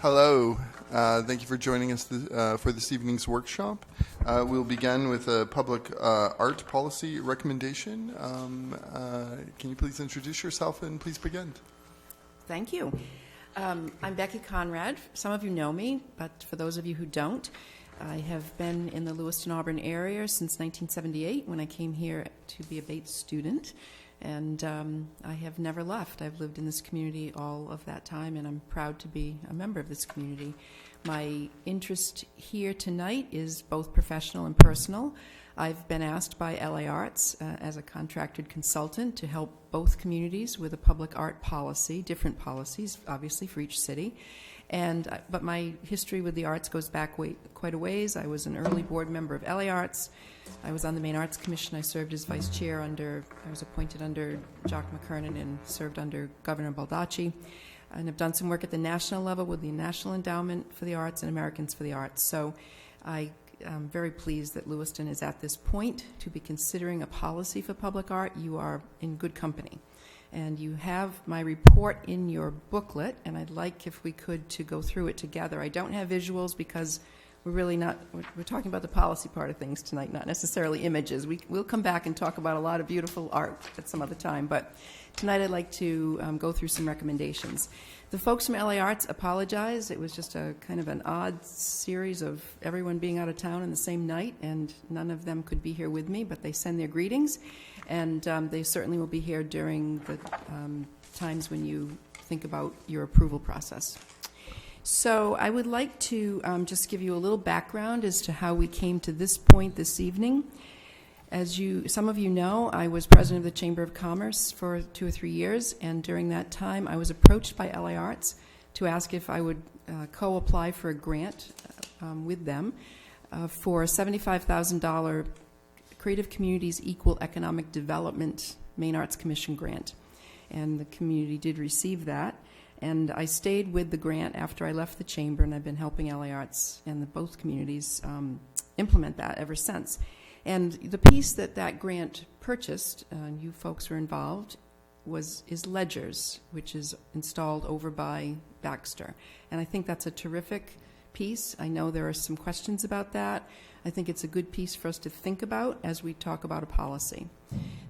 Hello. Thank you for joining us for this evening's workshop. We'll begin with a public art policy recommendation. Can you please introduce yourself and please begin? Thank you. I'm Becky Conrad. Some of you know me, but for those of you who don't, I have been in the Lewiston-Auburn area since 1978 when I came here to be a Bates student. And I have never left. I've lived in this community all of that time, and I'm proud to be a member of this community. My interest here tonight is both professional and personal. I've been asked by LA Arts as a contracted consultant to help both communities with a public art policy, different policies, obviously, for each city. But my history with the arts goes back quite a ways. I was an early board member of LA Arts. I was on the Maine Arts Commission. I served as vice chair I was appointed under Jock McKernan and served under Governor Baldacci. And I've done some work at the national level with the National Endowment for the Arts and Americans for the Arts. So I am very pleased that Lewiston is at this point to be considering a policy for public art. You are in good company. And you have my report in your booklet, and I'd like, if we could, to go through it together. I don't have visuals because we're talking about the policy part of things tonight, not necessarily images. We'll come back and talk about a lot of beautiful art at some other time, but tonight I'd like to go through some recommendations. The folks from LA Arts apologize. It was just a kind of an odd series of everyone being out of town on the same night, and none of them could be here with me, but they send their greetings, and they certainly will be here during the times when you think about your approval process. So I would like to just give you a little background as to how we came to this point this evening. As some of you know, I was president of the Chamber of Commerce for 2 or 3 years, and during that time I was approached by LA Arts to ask if I would co-apply for a grant with them for a $75,000 Creative Communities Equal Economic Development Maine Arts Commission grant. And the community did receive that. And I stayed with the grant after I left the chamber, and I've been helping LA Arts and both communities implement that ever since. And the piece that grant purchased, and you folks were involved, is ledgers, which is installed over by Baxter. And I think that's a terrific piece. I know there are some questions about that. I think it's a good piece for us to think about as we talk about a policy.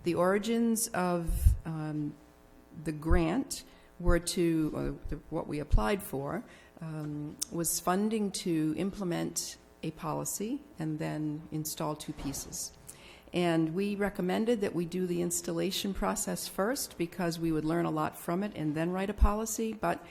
The origins of the grant were what we applied for was funding to implement a policy and then install 2 pieces. And we recommended that we do the installation process first because we would learn a lot from it and then write a policy, but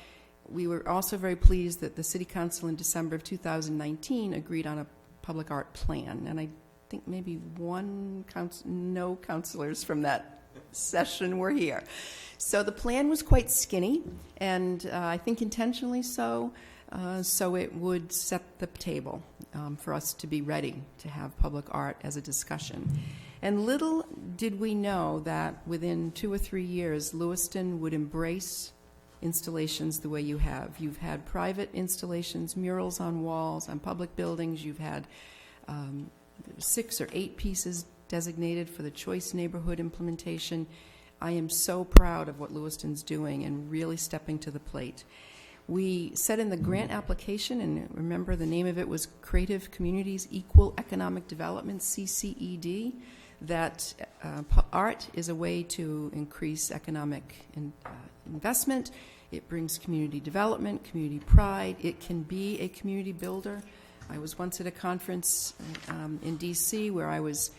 we were also very pleased that the City Council in December of 2019 agreed on a public art plan. And I think maybe no councilors from that session were here. So the plan was quite skinny, and I think intentionally so, so it would set the table for us to be ready to have public art as a discussion. And little did we know that within 2 or 3 years, Lewiston would embrace installations the way you have. You've had private installations, murals on walls, on public buildings. You've had 6 or 8 pieces designated for the choice neighborhood implementation. I am so proud of what Lewiston's doing and really stepping to the plate. We said in the grant application, and remember the name of it was Creative Communities Equal Economic Development, CCED, that art is a way to increase economic investment. It brings community development, community pride. It can be a community builder. I was once at a conference in D.C. where I was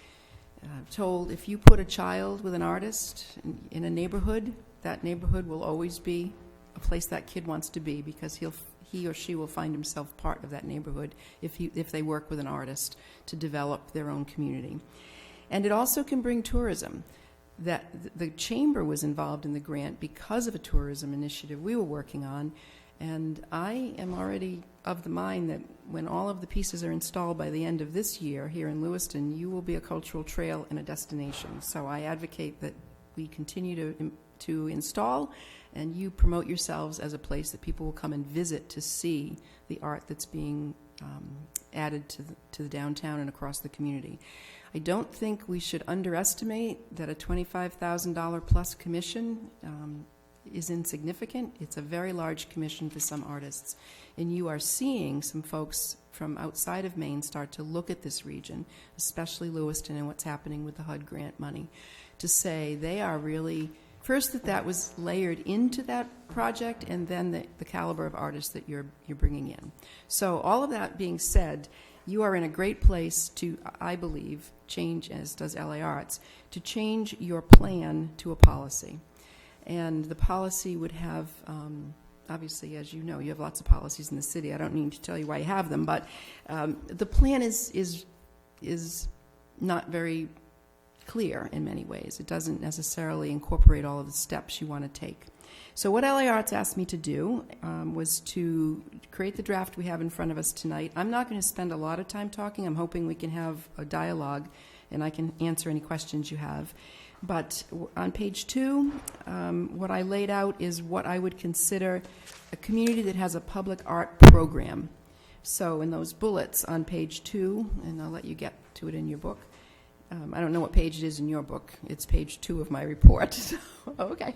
told if you put a child with an artist in a neighborhood, that neighborhood will always be a place that kid wants to be because he or she will find himself part of that neighborhood if they work with an artist to develop their own community. And it also can bring tourism. That the chamber was involved in the grant because of a tourism initiative we were working on, and I am already of the mind that when all of the pieces are installed by the end of this year here in Lewiston, you will be a cultural trail and a destination. So I advocate that we continue to install, and you promote yourselves as a place that people will come and visit to see the art that's being added to the downtown and across the community. I don't think we should underestimate that a $25,000 plus commission is insignificant. It's a very large commission for some artists. And you are seeing some folks from outside of Maine start to look at this region, especially Lewiston and what's happening with the HUD grant money, to say they are really, first that was layered into that project, and then the caliber of artists that you're bringing in. So all of that being said, you are in a great place to, I believe, change, as does LA Arts, to change your plan to a policy. And the policy would have, obviously, as you know, you have lots of policies in the city. I don't need to tell you why you have them, but the plan is not very clear in many ways. It doesn't necessarily incorporate all of the steps you want to take. So what LA Arts asked me to do was to create the draft we have in front of us tonight. I'm not going to spend a lot of time talking. I'm hoping we can have a dialogue and I can answer any questions you have. But on page 2, what I laid out is what I would consider a community that has a public art program. So in those bullets on page 2, and I'll let you get to it in your book. I don't know what page it is in your book. It's page 2 of my report. So, okay.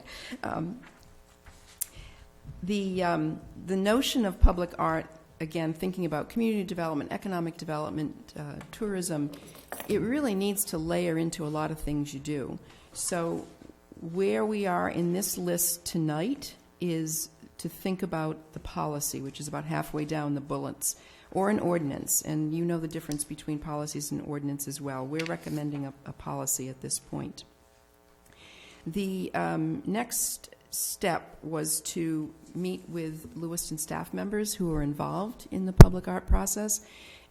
The notion of public art, again, thinking about community development, economic development, tourism, it really needs to layer into a lot of things you do. So where we are in this list tonight is to think about the policy, which is about halfway down the bullets, or an ordinance. And you know the difference between policies and ordinance as well. We're recommending a policy at this point. The next step was to meet with Lewiston staff members who are involved in the public art process,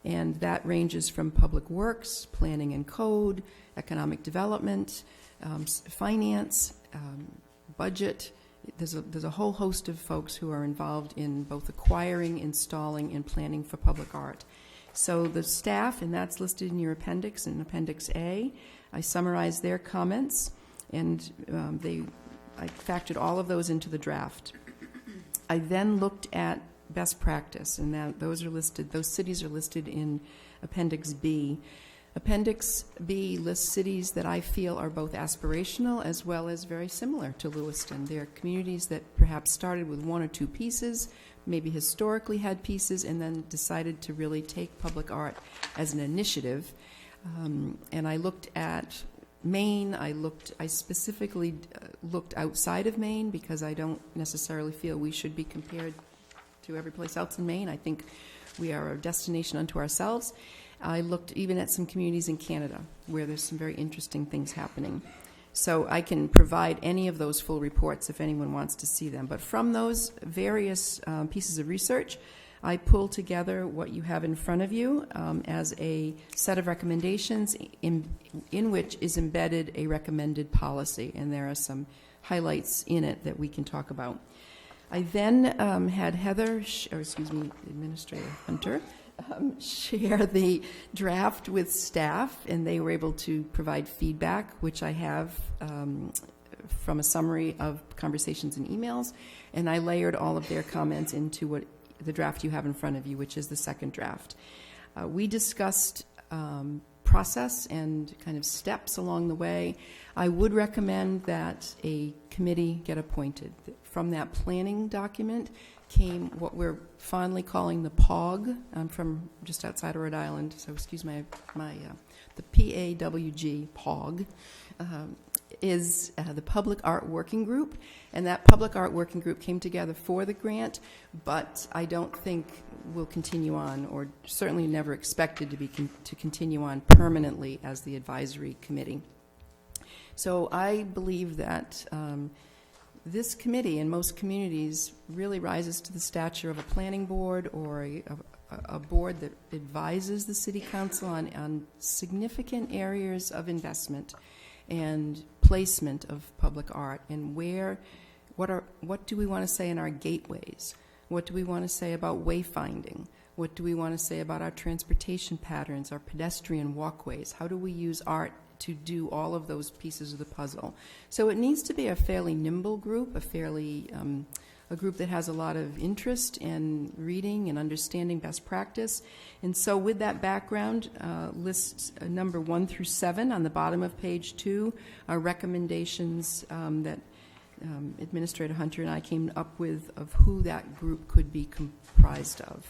and that ranges from public works, planning and code, economic development, finance, budget. There's a whole host of folks who are involved in both acquiring, installing, and planning for public art. So the staff, and that's listed in your appendix, in Appendix A, I summarized their comments, and I factored all of those into the draft. I then looked at best practice, and those cities are listed in Appendix B. Appendix B lists cities that I feel are both aspirational as well as very similar to Lewiston. They're communities that perhaps started with 1 or 2 pieces, maybe historically had pieces, and then decided to really take public art as an initiative. And I looked at Maine. I specifically looked outside of Maine because I don't necessarily feel we should be compared to every place else in Maine. I think we are a destination unto ourselves. I looked even at some communities in Canada where there's some very interesting things happening. So I can provide any of those full reports if anyone wants to see them. But from those various pieces of research, I pulled together what you have in front of you as a set of recommendations in which is embedded a recommended policy, and there are some highlights in it that we can talk about. I then had Administrator Hunter, share the draft with staff, and they were able to provide feedback, which I have from a summary of conversations and emails, and I layered all of their comments into what the draft you have in front of you, which is the second draft. We discussed process and kind of steps along the way. I would recommend that a committee get appointed. From that planning document came what we're fondly calling the POG. I'm from just outside of Rhode Island, so excuse the PAWG, POG, is the Public Art Working Group, and that Public Art Working Group came together for the grant, but I don't think will continue on, or certainly never expected to continue on permanently as the advisory committee. So I believe that this committee in most communities really rises to the stature of a planning board or a board that advises the city council on significant areas of investment and placement of public art, and what do we want to say in our gateways? What do we want to say about wayfinding? What do we want to say about our transportation patterns, our pedestrian walkways? How do we use art to do all of those pieces of the puzzle? So it needs to be a fairly nimble group, a group that has a lot of interest in reading and understanding best practice. And so with that background, lists number 1 through 7 on the bottom of page 2 are recommendations that Administrator Hunter and I came up with of who that group could be comprised of.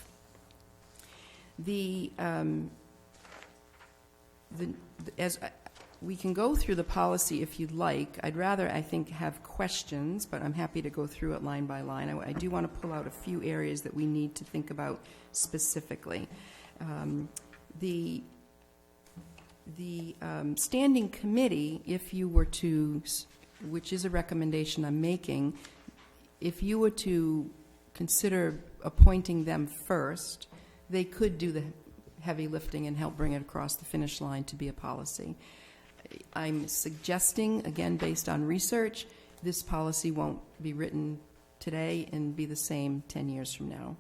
We can go through the policy if you'd like. I'd rather, I think, have questions, but I'm happy to go through it line by line. I do want to pull out a few areas that we need to think about specifically. The standing committee, if you were to, which is a recommendation I'm making, if you were to consider appointing them first, they could do the heavy lifting and help bring it across the finish line to be a policy. I'm suggesting, again, based on research, this policy won't be written today and be the same 10 years from now.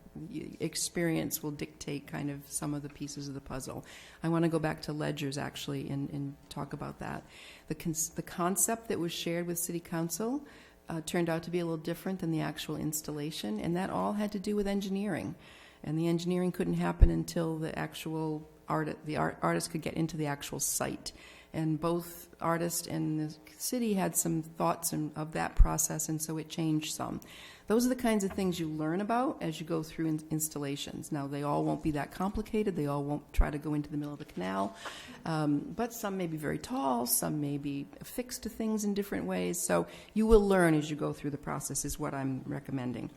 Experience will dictate kind of some of the pieces of the puzzle. I want to go back to ledgers, actually, and talk about that. The concept that was shared with City Council turned out to be a little different than the actual installation, and that all had to do with engineering. And the engineering couldn't happen until the actual artist could get into the actual site. And both artist and the city had some thoughts of that process, and so it changed some. Those are the kinds of things you learn about as you go through installations. Now, they all won't be that complicated. They all won't try to go into the middle of the canal. But some may be very tall. Some may be affixed to things in different ways. So you will learn as you go through the process is what I'm recommending.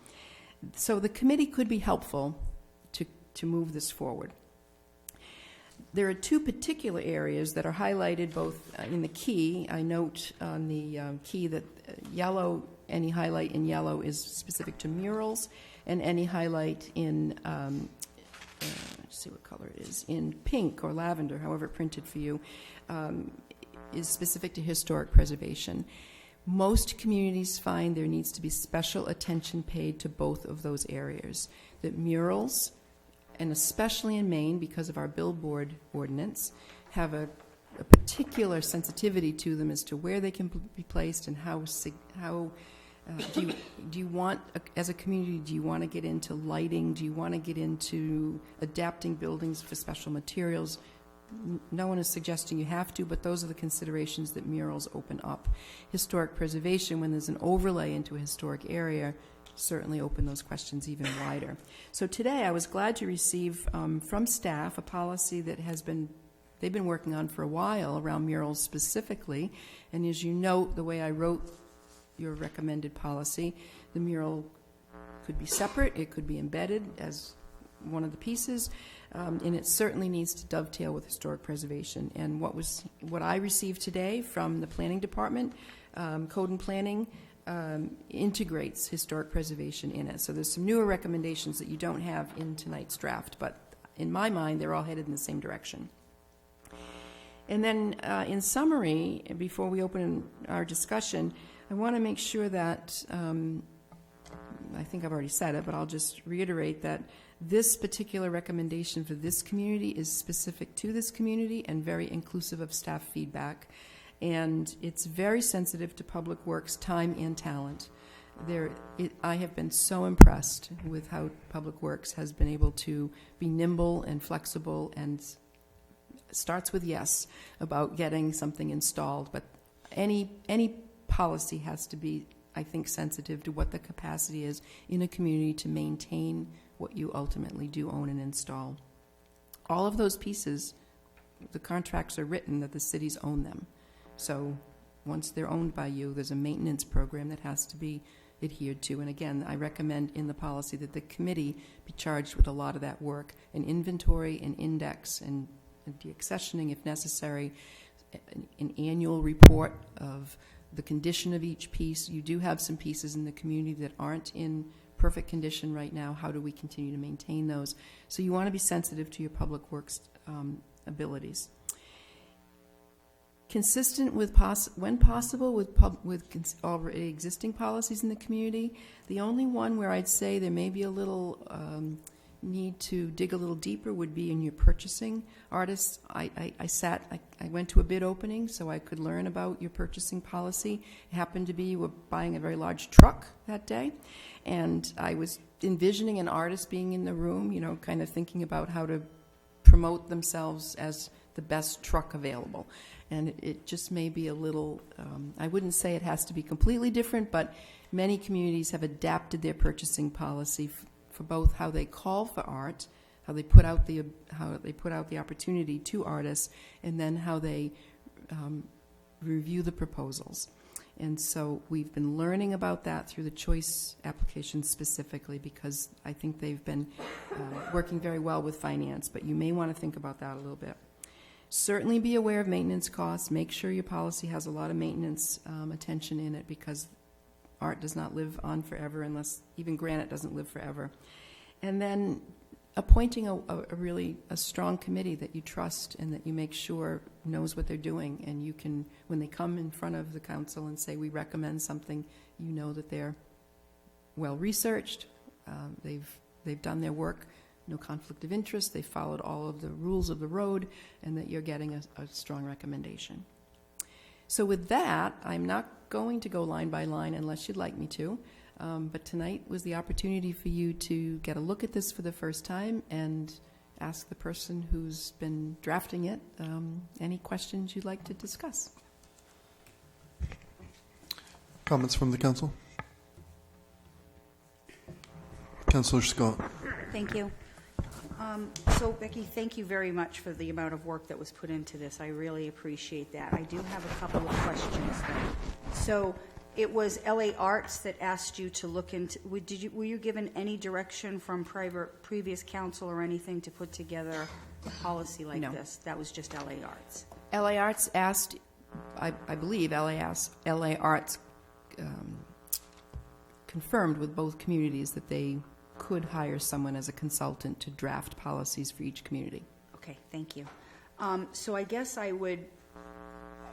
So the committee could be helpful to move this forward. There are two particular areas that are highlighted both in the key. I note on the key that yellow, any highlight in yellow is specific to murals, and any highlight in, let's see what color it is, in pink or lavender, however printed for you, is specific to historic preservation. Most communities find there needs to be special attention paid to both of those areas. That murals, and especially in Maine, because of our billboard ordinance, have a particular sensitivity to them as to where they can be placed and how do you want, as a community, do you want to get into lighting? Do you want to get into adapting buildings for special materials? No one is suggesting you have to, but those are the considerations that murals open up. Historic preservation, when there's an overlay into a historic area, certainly open those questions even wider. So today I was glad to receive from staff a policy that they've been working on for a while around murals specifically. And as you note, the way I wrote your recommended policy, the mural could be separate, it could be embedded as one of the pieces, and it certainly needs to dovetail with historic preservation. And what I received today from the planning department, code and planning, integrates historic preservation in it. So there's some newer recommendations that you don't have in tonight's draft, but in my mind, they're all headed in the same direction. And then in summary, before we open our discussion, I want to make sure that, I think I've already said it, but I'll just reiterate that this particular recommendation for this community is specific to this community and very inclusive of staff feedback. And it's very sensitive to Public Works time and talent. I have been so impressed with how Public Works has been able to be nimble and flexible, and starts with yes about getting something installed. But any policy has to be, I think, sensitive to what the capacity is in a community to maintain what you ultimately do own and install. All of those pieces, the contracts are written that the cities own them. So once they're owned by you, there's a maintenance program that has to be adhered to. And again, I recommend in the policy that the committee be charged with a lot of that work, an inventory, an index, and deaccessioning if necessary, an annual report of the condition of each piece. You do have some pieces in the community that aren't in perfect condition right now. How do we continue to maintain those? So you want to be sensitive to your Public Works abilities. Consistent with, when possible, with already existing policies in the community. The only one where I'd say there may be a little need to dig a little deeper would be in your purchasing. Artists, I went to a bid opening so I could learn about your purchasing policy. It happened to be you were buying a very large truck that day, and I was envisioning an artist being in the room, kind of thinking about how to promote themselves as the best truck available. And it just may be a little, I wouldn't say it has to be completely different, but many communities have adapted their purchasing policy for both how they call for art, how they put out the opportunity to artists, and then how they review the proposals. And so we've been learning about that through the choice applications specifically, because I think they've been working very well with finance, but you may want to think about that a little bit. Certainly be aware of maintenance costs. Make sure your policy has a lot of maintenance attention in it, because art does not live on forever, unless even granite doesn't live forever. And then appointing a strong committee that you trust and that you make sure knows what they're doing, and you can, when they come in front of the council and say we recommend something, you know that they're well researched, they've done their work, no conflict of interest, they followed all of the rules of the road, and that you're getting a strong recommendation. So with that, I'm not going to go line by line unless you'd like me to. But tonight was the opportunity for you to get a look at this for the first time and ask the person who's been drafting it any questions you'd like to discuss. Comments from the council? Councillor Scott. Thank you. So, Becky, thank you very much for the amount of work that was put into this. I really appreciate that. I do have a couple of questions, though. So, it was LA Arts that asked you to look into, were you given any direction from previous council or anything to put together a policy like this? That was just LA Arts. LA Arts asked, I believe LA Arts confirmed with both communities that they could hire someone as a consultant to draft policies for each community. Okay, thank you. So I guess I would,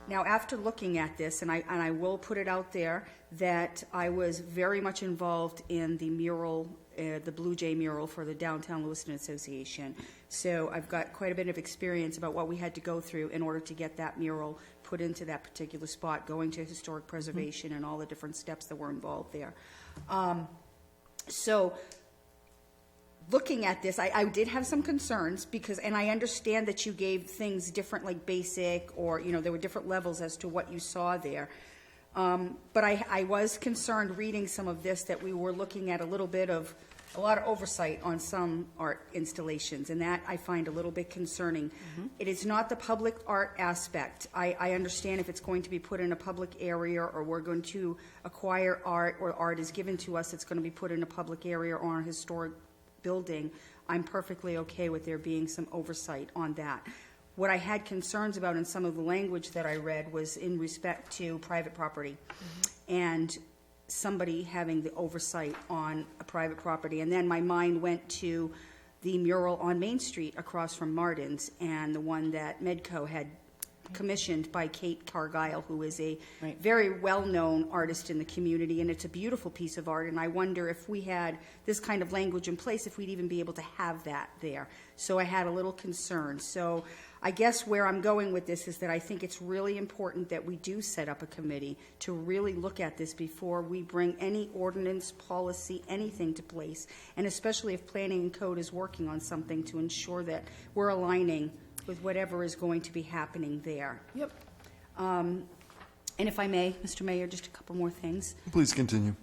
now after looking at this, and I will put it out there, that I was very much involved in the mural, the Blue Jay mural for the Downtown Lewiston Association. So I've got quite a bit of experience about what we had to go through in order to get that mural put into that particular spot, going to historic preservation and all the different steps that were involved there. So looking at this, I did have some concerns because, and I understand that you gave things different, like basic, or, you know, there were different levels as to what you saw there. But I was concerned reading some of this that we were looking at a lot of oversight on some art installations, and that I find a little bit concerning. Mm-hmm. It is not the public art aspect. I understand if it's going to be put in a public area, or we're going to acquire art, or art is given to us, it's going to be put in a public area or on a historic building. I'm perfectly okay with there being some oversight on that. What I had concerns about in some of the language that I read was in respect to private property, mm-hmm. and somebody having the oversight on a private property. And then my mind went to the mural on Main Street across from Martin's, and the one that Medco had commissioned by Kate Cargile, who is a very well-known artist in the community, and it's a beautiful piece of art, and I wonder if we had this kind of language in place, if we'd even be able to have that there. So I had a little concern. So I guess where I'm going with this is that I think it's really important that we do set up a committee to really look at this before we bring any ordinance, policy, anything to place, and especially if Planning and Code is working on something, to ensure that we're aligning with whatever is going to be happening there. Yep. And if I may, Mr. Mayor, just a couple more things. Please continue.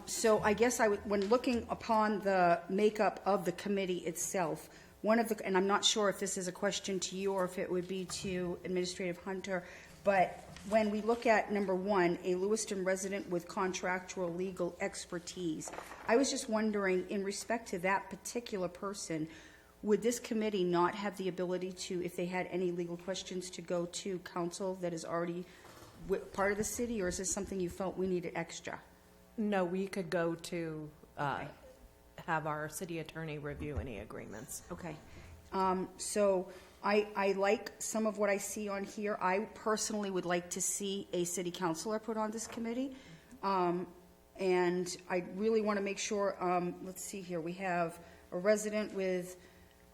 So I guess when looking upon the makeup of the committee itself, and I'm not sure if this is a question to you or if it would be to Administrative Hunter, but when we look at number 1, a Lewiston resident with contractual legal expertise, I was just wondering, in respect to that particular person, would this committee not have the ability to, if they had any legal questions, to go to council that is already part of the city, or is this something you felt we needed extra? No, we could go to have our city attorney review any agreements. Okay. So I like some of what I see on here. I personally would like to see a city councilor put on this committee. And I really want to make sure, let's see here, we have a resident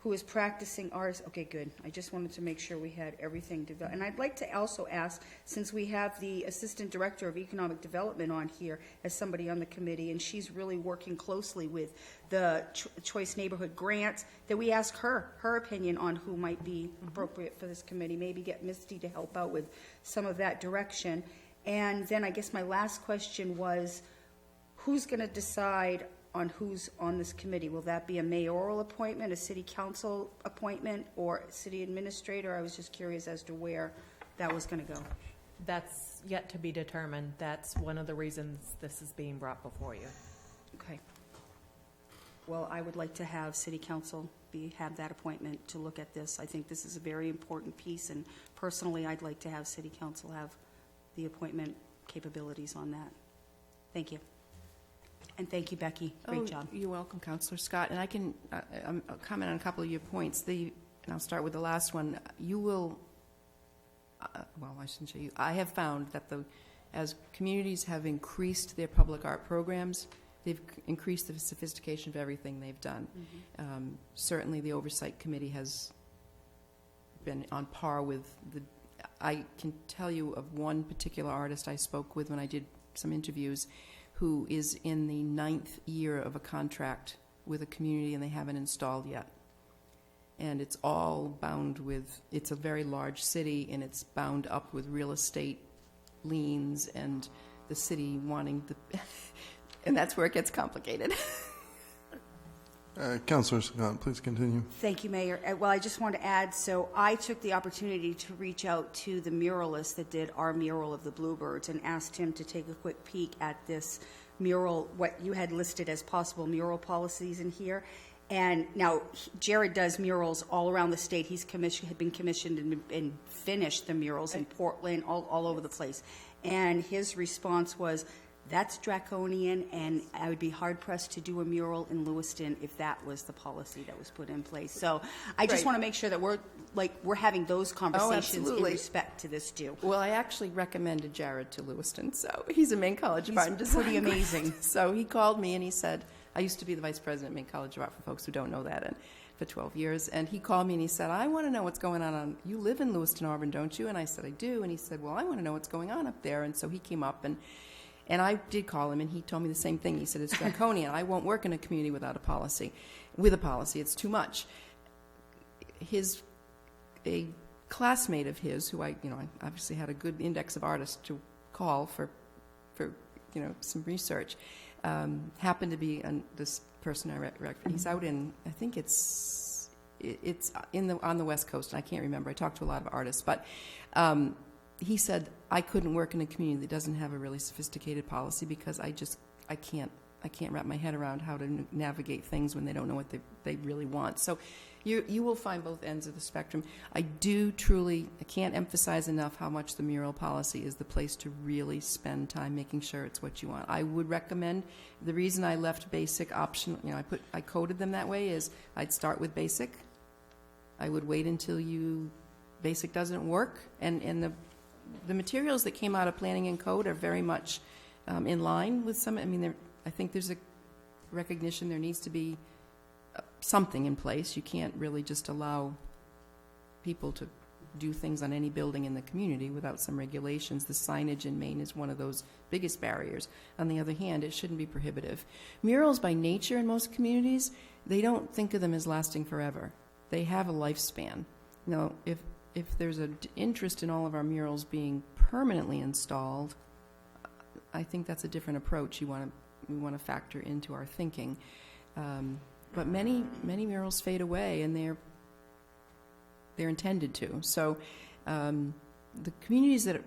who is practicing artist. Okay, good. I just wanted to make sure we had everything developed. And I'd like to also ask, since we have the Assistant Director of Economic Development on here as somebody on the committee, and she's really working closely with the Choice Neighborhood Grants, that we ask her opinion on who might be appropriate for this committee. Maybe get Misty to help out with some of that direction. And then I guess my last question was, who's going to decide on who's on this committee? Will that be a mayoral appointment, a city council appointment, or city administrator? I was just curious as to where that was going to go. That's yet to be determined. That's one of the reasons this is being brought before you. Okay. Well, I would like to have city council have that appointment to look at this. I think this is a very important piece, and personally, I'd like to have city council have the appointment capabilities on that. Thank you. And thank you, Becky. Great job. You're welcome, Councillor Scott. And I can comment on a couple of your points. And I'll start with the last one. You will, well, I shouldn't say you. I have found that as communities have increased their public art programs, they've increased the sophistication of everything they've done. Certainly the Oversight Committee has been on par with I can tell you of one particular artist I spoke with when I did some interviews, who is in the 9th year of a contract with a community and they haven't installed yet. And it's all bound with, it's a very large city and it's bound up with real estate liens and the city wanting the, and that's where it gets complicated. Councillor Scott, please continue. Thank you, Mayor. Well, I just want to add, so I took the opportunity to reach out to the muralist that did our mural of the Bluebirds and asked him to take a quick peek at this mural, what you had listed as possible mural policies in here. And now Jared does murals all around the state. He's had been commissioned and finished the murals in Portland, all over the place. And his response was, that's draconian, and I would be hard-pressed to do a mural in Lewiston if that was the policy that was put in place. So I just want to make sure that we're having those conversations in respect to this too. Well, I actually recommended Jared to Lewiston, so he's a Maine College of Art and Design. Pretty amazing. So he called me and he said, I used to be the vice president of Maine College of Art, for folks who don't know that, and for 12 years. And he called me and he said, I want to know what's going on. You live in Lewiston, Auburn, don't you? And I said, I do. And he said, well, I want to know what's going on up there. And so he came up and I did call him, and he told me the same thing. He said, it's draconian. I won't work in a community without a policy. With a policy, it's too much. A classmate of his, who I obviously had a good index of artists to call for some research, happened to be this person I recommend. He's out in, I think it's on the West Coast, and I can't remember. I talked to a lot of artists, but he said, I couldn't work in a community that doesn't have a really sophisticated policy because I can't wrap my head around how to navigate things when they don't know what they really want. So you will find both ends of the spectrum. I can't emphasize enough how much the mural policy is the place to really spend time making sure it's what you want. I would recommend, the reason I left basic option, I coded them that way, is I'd start with basic. I would wait until basic doesn't work, and the materials that came out of planning and code are very much in line with some. I think there's a recognition there needs to be something in place. You can't really just allow people to do things on any building in the community without some regulations. The signage in Maine is one of those biggest barriers. On the other hand, it shouldn't be prohibitive. Murals by nature in most communities, they don't think of them as lasting forever. They have a lifespan. Now, if there's an interest in all of our murals being permanently installed, I think that's a different approach we want to factor into our thinking. But many murals fade away, and they're intended to. So the communities that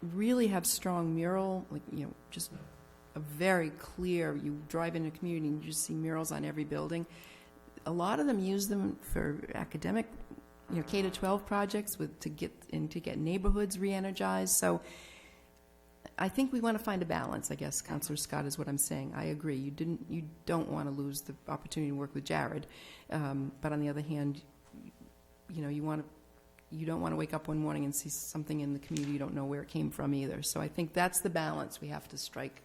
really have strong mural, just a very clear, you drive into a community and you just see murals on every building. A lot of them use them for academic K-12 projects to get neighborhoods re-energized. So I think we want to find a balance, I guess, Councillor Scott, is what I'm saying. I agree. You don't want to lose the opportunity to work with Jared. But on the other hand, you don't want to wake up one morning and see something in the community you don't know where it came from either. So I think that's the balance we have to strike.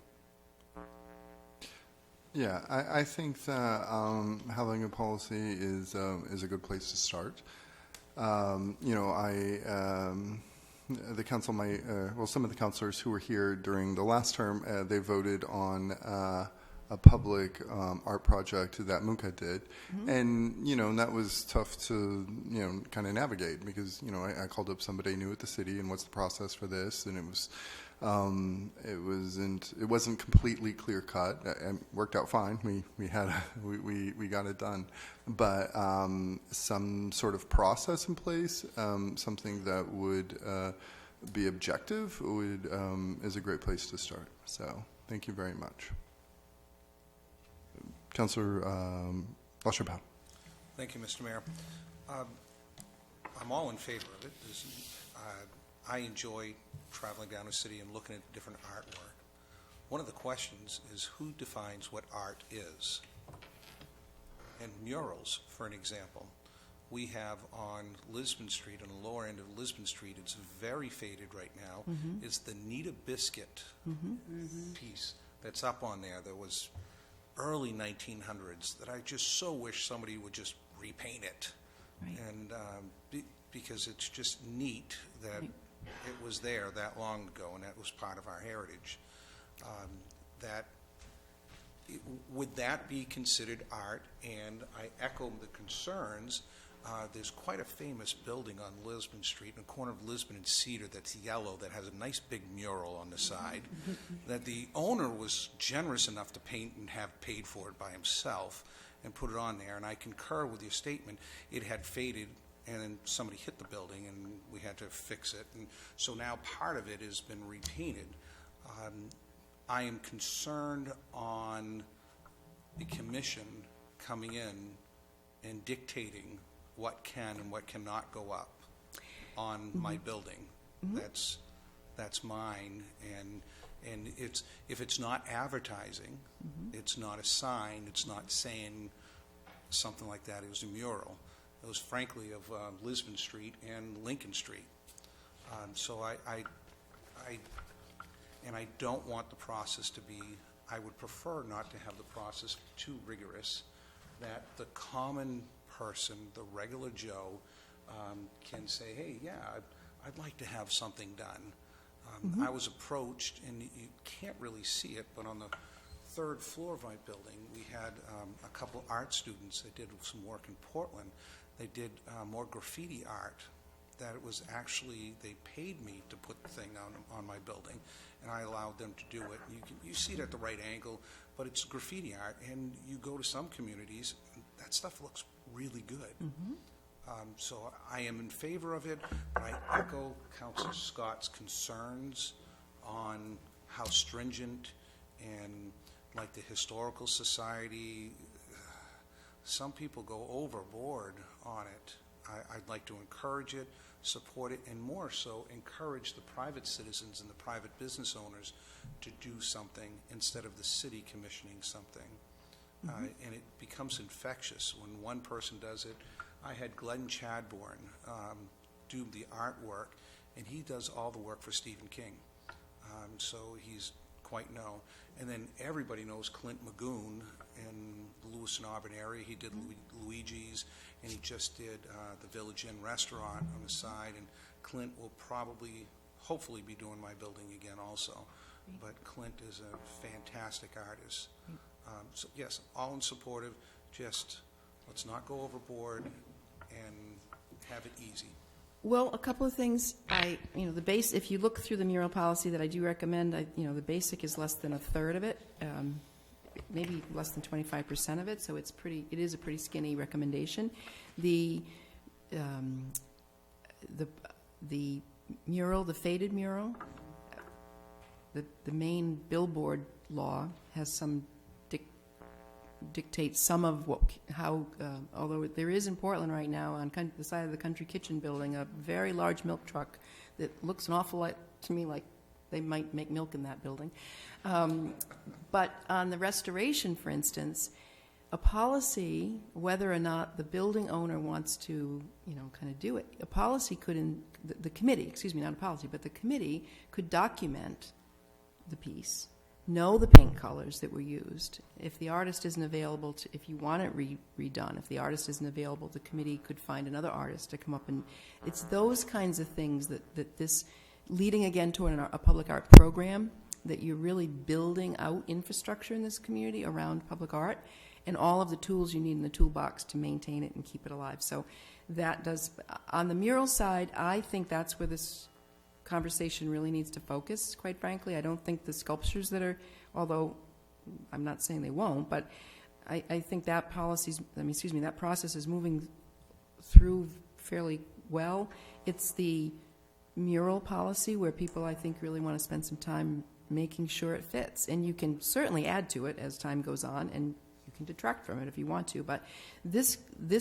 Yeah, I think that having a policy is a good place to start. The council, some of the councilors who were here during the last term, they voted on a public art project that Munka did, and that was tough to kind of navigate because I called up somebody new at the city and what's the process for this, and it wasn't completely clear cut. It worked out fine. We got it done, but some sort of process in place, something that would be objective is a great place to start. So thank you very much. Councillor LaChapelle. Thank you, Mr. Mayor. I'm all in favor of it. I enjoy traveling down the city and looking at different artwork. One of the questions is who defines what art is? And murals, for an example, we have on Lisbon Street, on the lower end of Lisbon Street, it's very faded right now, is the Nita Biscuit piece that's up on there that was early 1900s that I just so wish somebody would just repaint it. Right. And because it's just neat that it was there that long ago and that was part of our heritage. Would that be considered art? And I echo the concerns. There's quite a famous building on Lisbon Street, in the corner of Lisbon and Cedar, that's yellow, that has a nice big mural on the side, that the owner was generous enough to paint and have paid for it by himself and put it on there. And I concur with your statement. It had faded, and then somebody hit the building, and we had to fix it. And so now part of it has been repainted. I am concerned on the commission coming in and dictating what can and what cannot go up on my building. That's mine, and if it's not advertising, it's not a sign, it's not saying something like that. It was a mural. It was frankly of Lisbon Street and Lincoln Street. So I don't want the process to be. I would prefer not to have the process too rigorous, that the common person, the regular Joe, can say, hey, yeah, I'd like to have something done. I was approached, and you can't really see it, but on the third floor of my building, we had a couple art students that did some work in Portland. They did more graffiti art that it was actually, they paid me to put the thing on my building, and I allowed them to do it. You see it at the right angle, but it's graffiti art, and you go to some communities, that stuff looks really good. So I am in favor of it, but I echo Councilor Scott's concerns on how stringent, and like the Historical Society, some people go overboard on it. I'd like to encourage it, support it, and more so encourage the private citizens and the private business owners to do something instead of the city commissioning something. And it becomes infectious when one person does it. I had Glenn Chadbourne do the artwork, and he does all the work for Stephen King. So he's quite known. And then everybody knows Clint Magoon in the Lewiston Auburn area. He did Luigi's, and he just did the Village Inn restaurant on the side. And Clint will probably, hopefully, be doing my building again also. But Clint is a fantastic artist. So yes, all in supportive, just let's not go overboard and have it easy. Well, a couple of things. The base, if you look through the mural policy that I do recommend, the basic is less than a third of it, maybe less than 25% of it, so it is a pretty skinny recommendation. The mural, the faded mural, the main billboard law has some dictate some of although there is in Portland right now on the side of the Country Kitchen building a very large milk truck that looks an awful lot to me like they might make milk in that building. But on the restoration, for instance, a policy, whether or not the building owner wants to, kind of do it, a policy could, the committee, excuse me, not a policy, but the committee could document the piece, know the paint colors that were used. If the artist isn't available, if you want it redone, if the artist isn't available, the committee could find another artist to come up and, it's those kinds of things that this, leading again to a public art program, that you're really building out infrastructure in this community around public art and all of the tools you need in the toolbox to maintain it and keep it alive. So that does, on the mural side, I think that's where this conversation really needs to focus, quite frankly. I don't think the sculptures that are, although I'm not saying they won't, but I think that that process is moving through fairly well. It's the mural policy where people, I think, really want to spend some time making sure it fits. And you can certainly add to it as time goes on, and you can detract from it if you want to. But this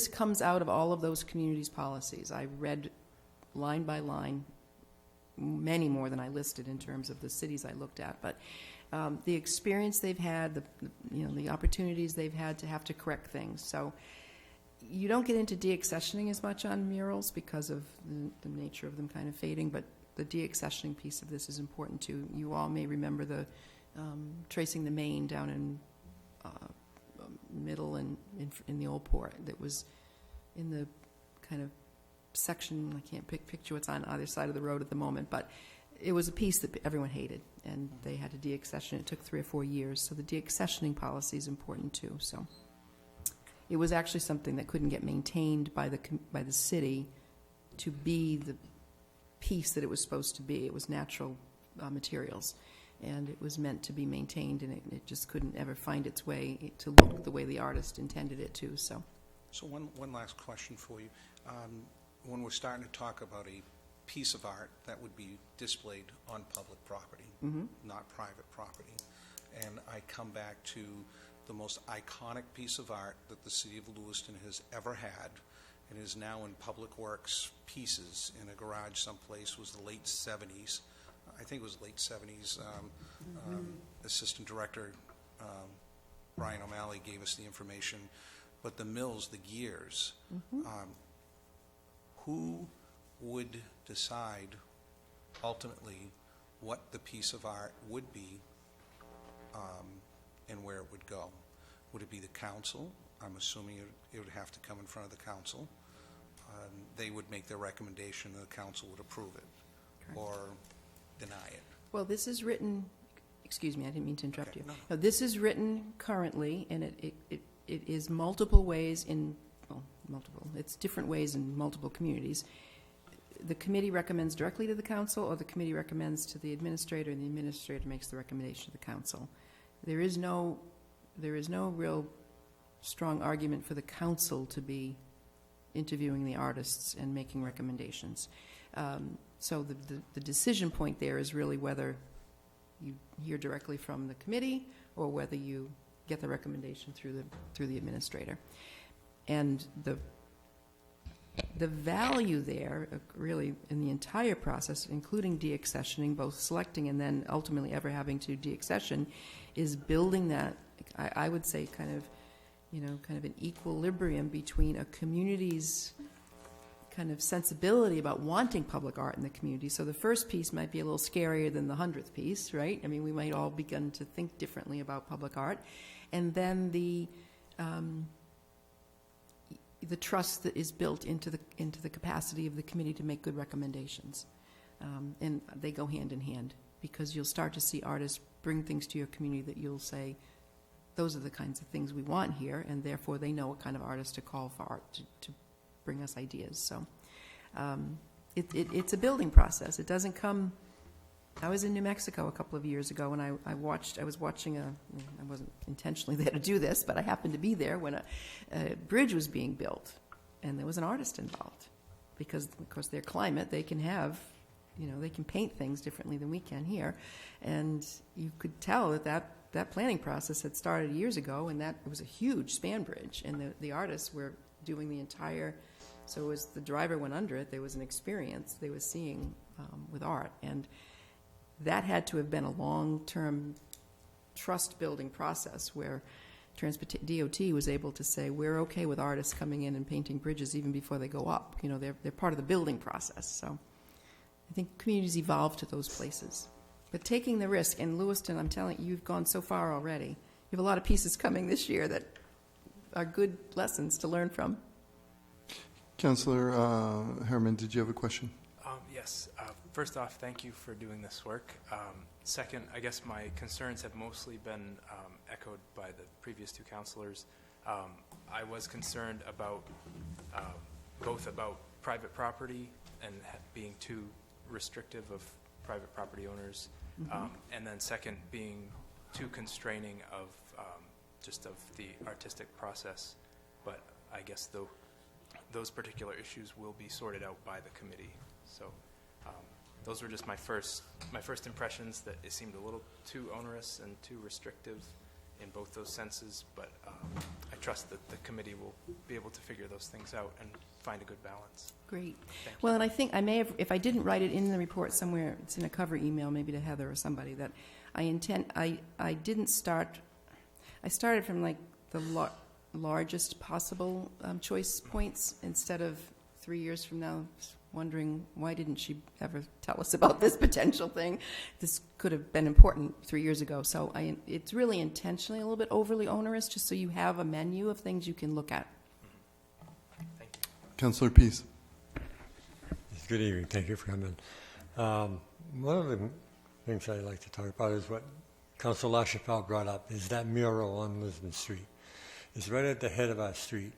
comes out of all of those communities' policies. I read line by line, many more than I listed in terms of the cities I looked at. But the experience they've had, the opportunities they've had to have to correct things. So you don't get into deaccessioning as much on murals because of the nature of them kind of fading, but the deaccessioning piece of this is important too. You all may remember the tracing the main down in Middle and in the Old Port that was in the kind of section, I can't picture what's on either side of the road at the moment, but it was a piece that everyone hated, and they had to deaccession. It took 3 or 4 years, so the deaccessioning policy is important too. So it was actually something that couldn't get maintained by the city to be the piece that it was supposed to be. It was natural materials, and it was meant to be maintained, and it just couldn't ever find its way to look the way the artist intended it to. So one last question for you. When we're starting to talk about a piece of art that would be displayed on public property, not private property, and I come back to the most iconic piece of art that the city of Lewiston has ever had, and is now in public works pieces in a garage someplace, was the late 70s. I think it was late 70s. Assistant Director Brian O'Malley gave us the information. But the mills, the gears, who would decide ultimately what the piece of art would be and where it would go? Would it be the council? I'm assuming it would have to come in front of the council. They would make their recommendation, and the council would approve it. Correct. Or deny it. Well, this is written, excuse me, I didn't mean to interrupt you. No. No, this is written currently, and it is multiple ways it's different ways in multiple communities. The committee recommends directly to the council, or the committee recommends to the administrator, and the administrator makes the recommendation to the council. There is no real strong argument for the council to be interviewing the artists and making recommendations. So the decision point there is really whether you hear directly from the committee or whether you get the recommendation through the administrator. And the value there, really, in the entire process, including deaccessioning, both selecting and then ultimately ever having to deaccession, is building that, I would say, kind of an equilibrium between a community's kind of sensibility about wanting public art in the community. So the first piece might be a little scarier than the 100th piece, right? I mean, we might all begin to think differently about public art. And then the trust that is built into the capacity of the committee to make good recommendations. And they go hand in hand, because you'll start to see artists bring things to your community that you'll say, those are the kinds of things we want here, and therefore they know what kind of artist to call for art to bring us ideas. So it's a building process. It doesn't come. I was in New Mexico a couple of years ago, and I was watching I wasn't intentionally there to do this, but I happened to be there when a bridge was being built, and there was an artist involved, because of course their climate, they can have, they can paint things differently than we can here, and you could tell that planning process had started years ago, and that it was a huge span bridge, and the artists were doing the entire. So as the driver went under it, there was an experience they were seeing with art, and that had to have been a long-term trust-building process where DOT was able to say, we're okay with artists coming in and painting bridges even before they go up. They're part of the building process. So I think communities evolve to those places. But taking the risk, and Lewiston, I'm telling you, you've gone so far already. You have a lot of pieces coming this year that are good lessons to learn from. Councillor Herman, did you have a question? Yes. First off, thank you for doing this work. Second, I guess my concerns have mostly been echoed by the previous two councillors. I was concerned about both about private property and being too restrictive of private property owners, and then second, being too constraining of just of the artistic process. But I guess those particular issues will be sorted out by the committee. So those were just my first impressions, that it seemed a little too onerous and too restrictive in both those senses, but I trust that the committee will be able to figure those things out and find a good balance. Great. Thank you. Well, and I think I may have, if I didn't write it in the report somewhere, it's in a cover email, maybe to Heather or somebody, that I didn't start, I started from like the largest possible choice points instead of 3 years from now, wondering why didn't she ever tell us about this potential thing? This could have been important 3 years ago. So it's really intentionally a little bit overly onerous, just so you have a menu of things you can look at. Thank you. Councillor Pease. Good evening. Thank you for coming. One of the things I'd like to talk about is what Councillor LaChapelle brought up, is that mural on Lisbon Street. It's right at the head of our street.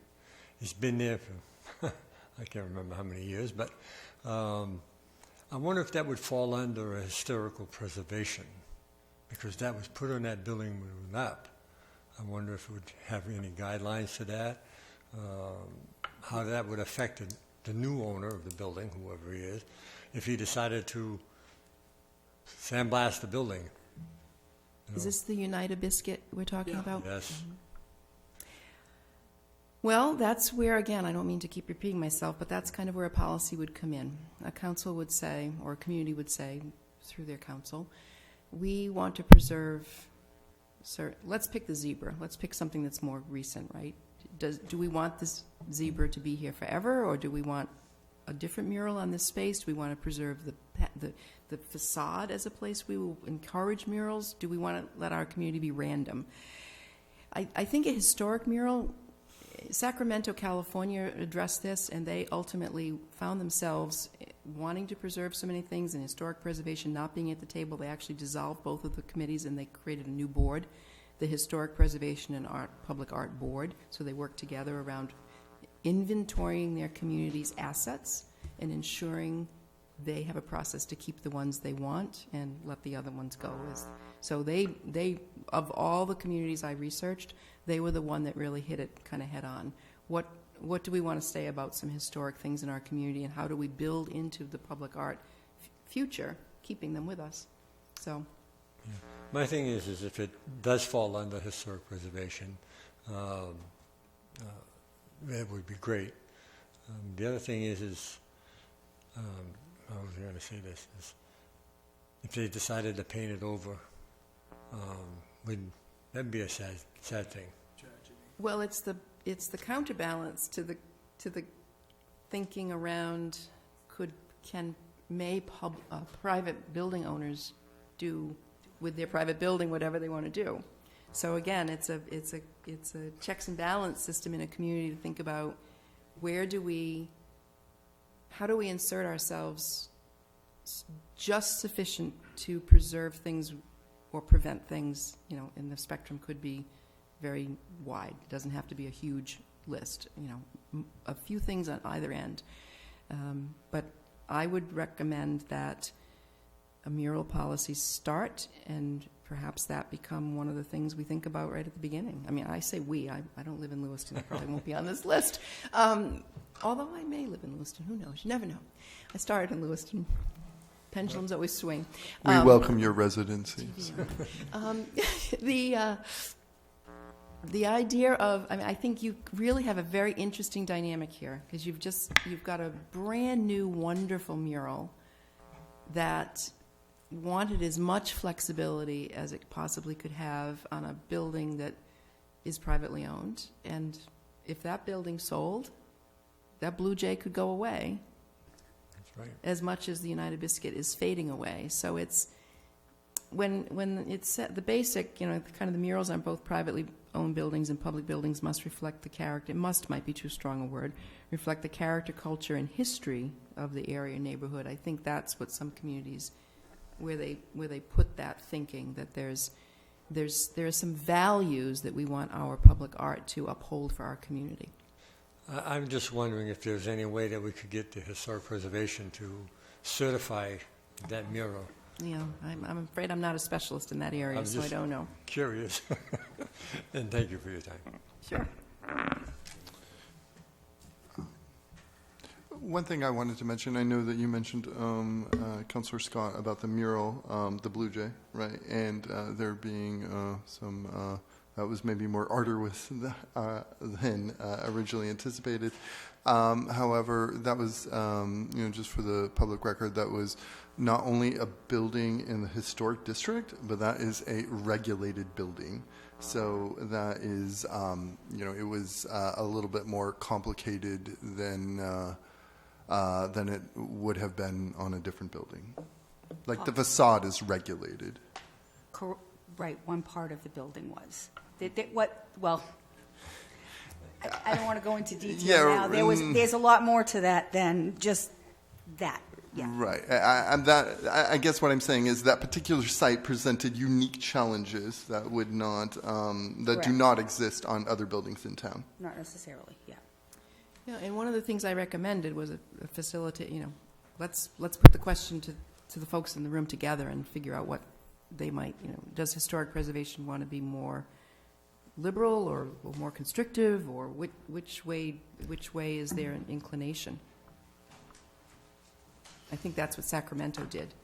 It's been there for I can't remember how many years, but I wonder if that would fall under a historical preservation, because that was put on that building when it went up. I wonder if it would have any guidelines to that, how that would affect the new owner of the building, whoever he is, if he decided to sandblast the building. Is this the United Biscuit we're talking about? Yes. Well, that's where, again, I don't mean to keep repeating myself, but that's kind of where a policy would come in. A council would say, or a community would say, through their council, we want to preserve, let's pick the zebra. Let's pick something that's more recent, right? Do we want this zebra to be here forever, or do we want a different mural on this space? Do we want to preserve the facade as a place we will encourage murals? Do we want to let our community be random? I think a historic mural, Sacramento, California addressed this, and they ultimately found themselves wanting to preserve so many things, and historic preservation not being at the table. They actually dissolved both of the committees, and they created a new board, the Historic Preservation and Public Art Board. So they worked together around inventorying their community's assets and ensuring they have a process to keep the ones they want and let the other ones go. So they of all the communities I researched, they were the one that really hit it kind of head on. What do we want to say about some historic things in our community, and how do we build into the public art future, keeping them with us? So, Yeah. My thing is if it does fall under historic preservation, that would be great. The other thing is how was I going to say this? Is if they decided to paint it over, that'd be a sad thing. well, it's the counterbalance to the thinking around may private building owners do with their private building whatever they want to do. So again, it's a checks and balance system in a community to think about how do we insert ourselves just sufficient to preserve things or prevent things, and the spectrum could be very wide. It doesn't have to be a huge list, a few things on either end. But I would recommend that a mural policy start, and perhaps that become one of the things we think about right at the beginning. I mean, I say we. I don't live in Lewiston. I probably won't be on this list. Although I may live in Lewiston. Who knows? You never know. I started in Lewiston. Pendulums always swing. We welcome your residency. The idea of, I think you really have a very interesting dynamic here, because you've got a brand new, wonderful mural that wanted as much flexibility as it possibly could have on a building that is privately owned. And if that building sold, that Blue Jay could go away. That's right. As much as the United Biscuit is fading away. So when it's set, the basic, kind of the murals on both privately owned buildings and public buildings must reflect the character, might be too strong a word, reflect the character, culture, and history of the area neighborhood. I think that's what some communities, where they put that thinking, that there are some values that we want our public art to uphold for our community. I'm just wondering if there's any way that we could get the Historic Preservation to certify that mural. I'm afraid I'm not a specialist in that area, I'm so I just don't know. Curious. And thank you for your time. Sure. One thing I wanted to mention, I know that you mentioned, Councillor Scott, about the mural, the Blue Jay, right? And there being some, that was maybe more arduous than originally anticipated. However, that was, just for the public record, that was not only a building in the historic district, but that is a regulated building. So that is, it was a little bit more complicated than it would have been on a different building. Like the facade is regulated. Right, one part of the building was. I don't want to go into detail now. There's a lot more to that than just that. Yeah. Right. I guess what I'm saying is that particular site presented unique challenges that would not, do not exist on other buildings in town. Not necessarily, yeah. Yeah, and one of the things I recommended was a facilitate, let's put the question to the folks in the room together and figure out what they might, does historic preservation want to be more liberal or more constrictive, or which way is their inclination? I think that's what Sacramento did.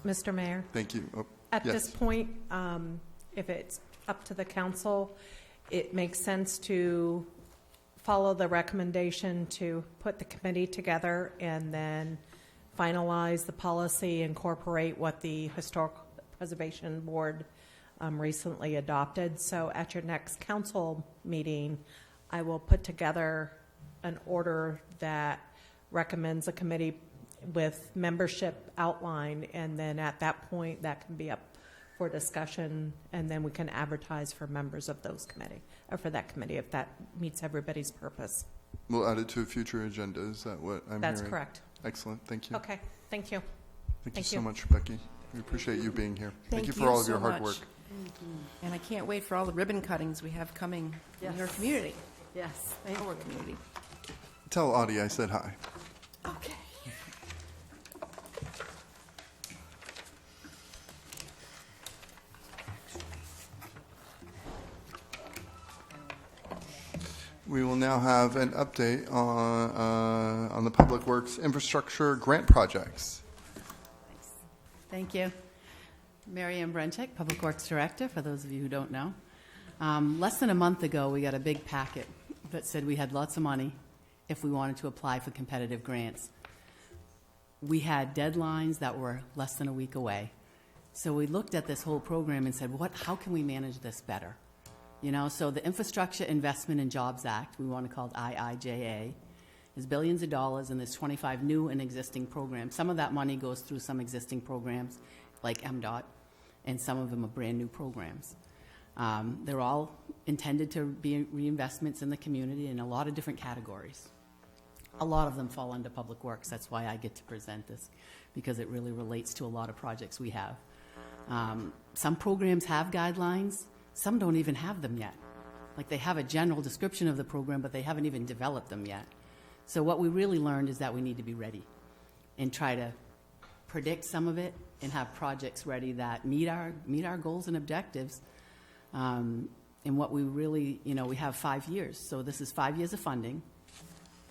Mr. Mayor? Thank you. Oh, At yes. this point, if it's up to the council, it makes sense to follow the recommendation to put the committee together and then finalize the policy, incorporate what the Historic Preservation Board recently adopted. So at your next council meeting, I will put together an order that recommends a committee with membership outline, and then at that point that can be up for discussion, and then we can advertise for members of those committee, or for that committee, if that meets everybody's purpose. We'll add it to a future agenda. Is that what I'm That's hearing? correct. Excellent. Thank you. Okay, thank you. Thank you Thank so you. much, Becky. We appreciate you being here. Thank you for all of your so hard much. work. And I can't wait for all the ribbon cuttings we have coming in your community, Yes. our community. Tell Audie I said hi. Okay. We will now have an update on the Public Works Infrastructure Grant Projects. Thank you. Mary Ann Brenchek, Public Works Director, for those of you who don't know. Less than a month ago, we got a big packet that said we had lots of money if we wanted to apply for competitive grants. We had deadlines that were less than a week away. So we looked at this whole program and said, how can we manage this better? So the Infrastructure Investment and Jobs Act, we want to call it IIJA, is billions of dollars, and there's 25 new and existing programs. Some of that money goes through some existing programs, like MDOT, and some of them are brand-new programs. They're all intended to be reinvestments in the community in a lot of different categories. A lot of them fall under Public Works. That's why I get to present this, because it really relates to a lot of projects we have. Some programs have guidelines. Some don't even have them yet. Like, they have a general description of the program, but they haven't even developed them yet. So what we really learned is that we need to be ready and try to predict some of it and have projects ready that meet our goals and objectives. And what we really, we have 5 years. So this is 5 years of funding.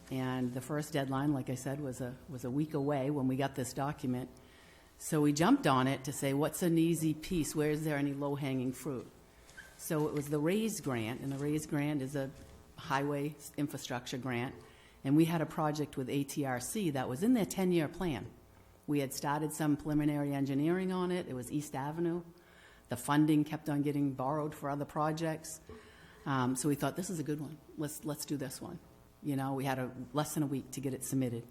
And the first deadline, like I said, was a week away when we got this document. So we jumped on it to say, what's an easy piece? Where is there any low-hanging fruit? So it was the RAISE grant, and the RAISE grant is a highway infrastructure grant. And we had a project with ATRC that was in their 10-year plan. We had started some preliminary engineering on it. It was East Avenue. The funding kept on getting borrowed for other projects. So we thought, this is a good one. Let's do this one. We had less than a week to get it submitted.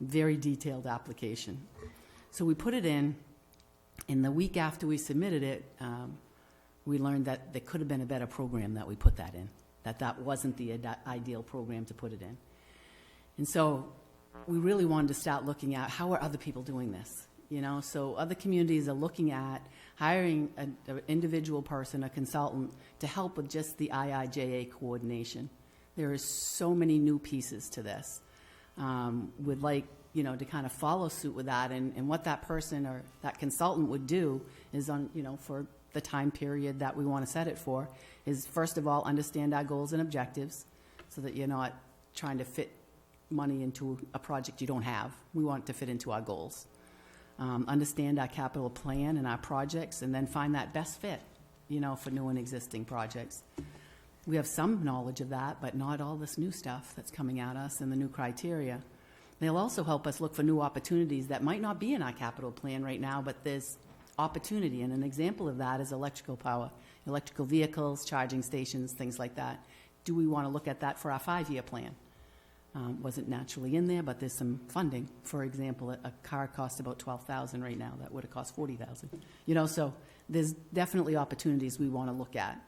Very detailed application. So we put it in, and the week after we submitted it, we learned that there could have been a better program that we put that in, that wasn't the ideal program to put it in. And so we really wanted to start looking at how are other people doing this, you know? So other communities are looking at hiring an individual person, a consultant, to help with just the IIJA coordination. There is so many new pieces to this. Would like, you know, to kind of follow suit with that, and what that person or that consultant would do is on, you know, for the time period that we want to set it for, is first of all, understand our goals and objectives so that you're not trying to fit money into a project you don't have. We want it to fit into our goals. Understand our capital plan and our projects, and then find that best fit, you know, for new and existing projects. We have some knowledge of that, but not all this new stuff that's coming at us and the new criteria. They'll also help us look for new opportunities that might not be in our capital plan right now, but there's opportunity, and an example of that is electrical power, electrical vehicles, charging stations, things like that. Do we want to look at that for our 5-year plan? Wasn't naturally in there, but there's some funding. For example, a car costs about $12,000 right now. That would have cost $40,000. You know, so there's definitely opportunities we want to look at.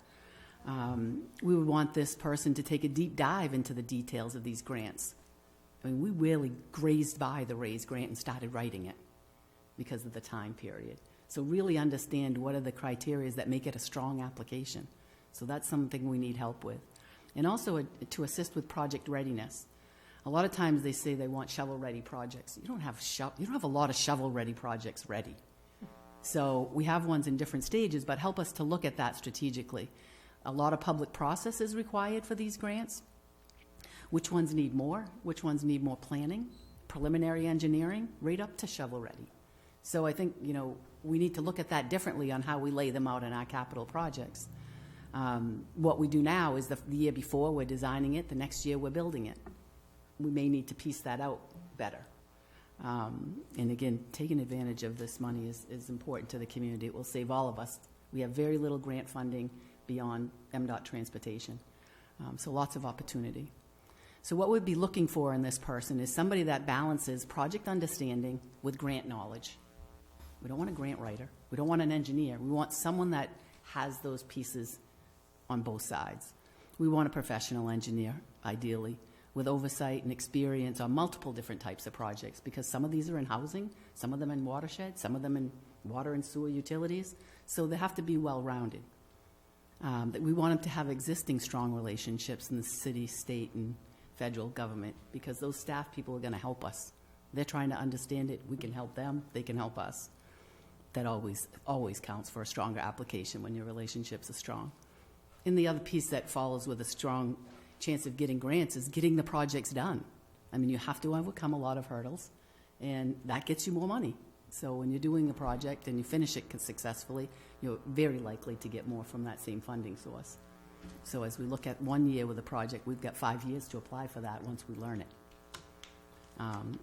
We would want this person to take a deep dive into the details of these grants. I mean, we really grazed by the RAISE grant and started writing it because of the time period. So really understand what are the criteria that make it a strong application. So that's something we need help with. And also to assist with project readiness. A lot of times they say they want shovel-ready projects. You don't have a lot of shovel-ready projects ready. So we have ones in different stages, but help us to look at that strategically. A lot of public process is required for these grants. Which ones need more? Which ones need more planning, preliminary engineering, right up to shovel-ready. So I think, you know, we need to look at that differently on how we lay them out in our capital projects. What we do now is the year before we're designing it, the next year we're building it. We may need to piece that out better. And again, taking advantage of this money is important to the community. It will save all of us. We have very little grant funding beyond MDOT transportation. So lots of opportunity. So what we'd be looking for in this person is somebody that balances project understanding with grant knowledge. We don't want a grant writer. We don't want an engineer. We want someone that has those pieces on both sides. We want a professional engineer, ideally, with oversight and experience on multiple different types of projects, because some of these are in housing, some of them in watershed, some of them in water and sewer utilities, so they have to be well-rounded. We want them to have existing strong relationships in the city, state, and federal government, because those staff people are going to help us. They're trying to understand it. We can help them. They can help us. That always counts for a stronger application when your relationships are strong. And the other piece that follows with a strong chance of getting grants is getting the projects done. I mean, you have to overcome a lot of hurdles, and that gets you more money. So when you're doing a project and you finish it successfully, you're very likely to get more from that same funding source. So as we look at 1 year with a project, we've got 5 years to apply for that once we learn it.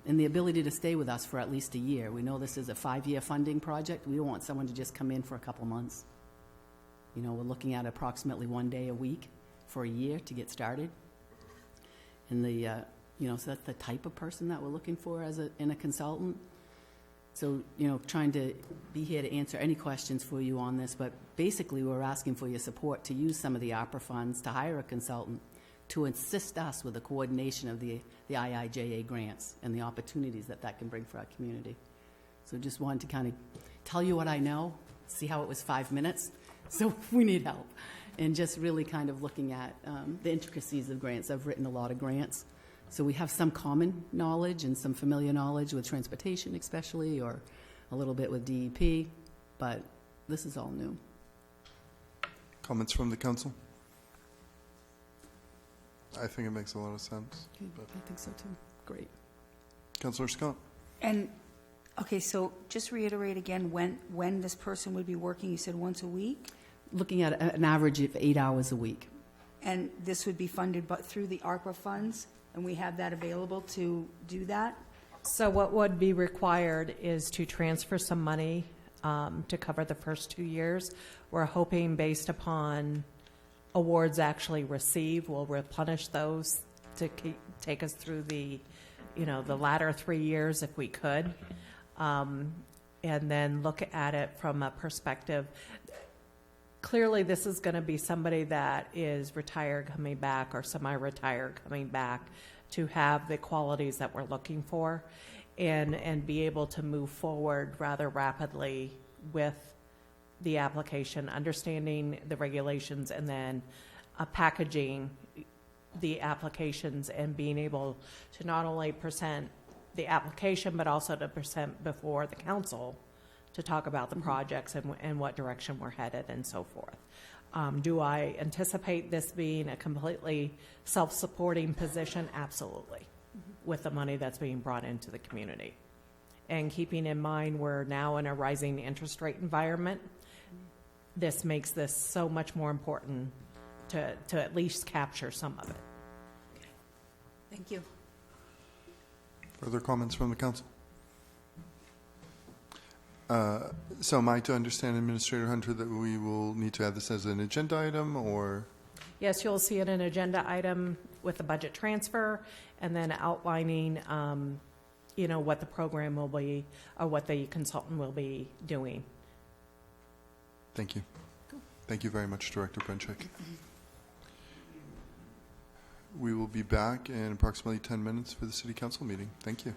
And the ability to stay with us for at least a year. We know this is a 5-year funding project. We don't want someone to just come in for a couple months. You know, we're looking at approximately 1 day a week for a year to get started. And so that's the type of person that we're looking for in a consultant. So, you know, trying to be here to answer any questions for you on this, but basically we're asking for your support to use some of the ARPA funds to hire a consultant to assist us with the coordination of the IIJA grants and the opportunities that can bring for our community. So just wanted to kind of tell you what I know, see how it was 5 minutes, so we need help. And just really kind of looking at the intricacies of grants. I've written a lot of grants. So we have some common knowledge and some familiar knowledge with transportation especially, or a little bit with DEP, but this is all new. Comments from the council? I think it makes a lot of sense. Okay, I think so too. Great. Councillor Scott? And, okay, so just reiterate again when this person would be working. You said once a week? Looking at an average of 8 hours a week. And this would be funded through the ARPA funds, and we have that available to do that? So what would be required is to transfer some money to cover the first 2 years. We're hoping, based upon awards actually received, we'll replenish those to take us through the latter 3 years if we could. and then look at it from a perspective. Clearly, this is going to be somebody that is retired coming back or semi-retired coming back to have the qualities that we're looking for and be able to move forward rather rapidly with the application, understanding the regulations, and then packaging the applications and being able to not only present the application, but also to present before the council to talk about the projects and what direction we're headed and so forth. Do I anticipate this being a completely self-supporting position? Absolutely, with the money that's being brought into the community. And keeping in mind we're now in a rising interest rate environment, this makes this so much more important to at least capture some of it. Thank you. Further comments from the council? So am I to understand, Administrator Hunter, that we will need to add this as an agenda item, or? Yes, you'll see it an agenda item with the budget transfer and then outlining, what the program will be or what the consultant will be doing. Thank you. Thank you very much, Director Brenchek. We will be back in approximately 10 minutes for the City Council meeting. Thank you.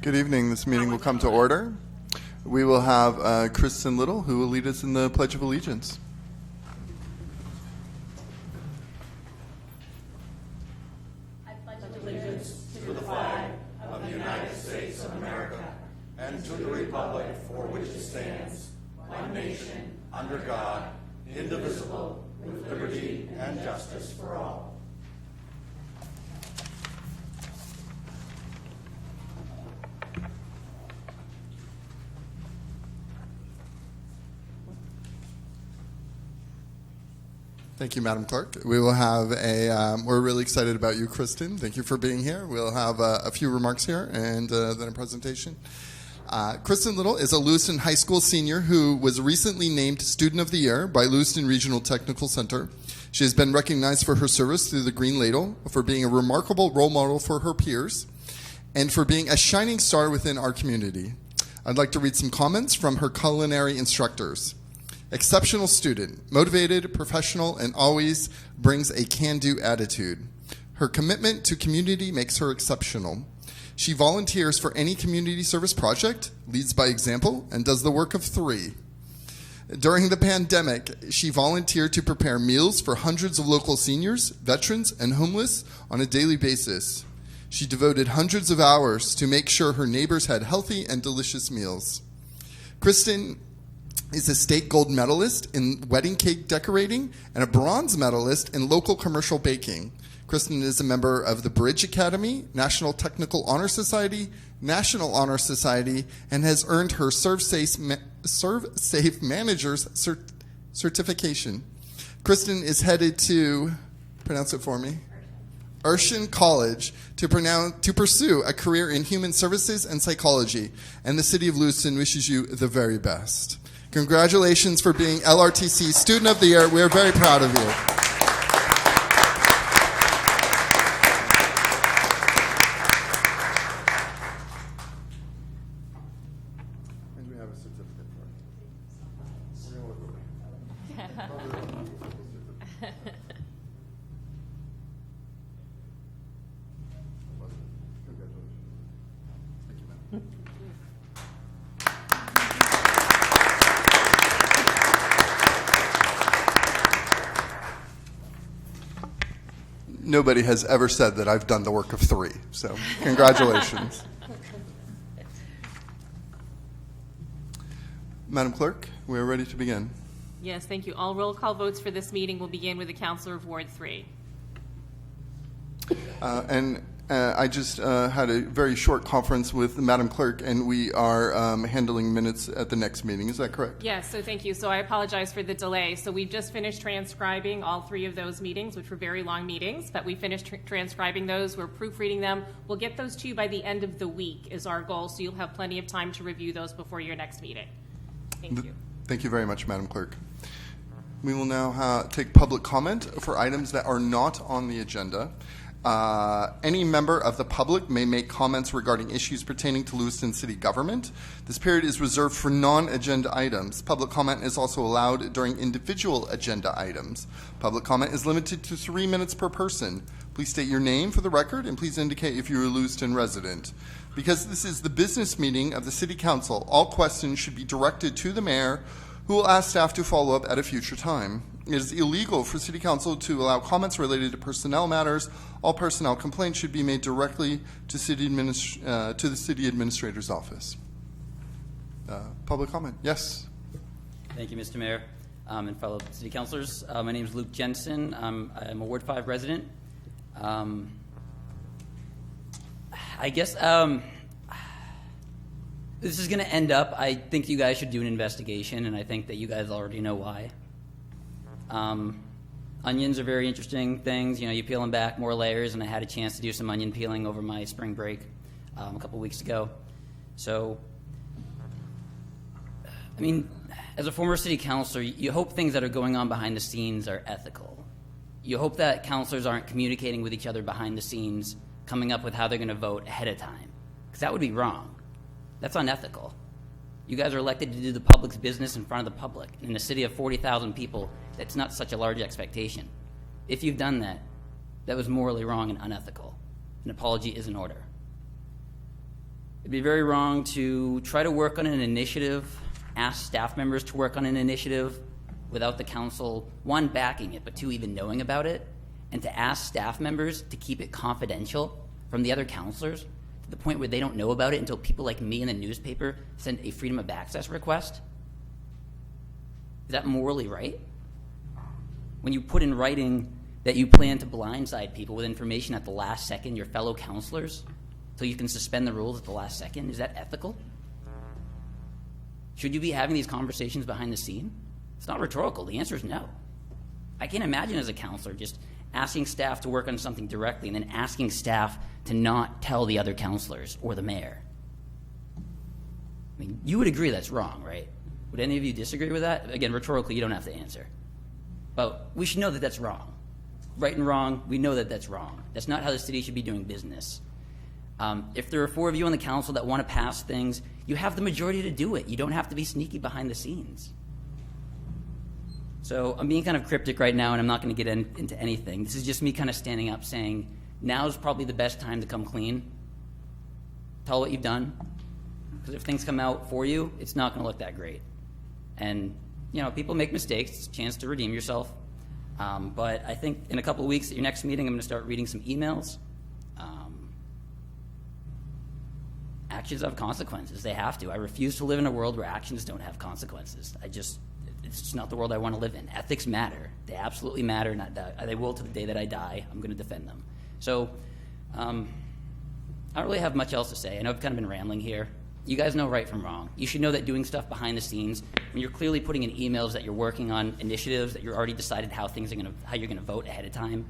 Good evening. This meeting will come to order. We will have Kristen Little, who will lead us in the Pledge of Allegiance. and to the republic for which it stands, one nation, under God, indivisible, with liberty and justice for all. Thank you, Madam Clerk. We will have we're really excited about you, Kristen. Thank you for being here. We'll have a few remarks here and then a presentation. Kristen Little is a Lewiston High School senior who was recently named Student of the Year by Lewiston Regional Technical Center. She has been recognized for her service through the Green Ladle, for being a remarkable role model for her peers, and for being a shining star within our community. I'd like to read some comments from her culinary instructors. Exceptional student, motivated, professional, and always brings a can-do attitude. Her commitment to community makes her exceptional. She volunteers for any community service project, leads by example, and does the work of three. During the pandemic, she volunteered to prepare meals for hundreds of local seniors, veterans, and homeless on a daily basis. She devoted hundreds of hours to make sure her neighbors had healthy and delicious meals. Kristen is a state gold medalist in wedding cake decorating and a bronze medalist in local commercial baking. Kristen is a member of the Bridge Academy, National Technical Honor Society, National Honor Society, and has earned her Serve Safe Manager's certification. Kristen is headed to, pronounce it for me, Urshan College to pursue a career in human services and psychology, and the City of Lewiston wishes you the very best. Congratulations for being LRTC Student of the Year. We are very proud of you. And we have a certificate for it. We're going to look over it. Congratulations. Thank you, ma'am. Nobody has ever said that I've done the work of three, so congratulations. Madam Clerk, we are ready to begin. Yes, thank you. All roll call votes for this meeting will begin with the Councilor of Ward 3. I just had a very short conference with Madam Clerk, and we are handling minutes at the next meeting. Is that correct? Yes, so thank you. So I apologize for the delay. So we've just finished transcribing all three of those meetings, which were very long meetings, but we finished transcribing those. We're proofreading them. We'll get those to you by the end of the week is our goal, so you'll have plenty of time to review those before your next meeting. Thank you. Thank you very much, Madam Clerk. We will now take public comment for items that are not on the agenda. Any member of the public may make comments regarding issues pertaining to Lewiston City Government. This period is reserved for non-agenda items. Public comment is also allowed during individual agenda items. Public comment is limited to 3 minutes per person. Please state your name for the record, and please indicate if you're a Lewiston resident. Because this is the business meeting of the City Council, all questions should be directed to the Mayor, who will ask staff to follow up at a future time. It is illegal for City Council to allow comments related to personnel matters. All personnel complaints should be made directly to the City Administrator's office. Public comment, yes. Thank you, Mr. Mayor and fellow City Councilors. My name is Luke Jensen. I'm a Ward 5 resident. I guess this is going to end up, I think you guys should do an investigation, and I think that you guys already know why. Onions are very interesting things. You know, you peel them back more layers, and I had a chance to do some onion peeling over my spring break a couple weeks ago. So, I mean, as a former city councilor, you hope things that are going on behind the scenes are ethical. You hope that councilors aren't communicating with each other behind the scenes, coming up with how they're going to vote ahead of time, because that would be wrong. That's unethical. You guys are elected to do the public's business in front of the public. In a city of 40,000 people, that's not such a large expectation. If you've done that, that was morally wrong and unethical. An apology is in order. It'd be very wrong to try to work on an initiative, ask staff members to work on an initiative without the council, one, backing it, but two, even knowing about it, and to ask staff members to keep it confidential from the other councilors to the point where they don't know about it until people like me in the newspaper send a freedom of access request. Is that morally right? When you put in writing that you plan to blindside people with information at the last second, your fellow councilors, so you can suspend the rules at the last second, is that ethical? Should you be having these conversations behind the scene? It's not rhetorical. The answer is no. I can't imagine as a councilor just asking staff to work on something directly and then asking staff to not tell the other councilors or the mayor. I mean, you would agree that's wrong, right? Would any of you disagree with that? Again, rhetorically, you don't have to answer. But we should know that that's wrong. Right and wrong, we know that that's wrong. That's not how the city should be doing business. If there are 4 of you on the council that want to pass things, you have the majority to do it. You don't have to be sneaky behind the scenes. So I'm being kind of cryptic right now, and I'm not going to get into anything. This is just me kind of standing up saying, now's probably the best time to come clean. Tell what you've done. Because if things come out for you, it's not going to look that great. And, you know, people make mistakes. It's a chance to redeem yourself. But I think in a couple of weeks at your next meeting, I'm going to start reading some emails. Actions have consequences. They have to. I refuse to live in a world where actions don't have consequences. it's just not the world I want to live in. Ethics matter. They absolutely matter. They will to the day that I die. I'm going to defend them. So I don't really have much else to say. I know I've kind of been rambling here. You guys know right from wrong. You should know that doing stuff behind the scenes, when you're clearly putting in emails that you're working on initiatives, that you're already decided how you're going to vote ahead of time,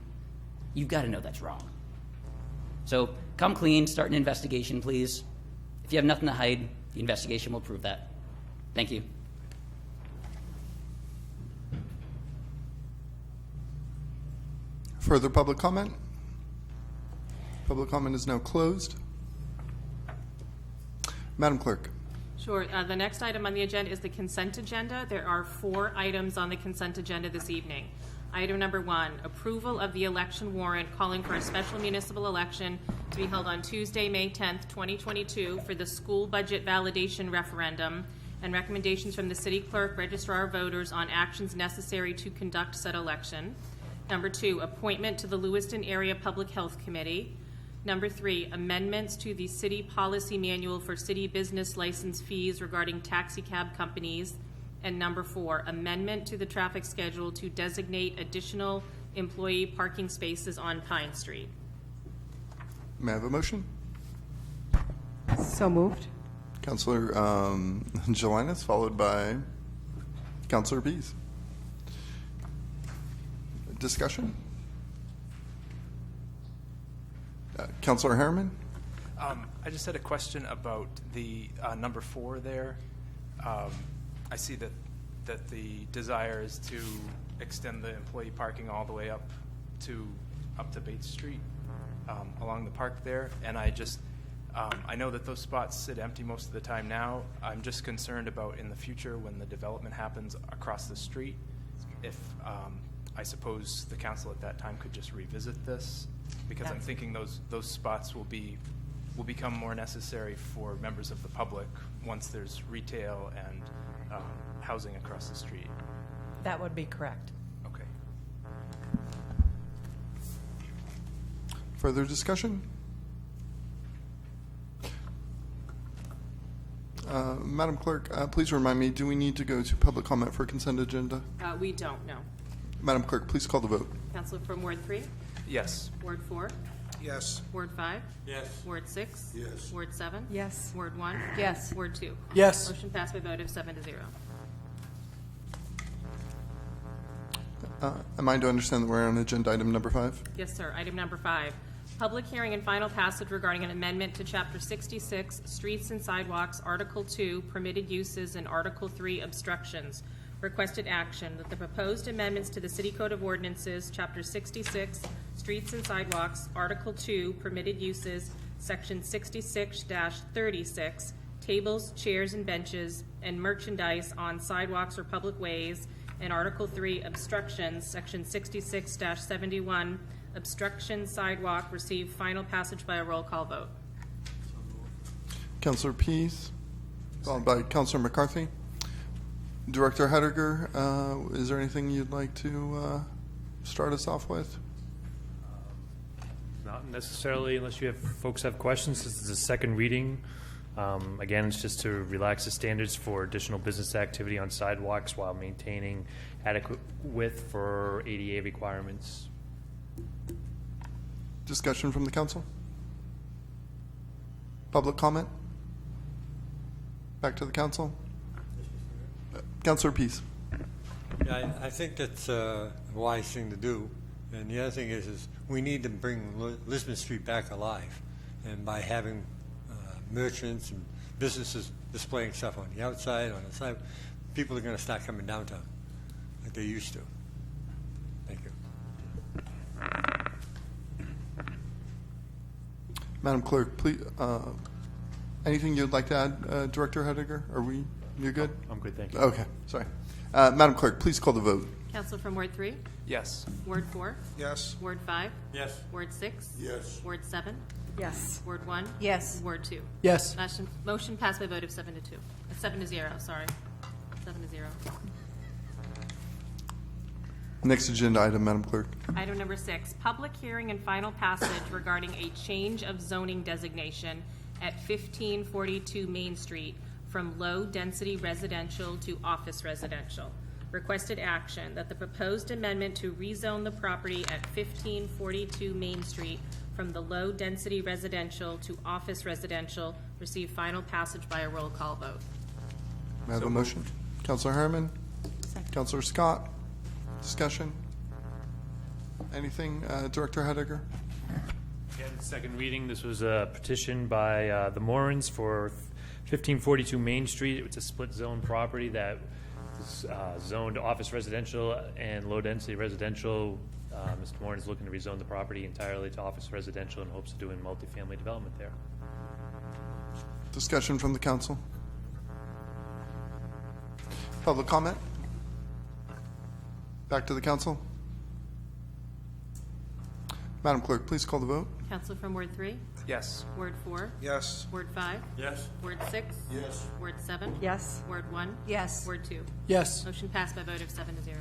you've got to know that's wrong. So come clean, start an investigation, please. If you have nothing to hide, the investigation will prove that. Thank you. Further public comment? Public comment is now closed. Madam Clerk. Sure. The next item on the agenda is the consent agenda. There are 4 items on the consent agenda this evening. Item number 1, approval of the election warrant calling for a special municipal election to be held on Tuesday, May 10th, 2022 for the school budget validation referendum and recommendations from the city clerk, registrar of voters on actions necessary to conduct said election. Number 2, appointment to the Lewiston Area Public Health Committee. Number 3, amendments to the city policy manual for city business license fees regarding taxi cab companies. And number 4, amendment to the traffic schedule to designate additional employee parking spaces on Pine Street. May I have a motion? So moved. Councillor Jelinas, followed by Councillor Bees. Discussion? Councillor Harriman? I just had a question about the number 4 there. I see that the desire is to extend the employee parking all the way up to Bates Street along the park there, and I know that those spots sit empty most of the time now. I'm just concerned about in the future when the development happens across the street, if I suppose the council at that time could just revisit this, because I'm thinking those spots will become more necessary for members of the public once there's retail and housing across the street. That would be correct. Okay. Further discussion? Madam Clerk, please remind me, do we need to go to public comment for consent agenda? We don't, no. Madam Clerk, please call the vote. Councilor from Ward 3? Yes. Ward 4? Yes. Ward 5? Yes. Ward 6? Yes. Ward 7? Yes. Ward 1? Yes. Ward 2? Yes. Motion passed by a vote of 7-0. Am I to understand that we're on agenda item number 5? Yes, sir. Item number 5, public hearing and final passage regarding an amendment to Chapter 66, Streets and Sidewalks, Article 2, Permitted Uses, and Article 3, Obstructions. Requested action that the proposed amendments to the City Code of Ordinances, Chapter 66, Streets and Sidewalks, Article 2, Permitted Uses, Section 66-36, tables, chairs, and benches, and merchandise on sidewalks or public ways, and Article 3, Obstructions, Section 66-71, obstruction sidewalk, receive final passage by a roll call vote. Councillor Pease, followed by Councillor McCarthy. Director Hediger, is there anything you'd like to start us off with? Not necessarily, unless you have folks have questions. This is a second reading. Again, it's just to relax the standards for additional business activity on sidewalks while maintaining adequate width for ADA requirements. Discussion from the council? Public comment? Back to the council? Councillor Pease. Yeah, I think that's a wise thing to do. And the other thing is we need to bring Lisbon Street back alive. And by having merchants and businesses displaying stuff on the outside, on the side, people are going to start coming downtown like they used to. Thank you. Madam Clerk, please, anything you'd like to add, Director Hediger? You good? I'm good, thank you. Okay, sorry. Madam Clerk, please call the vote. Council from Ward 3, Yes. Ward 4, Yes. Ward 5, Yes. Ward 6, Yes. Ward 7, Yes. Ward 1, Yes. Ward 2. Yes. Motion passed by a vote of 7 to 2. 7 to 0, sorry. 7 to 0. Next agenda item, Madam Clerk. Item number 6, public hearing and final passage regarding a change of zoning designation at 1542 Main Street from low-density residential to office residential. Requested action that the proposed amendment to rezone the property at 1542 Main Street from the low-density residential to office residential receive final passage by a roll call vote. May I have a motion? Councillor Harriman? Councillor Scott? Discussion? Anything, Director Hediger? Again, second reading. This was a petition by the Morans for 1542 Main Street. It's a split zone property that is zoned office residential and low density residential. Mr. Moran is looking to rezone the property entirely to office residential in hopes of doing multifamily development there. Discussion from the council? Public comment? Back to the council? Madam Clerk, please call the vote. Council from Ward 3, Yes. Ward 4, Yes. Ward 5, Yes. Ward 6, Yes. Ward 7, Yes. Ward 1, Yes. Ward 2. Yes. Motion passed by a vote of 7 to 0.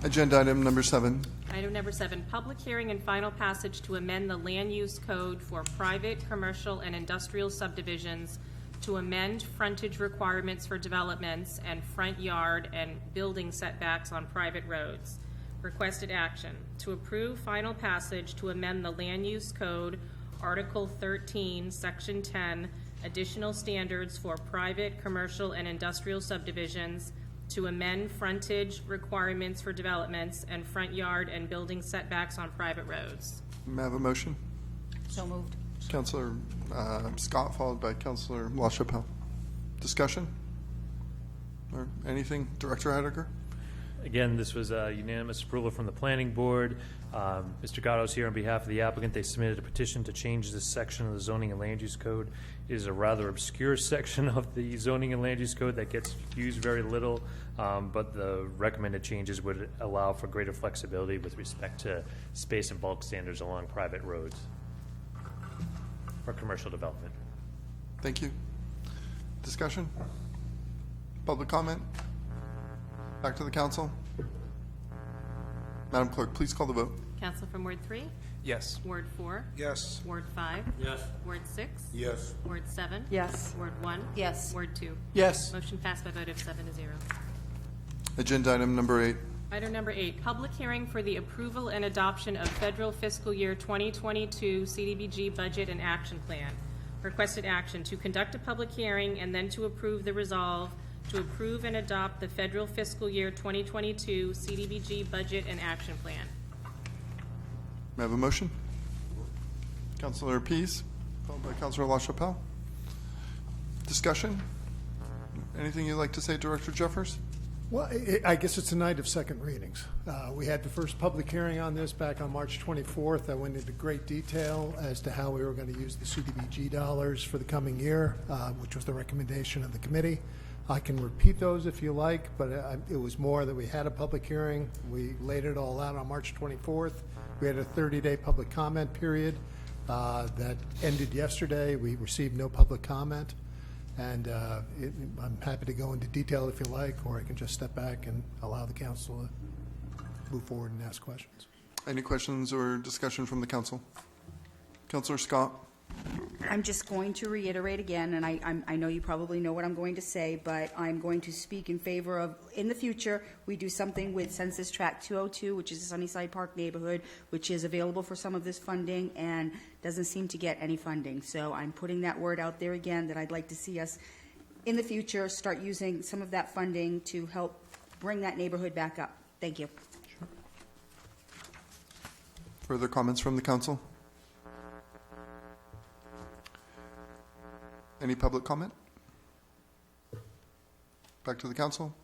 Agenda item number 7. Item number 7, public hearing and final passage to amend the land use code for private, commercial, and industrial subdivisions to amend frontage requirements for developments and front yard and building setbacks on private roads. Requested action, to approve final passage to amend the land use code, Article 13, Section 10, additional standards for private, commercial, and industrial subdivisions, to amend frontage requirements for developments and front yard and building setbacks on private roads. May I have a motion? So moved. Councillor Scott, followed by Councillor LaChapelle. Discussion? Or anything, Director Hediger? Again, this was a unanimous approval from the planning board. Mr. Gatto's here on behalf of the applicant. They submitted a petition to change this section of the zoning and land use code. It is a rather obscure section of the zoning and land use code that gets used very little, but the recommended changes would allow for greater flexibility with respect to space and bulk standards along private roads for commercial development. Thank you. Discussion? Public comment? Back to the council? Madam Clerk, please call the vote. Council from Ward 3, Yes. Ward 4, Yes. Ward 5, Yes. Ward 6, Yes. Ward 7, Yes. Ward 1, Yes. Ward 2. Yes. Motion passed by a vote of 7 to 0. Agenda item number 8. Item number 8, public hearing for the approval and adoption of federal fiscal year 2022 CDBG budget and action plan. Requested action, to conduct a public hearing and then to approve the resolve to approve and adopt the federal fiscal year 2022 CDBG budget and action plan. May I have a motion? Councillor Pease, followed by Councillor LaChapelle. Discussion? Anything you'd like to say, Director Jeffers? Well, I guess it's a night of second readings. We had the first public hearing on this back on March 24th. I went into great detail as to how we were going to use the CDBG dollars for the coming year, which was the recommendation of the committee. I can repeat those if you like, but it was more that we had a public hearing. We laid it all out on March 24th. We had a 30-day public comment period. That ended yesterday. We received no public comment, and I'm happy to go into detail if you like, or I can just step back and allow the council to move forward and ask questions. Any questions or discussion from the council? Councillor Scott? I'm just going to reiterate again, and I know you probably know what I'm going to say, but I'm going to speak in favor of, in the future, we do something with Census Tract 202, which is the Sunnyside Park neighborhood, which is available for some of this funding and doesn't seem to get any funding. So I'm putting that word out there again, that I'd like to see us, in the future, start using some of that funding to help bring that neighborhood back up. Thank you. Further comments from the council? Any public comment? Back to the council.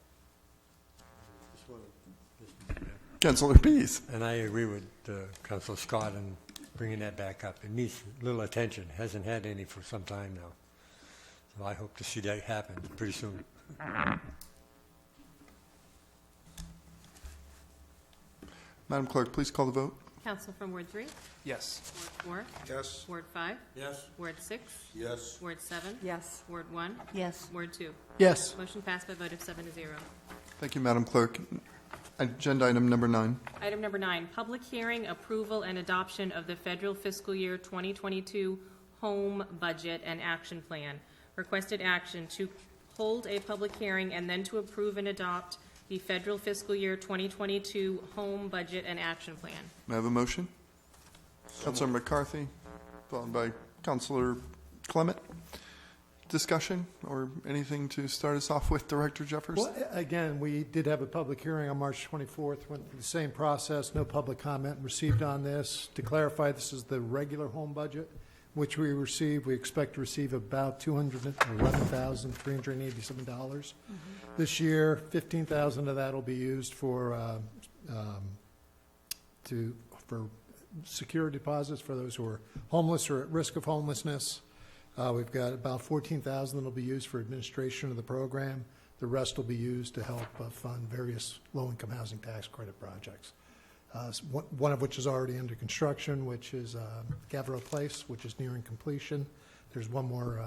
Councillor Pease. And I agree with Councillor Scott in bringing that back up. It needs little attention. Hasn't had any for some time now. So I hope to see that happen pretty soon. Madam Clerk, please call the vote. Council from Ward 3, Yes. Ward 4, Yes. Ward 5, Yes. Ward 6, Yes. Ward 7, Yes. Ward 1, Yes. Ward 2. Yes. Motion passed by a vote of 7 to 0. Thank you, Madam Clerk. Agenda item number 9. Item number 9, public hearing, approval, and adoption of the federal fiscal year 2022 home budget and action plan. Requested action to hold a public hearing and then to approve and adopt the federal fiscal year 2022 home budget and action plan. May I have a motion? Councillor McCarthy, followed by Councillor Clement. Discussion or anything to start us off with, Director Jeffers? Well, again, we did have a public hearing on March 24th, went through the same process, no public comment received on this. To clarify, this is the regular home budget, which we received. We expect to receive about $211,387. This year, $15,000 of that will be used for security deposits for those who are homeless or at risk of homelessness. We've got about $14,000 that will be used for administration of the program. The rest will be used to help fund various low-income housing tax credit projects. One of which is already under construction, which is Gavril Place, which is nearing completion. There's one more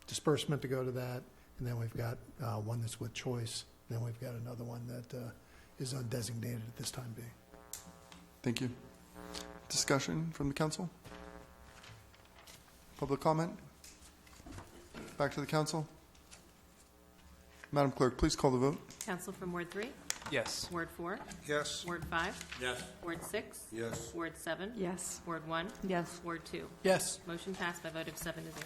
disbursement to go to that, and then we've got one that's with Choice. Then we've got another one that is undesignated at this time being. Thank you. Discussion from the council? Public comment? Back to the council. Madam Clerk, please call the vote. Council from Ward 3, Yes. Ward 4, Yes. Ward 5, Yes. Ward 6, Yes. Ward 7, Yes. Ward 1, Yes. Ward 2. Yes. Motion passed by a vote of 7 to 0.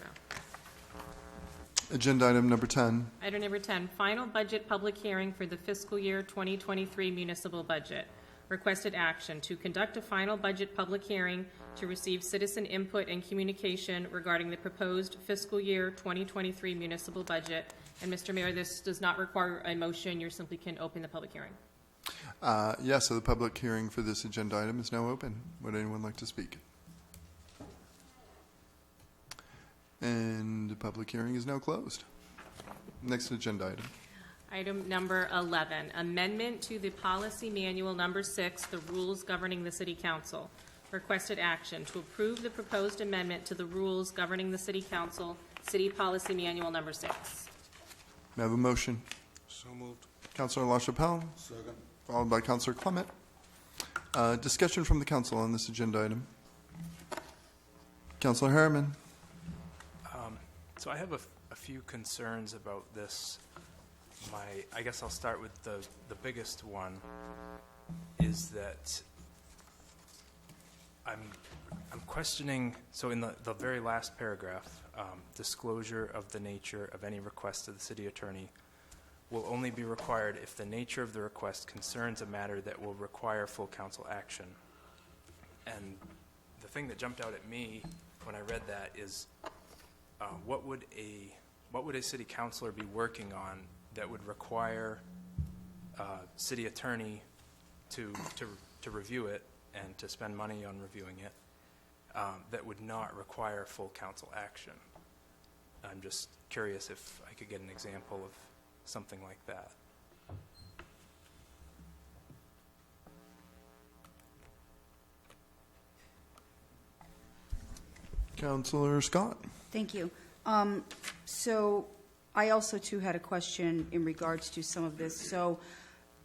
Agenda item number 10. Item number 10, final budget public hearing for the fiscal year 2023 municipal budget. Requested action to conduct a final budget public hearing to receive citizen input and communication regarding the proposed fiscal year 2023 municipal budget. And Mr. Mayor, this does not require a motion. You simply can open the public hearing. Yes, so the public hearing for this agenda item is now open. Would anyone like to speak? And the public hearing is now closed. Next agenda item. Item number 11, amendment to the policy manual number 6, the rules governing the city council. Requested action to approve the proposed amendment to the rules governing the city council, city policy manual number 6. May I have a motion? So moved. Councillor LaChapelle, Second. followed by Councillor Clement. Discussion from the council on this agenda item. Councillor Harriman. So I have a few concerns about this. I guess I'll start with the biggest one, is that I'm questioning, so in the very last paragraph, disclosure of the nature of any request to the city attorney will only be required if the nature of the request concerns a matter that will require full council action. And the thing that jumped out at me when I read that is, what would a city councilor be working on that would require city attorney to review it and to spend money on reviewing it, that would not require full council action? I'm just curious if I could get an example of something like that. Councillor Scott. Thank you. So I also, too, had a question in regards to some of this. So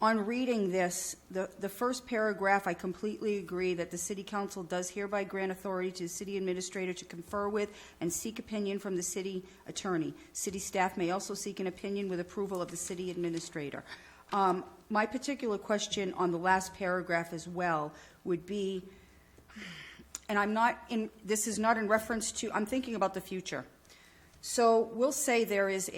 on reading this, the first paragraph, I completely agree that the City Council does hereby grant authority to the City Administrator to confer with and seek opinion from the City Attorney. City staff may also seek an opinion with approval of the City Administrator. My particular question on the last paragraph as well would be, and this is not in reference to, I'm thinking about the future. So we'll say there is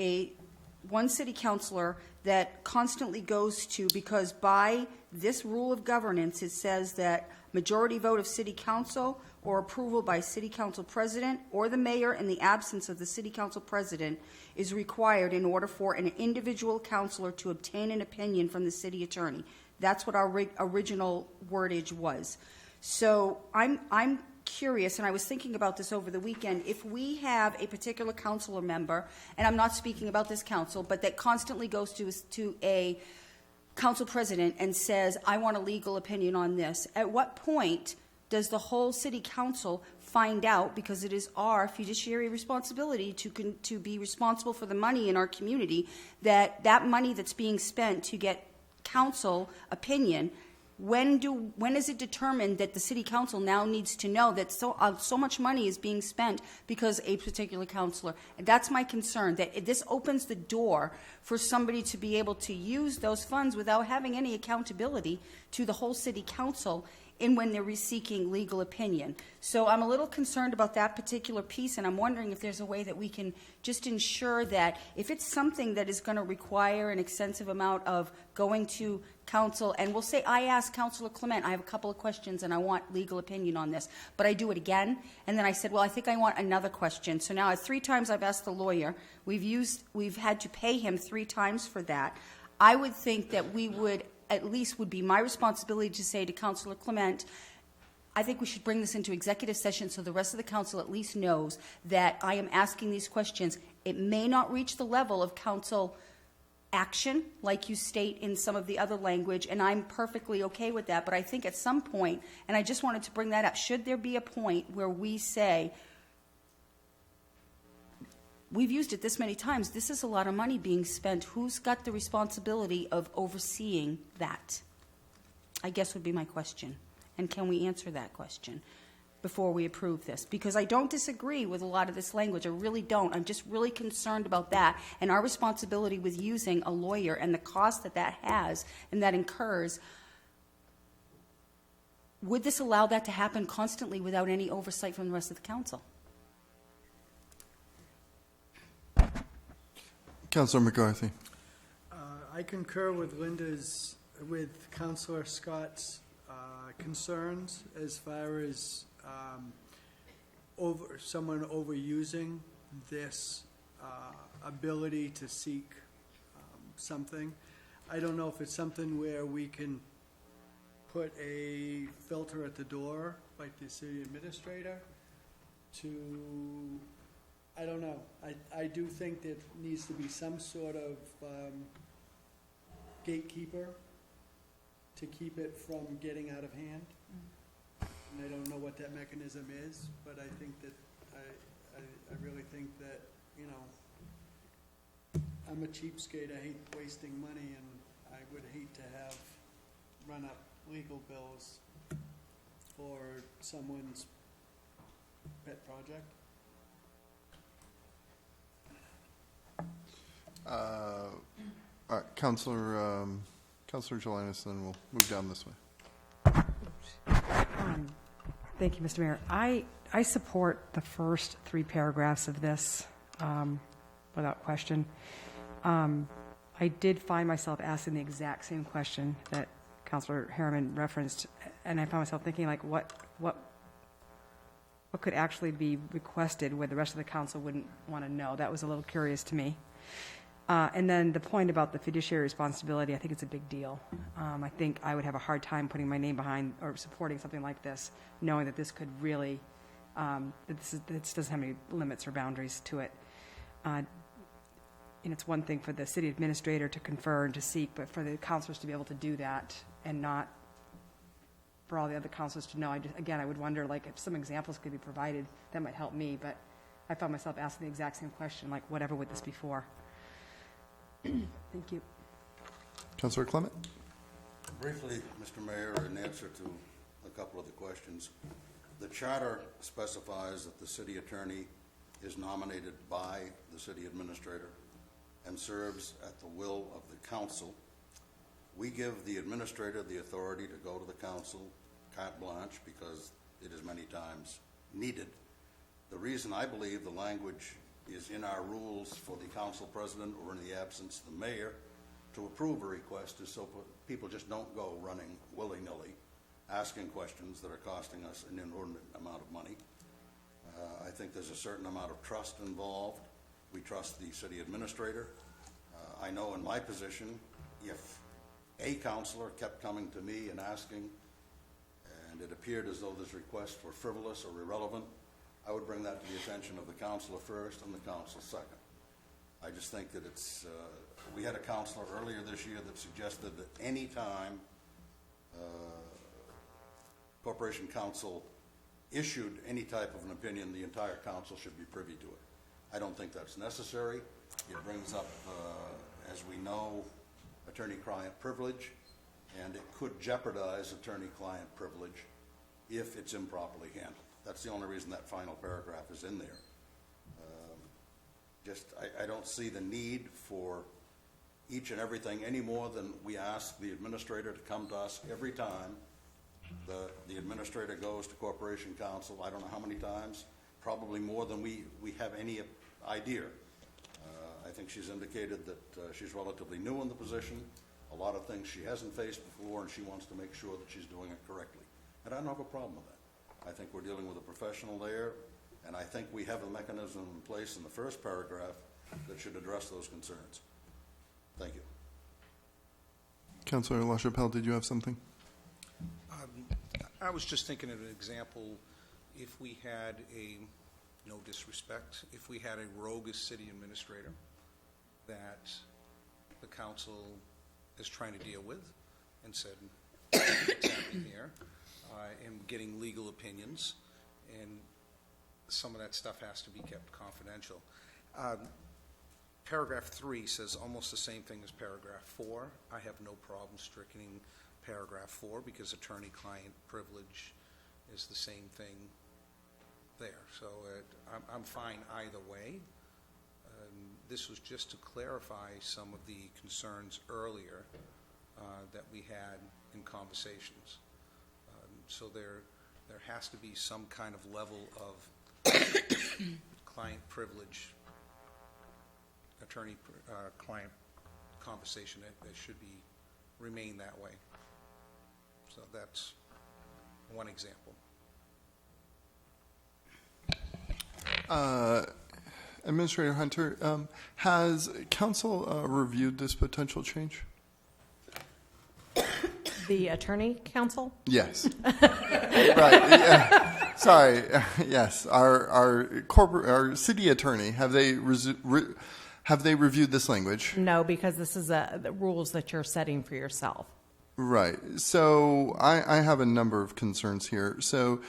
one city councilor that constantly goes to, because by this rule of governance, it says that majority vote of city council or approval by city council president or the mayor in the absence of the city council president is required in order for an individual councilor to obtain an opinion from the city attorney. That's what our original wordage was. So I'm curious, and I was thinking about this over the weekend, if we have a particular councilor member, and I'm not speaking about this council, but that constantly goes to a council president and says, I want a legal opinion on this, at what point does the whole city council find out, because it is our fiduciary responsibility to be responsible for the money in our community, that money that's being spent to get council opinion, when is it determined that the city council now needs to know that so much money is being spent because a particular councilor? And that's my concern, that this opens the door for somebody to be able to use those funds without having any accountability to the whole city council in when they're seeking legal opinion. So I'm a little concerned about that particular piece, and I'm wondering if there's a way that we can just ensure that if it's something that is going to require an extensive amount of going to council, and we'll say I ask Councilor Clement, I have a couple of questions and I want legal opinion on this, but I do it again, and then I said, well, I think I want another question. So now 3 times I've asked the lawyer. We've had to pay him 3 times for that. I would think that we would, at least would be my responsibility to say to Councilor Clement, I think we should bring this into executive session so the rest of the council at least knows that I am asking these questions. It may not reach the level of council action, like you state in some of the other language, and I'm perfectly okay with that, but I think at some point, and I just wanted to bring that up, should there be a point where we say, we've used it this many times, this is a lot of money being spent, who's got the responsibility of overseeing that? I guess would be my question. And can we answer that question before we approve this? Because I don't disagree with a lot of this language. I really don't. I'm just really concerned about that and our responsibility with using a lawyer and the cost that has and that incurs. Would this allow that to happen constantly without any oversight from the rest of the council? Councillor McCarthy. I concur with Councillor Scott's concerns as far as someone overusing this ability to seek something. I don't know if it's something where we can put a filter at the door, like the city administrator, I don't know. I do think there needs to be some sort of gatekeeper to keep it from getting out of hand. And I don't know what that mechanism is, but I think that, I really think that, you know, I'm a cheapskate. I hate wasting money, and I would hate to have run up legal bills for someone's pet project. All right, Councillor Jelinas, then we'll move down this way. Thank you, Mr. Mayor. I support the first 3 paragraphs of this without question. I did find myself asking the exact same question that Councilor Harriman referenced, and I found myself thinking, like, what could actually be requested where the rest of the council wouldn't want to know? That was a little curious to me. And then the point about the fiduciary responsibility, I think it's a big deal. I think I would have a hard time putting my name behind or supporting something like this, knowing that this could really, this doesn't have any limits or boundaries to it. And it's one thing for the city administrator to confer and to seek, but for the councilors to be able to do that and not for all the other counselors to know. I would wonder, like, if some examples could be provided, that might help me, but I found myself asking the exact same question, like, whatever would this be for? Thank you. Councillor Clement? Briefly, Mr. Mayor, in answer to a couple of the questions, the charter specifies that the city attorney is nominated by the city administrator and serves at the will of the council. We give the administrator the authority to go to the council carte blanche because it is many times needed. The reason I believe the language is in our rules for the council president or in the absence of the mayor to approve a request is so people just don't go running willy-nilly asking questions that are costing us an inordinate amount of money. I think there's a certain amount of trust involved. We trust the city administrator. I know in my position, if a councilor kept coming to me and asking, and it appeared as though this request were frivolous or irrelevant, I would bring that to the attention of the councilor first and the council second. I just think that it's, we had a councilor earlier this year that suggested that any time Corporation Council issued any type of an opinion, the entire council should be privy to it. I don't think that's necessary. It brings up, as we know, attorney-client privilege, and it could jeopardize attorney-client privilege if it's improperly handled. That's the only reason that final paragraph is in there. I don't see the need for each and everything any more than we ask the administrator to come to us every time the administrator goes to Corporation Council. I don't know how many times, probably more than we have any idea. I think she's indicated that she's relatively new in the position, a lot of things she hasn't faced before, and she wants to make sure that she's doing it correctly. And I don't have a problem with that. I think we're dealing with a professional there, and I think we have a mechanism in place in the first paragraph that should address those concerns. Thank you. Councillor LaChapelle, did you have something? I was just thinking of an example. If we had no disrespect, if we had a rogue city administrator that the council is trying to deal with and said, what's happening here, and getting legal opinions, and some of that stuff has to be kept confidential. Paragraph 3 says almost the same thing as paragraph 4. I have no problem striking paragraph 4 because attorney-client privilege is the same thing there. So I'm fine either way. This was just to clarify some of the concerns earlier that we had in conversations. So there has to be some kind of level of client privilege, attorney-client conversation that should remain that way. So that's one example. Administrator Hunter, has council reviewed this potential change? The attorney council? Yes. Right. Yeah. Sorry. Yes. Our city attorney, have they reviewed this language? No, because this is the rules that you're setting for yourself. Right. So I have a number of concerns here. So,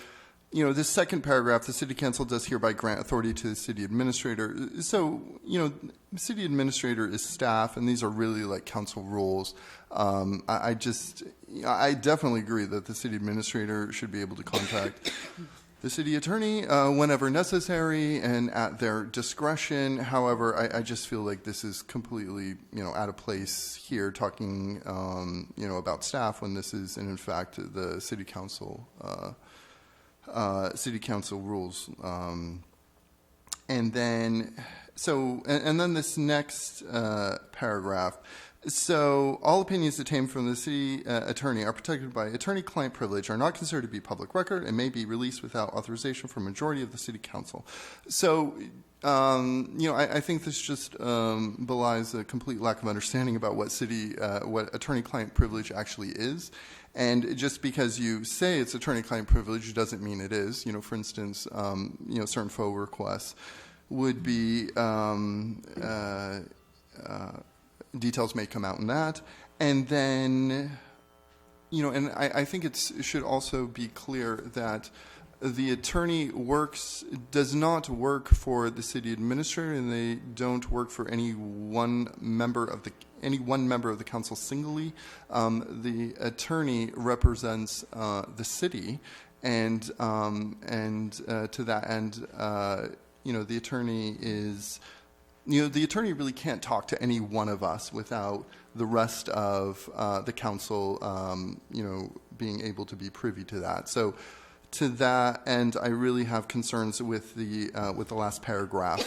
this second paragraph, the city council does hereby grant authority to the city administrator. So, the city administrator is staff, and these are really like council rules. I definitely agree that the city administrator should be able to contact the city attorney whenever necessary and at their discretion. However, I just feel like this is completely, out of place here talking, about staff when this is, in fact, the city council rules. And then this next paragraph. So all opinions obtained from the city attorney are protected by attorney-client privilege, are not considered to be public record, and may be released without authorization from a majority of the city council. So, I think this just belies a complete lack of understanding about what attorney-client privilege actually is. And just because you say it's attorney-client privilege doesn't mean it is. For instance, certain faux requests would be details may come out in that. And then, and I think it should also be clear that the attorney does not work for the city administrator, and they don't work for any one member of the council singly. The attorney represents the city, and to that end, the attorney is. The attorney really can't talk to any one of us without the rest of the council, being able to be privy to that. So, to that end, I really have concerns with the last paragraph.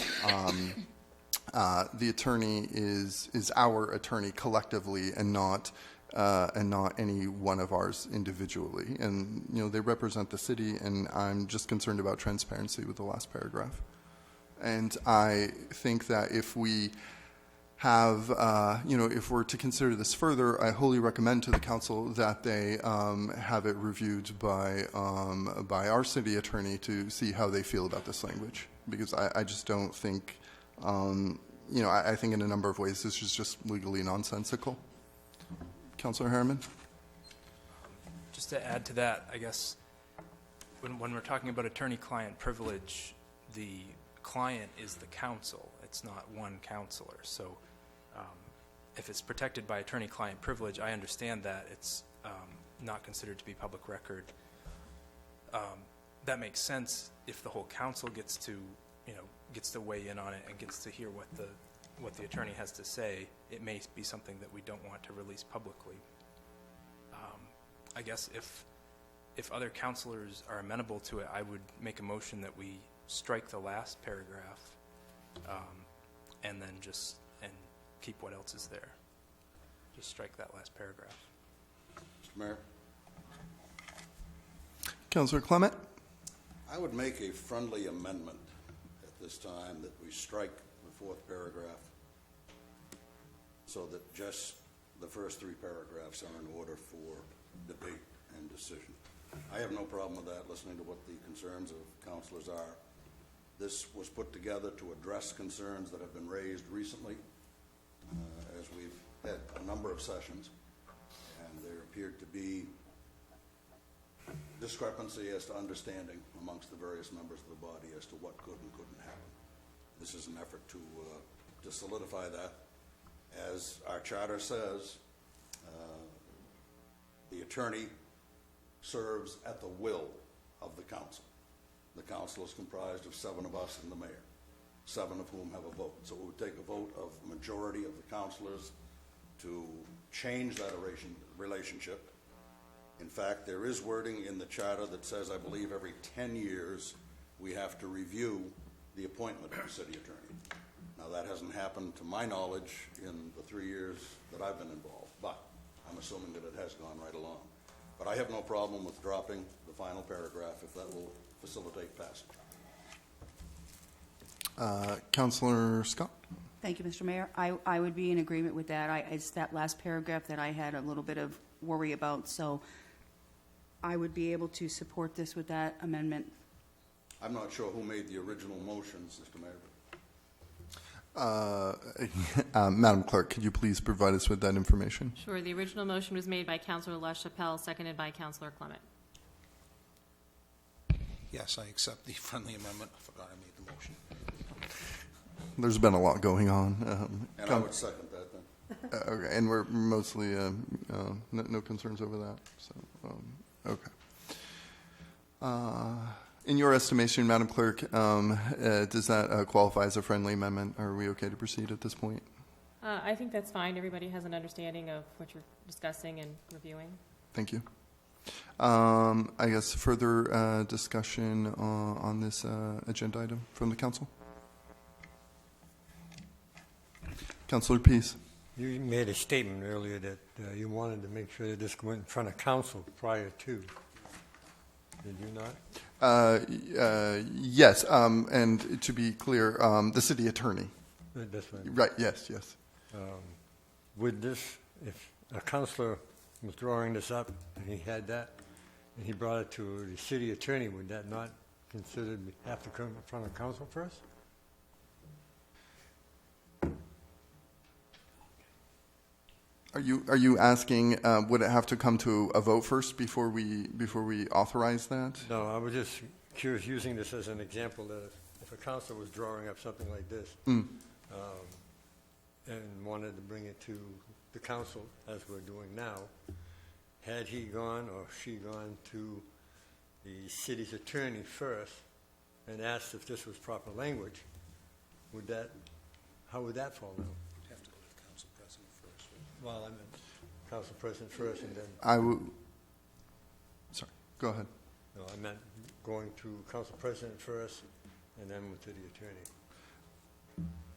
The attorney is our attorney collectively, and not any one of ours individually. And they represent the city, and I'm just concerned about transparency with the last paragraph. And I think that if we have, if we're to consider this further, I wholly recommend to the council that they have it reviewed by our city attorney to see how they feel about this language. Because I just don't think, I think in a number of ways this is just legally nonsensical. Councillor Harriman? Just to add to that, I guess, when we're talking about attorney-client privilege, the client is the council. It's not one councilor. So if it's protected by attorney-client privilege, I understand that it's not considered to be public record. That makes sense if the whole council gets to weigh in on it and gets to hear what the attorney has to say. It may be something that we don't want to release publicly. I guess if other councilors are amenable to it, I would make a motion that we strike the last paragraph, and then and keep what else is there. Just strike that last paragraph. Mr. Mayor? Councillor Clement? I would make a friendly amendment at this time that we strike the fourth paragraph so that just the first three paragraphs are in order for debate and decision. I have no problem with that, listening to what the concerns of councilors are. This was put together to address concerns that have been raised recently as we've had a number of sessions, and there appeared to be discrepancy as to understanding amongst the various members of the body as to what could and couldn't happen. This is an effort to solidify that. As our charter says, the attorney serves at the will of the council. The council is comprised of 7 of us and the mayor, 7 of whom have a vote. So it would take a vote of majority of the councilors to change that relationship. In fact, there is wording in the charter that says, I believe, every 10 years we have to review the appointment of the city attorney. Now, that hasn't happened to my knowledge in the 3 years that I've been involved, but I'm assuming that it has gone right along. But I have no problem with dropping the final paragraph if that will facilitate passage. Councillor Scott? Thank you, Mr. Mayor. I would be in agreement with that. It's that last paragraph that I had a little bit of worry about, so I would be able to support this with that amendment. I'm not sure who made the original motions, Mr. Mayor. Madam Clerk, could you please provide us with that information? Sure. The original motion was made by Councilor LaChapelle, seconded by Councilor Clement. Yes, I accept the friendly amendment. I forgot I made the motion. There's been a lot going on. And I would second that then. Okay, and we're mostly no concerns over that. So, okay. In your estimation, Madam Clerk, does that qualify as a friendly amendment? Are we okay to proceed at this point? I think that's fine. Everybody has an understanding of what you're discussing and reviewing. Thank you. I guess further discussion on this agenda item from the council? Councillor Pease. You made a statement earlier that you wanted to make sure that this went in front of council prior to. Did you not? Yes, and to be clear, the city attorney. That's right. Right, yes. Would this, if a councilor was drawing this up and he had that, and he brought it to the city attorney, would that not considered have to come in front of council first? Are you asking, would it have to come to a vote first before we authorize that? No, I was just curious, using this as an example, that if a council was drawing up something like this and wanted to bring it to the council, as we're doing now, had he gone or she gone to the city's attorney first and asked if this was proper language, how would that fall now? You'd have to go to the council president first. Well, I meant council president first and then, I would. Sorry. Go ahead. no, I meant going to council president first and then to the attorney.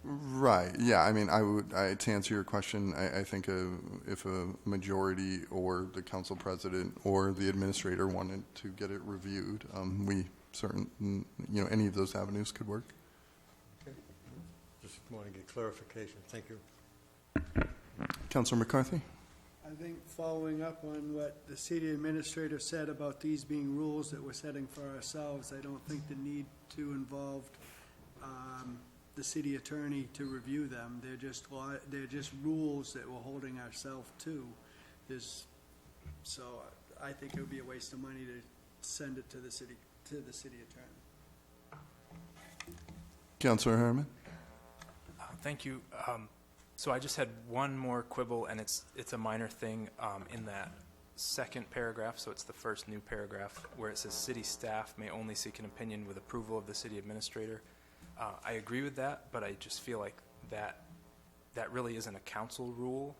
Right. Yeah. I mean, to answer your question, I think if a majority or the council president or the administrator wanted to get it reviewed, any of those avenues could work. Okay. Just want to get clarification. Thank you. Councilor McCarthy? I think following up on what the city administrator said about these being rules that we're setting for ourselves, I don't think the need to involve the city attorney to review them. They're just rules that we're holding ourselves to. So I think it would be a waste of money to send it to the city attorney. Councilor Herman? Thank you. So I just had one more quibble, and it's a minor thing in that second paragraph, so it's the first new paragraph, where it says city staff may only seek an opinion with approval of the city administrator. I agree with that, but I just feel like that really isn't a council rule,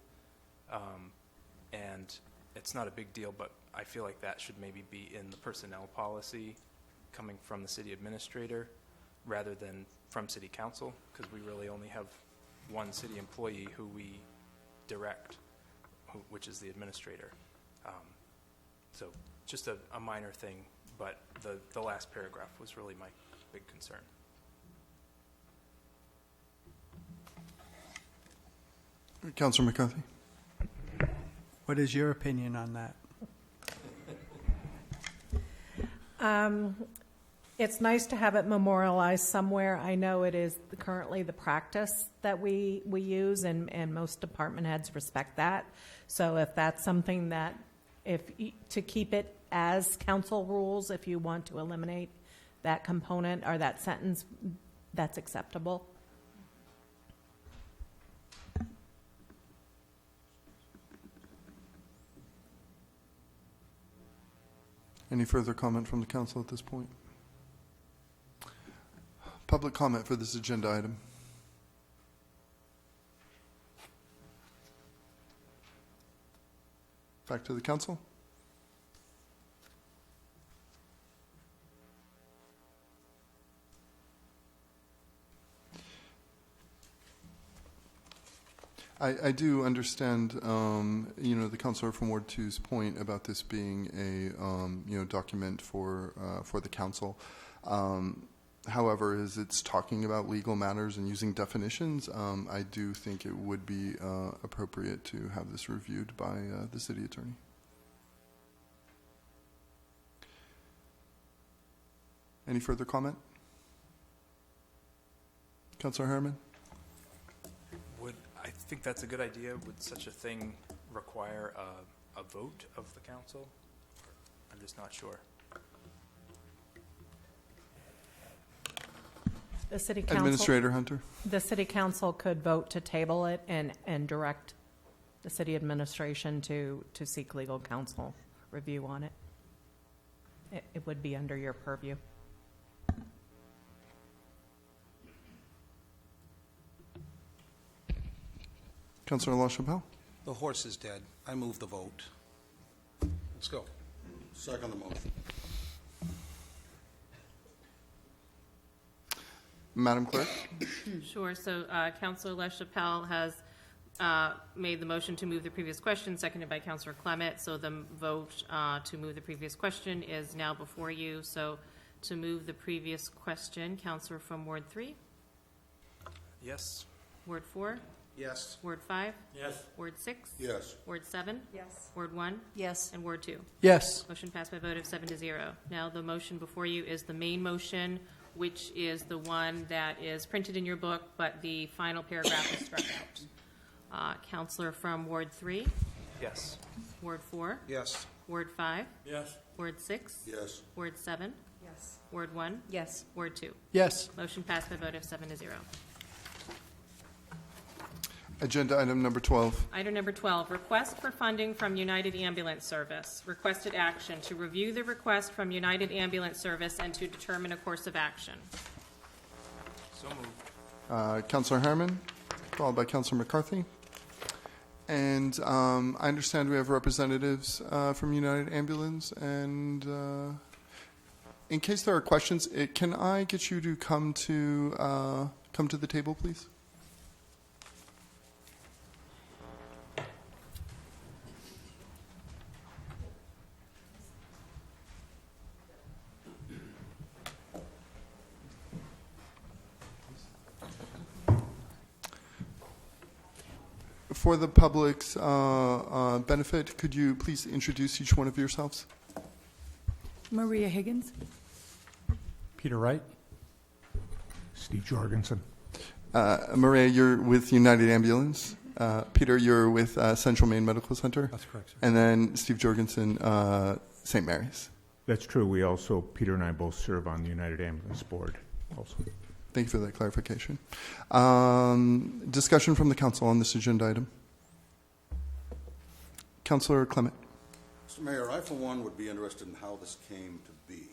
and it's not a big deal, but I feel like that should maybe be in the personnel policy coming from the city administrator rather than from city council, because we really only have one city employee who we direct, which is the administrator. So just a minor thing, but the last paragraph was really my big concern. Councilor McCarthy? What is your opinion on that? It's nice to have it memorialized somewhere. I know it is currently the practice that we use, and most department heads respect that. So if that's something that, to keep it as council rules, if you want to eliminate that component or that sentence, that's acceptable. Any further comment from the council at this point? Public comment for this agenda item. Back to the council. I do understand, the councilor from Ward 2's point about this being a, document for the council. However, as it's talking about legal matters and using definitions, I do think it would be appropriate to have this reviewed by the city attorney. Any further comment? Councilor Herman? I think that's a good idea. Would such a thing require a vote of the council? I'm just not sure. The city council, Administrator Hunter? The city council could vote to table it and direct the city administration to seek legal counsel review on it. It would be under your purview. Councilor LaChapelle? The horse is dead. I move the vote. Let's go. Second the motion. Madam Clerk? Sure. So Councilor LaChapelle has made the motion to move the previous question, seconded by Councilor Clement. So the vote to move the previous question is now before you. So to move the previous question, Councilor from Ward 3? Yes. Ward 4? Yes. Ward 5? Yes. Ward 6? Yes. Ward 7? Yes. Ward 1? Yes. And Ward 2? Yes. Motion passed by a vote of 7-0. Now the motion before you is the main motion, which is the one that is printed in your book, but the final paragraph is struck out. Counselor from Ward 3, Yes. Ward 4, Yes. Ward 5, Yes. Ward 6, Yes. Ward 7, Yes. Ward 1, Yes. Ward 2. Yes. Motion passed by a vote of 7-0. Agenda item number 12. Item number 12, request for funding from United Ambulance Service. Requested action to review the request from United Ambulance Service and to determine a course of action. So moved. Councillor Harmon, followed by Councillor McCarthy. And I understand we have representatives from United Ambulance. And in case there are questions, can I get you to come to the table, please? For the public's benefit, could you please introduce each one of yourselves? Maria Higgins. Peter Wright. Steve Jorgensen. Maria, you're with United Ambulance. Peter, you're with Central Maine Medical Center. That's correct, sir. And then Steve Jorgensen, St. Mary's. That's true. We also, Peter and I both serve on the United Ambulance Board also. Thank you for that clarification. Discussion from the council on this agenda item. Councillor Clement. Mr. Mayor, I for one would be interested in how this came to be.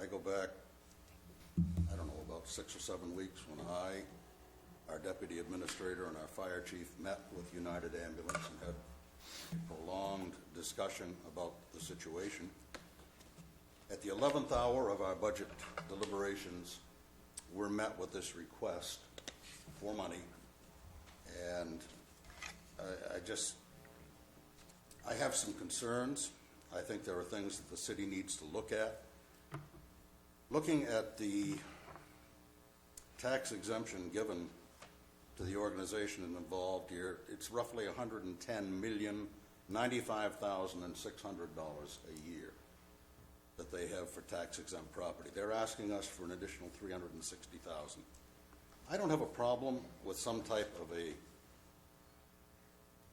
I go back, I don't know, about 6 or 7 weeks when our deputy administrator and our fire chief met with United Ambulance and had a prolonged discussion about the situation. At the 11th hour of our budget deliberations, we're met with this request for money, and I have some concerns. I think there are things that the city needs to look at. Looking at the tax exemption given to the organization involved here, it's roughly $110,095,600 a year that they have for tax-exempt property. They're asking us for an additional $360,000. I don't have a problem with some type of a,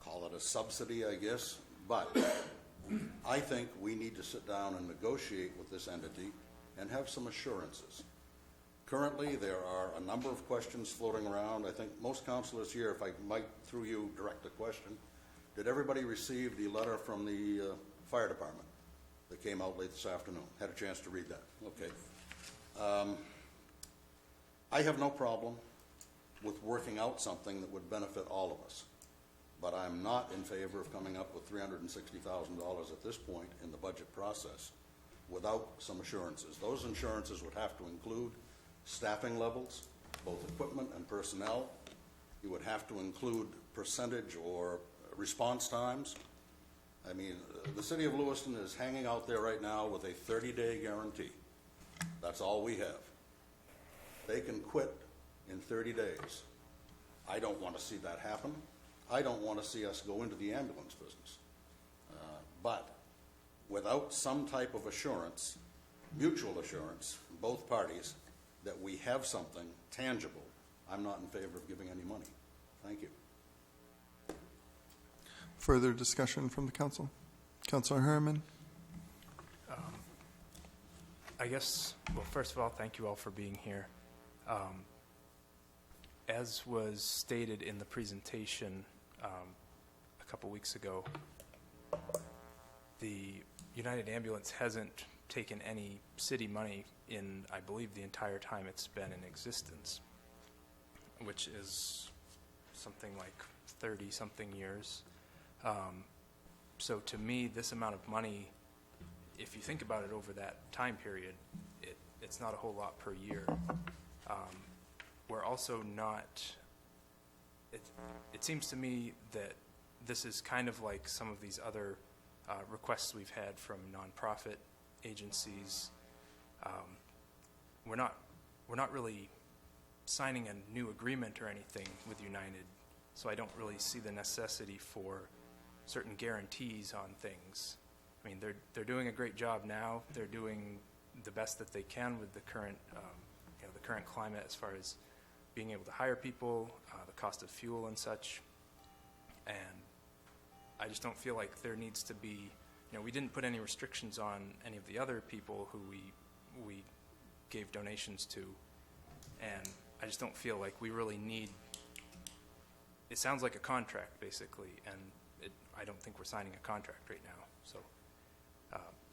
call it a subsidy, I guess, but I think we need to sit down and negotiate with this entity and have some assurances. Currently, there are a number of questions floating around. I think most councilors here, if I might, through you, direct a question. Did everybody receive the letter from the fire department that came out late this afternoon? Had a chance to read that? Okay. I have no problem with working out something that would benefit all of us, but I'm not in favor of coming up with $360,000 at this point in the budget process without some assurances. Those assurances would have to include staffing levels, both equipment and personnel. You would have to include percentage or response times. I mean, the city of Lewiston is hanging out there right now with a 30-day guarantee. That's all we have. They can quit in 30 days. I don't want to see that happen. I don't want to see us go into the ambulance business. But without some type of assurance, mutual assurance from both parties, that we have something tangible, I'm not in favor of giving any money. Thank you. Further discussion from the council? Councillor Harriman. I guess, well, first of all, thank you all for being here. As was stated in the presentation a couple weeks ago, the United Ambulance hasn't taken any city money in, I believe, the entire time it's been in existence, which is something like 30-something years. So to me, this amount of money, if you think about it over that time period, it's not a whole lot per year. We're also not, it seems to me that this is kind of like some of these other requests we've had from nonprofit agencies. We're not really signing a new agreement or anything with United, so I don't really see the necessity for certain guarantees on things. I mean, they're doing a great job now. They're doing the best that they can with the current, the current climate as far as being able to hire people, the cost of fuel and such. And I just don't feel like there needs to be, we didn't put any restrictions on any of the other people who we gave donations to. And I just don't feel like we really need, it sounds like a contract basically, and I don't think we're signing a contract right now. So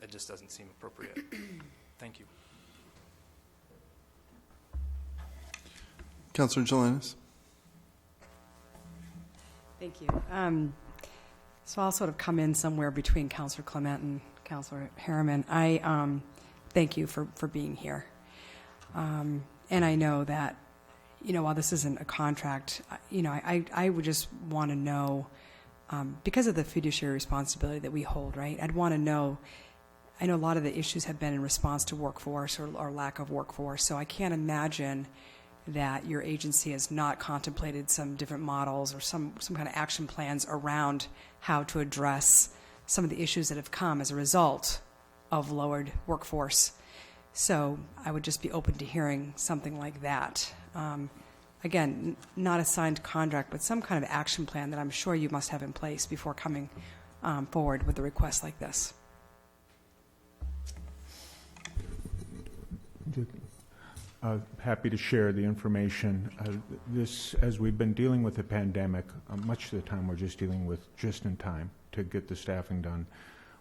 it just doesn't seem appropriate. Thank you. Councillor Jelinas. Thank you. So I'll sort of come in somewhere between Councillor Clement and Councillor Harriman. I thank you for being here. And I know that, while this isn't a contract, I would just want to know, because of the fiduciary responsibility that we hold, right? I'd want to know, I know a lot of the issues have been in response to workforce or lack of workforce, so I can't imagine that your agency has not contemplated some different models or some kind of action plans around how to address some of the issues that have come as a result of lowered workforce. So I would just be open to hearing something like that. Again, not a signed contract, but some kind of action plan that I'm sure you must have in place before coming forward with a request like this. Happy to share the information. As we've been dealing with the pandemic, much of the time we're just dealing with just in time to get the staffing done.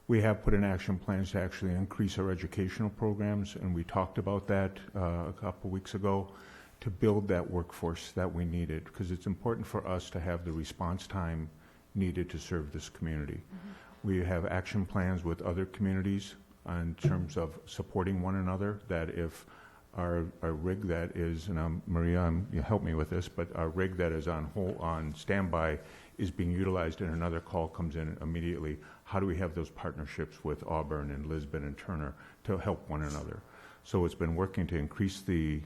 We have put in action plans to actually increase our educational programs, and we talked about that a couple weeks ago, to build that workforce that we needed, because it's important for us to have the response time needed to serve this community. Mm-hmm. We have action plans with other communities in terms of supporting one another, that if our rig that is, and Maria, you help me with this, but our rig that is on standby is being utilized and another call comes in immediately, how do we have those partnerships with Auburn and Lisbon and Turner to help one another? So it's been working to increase the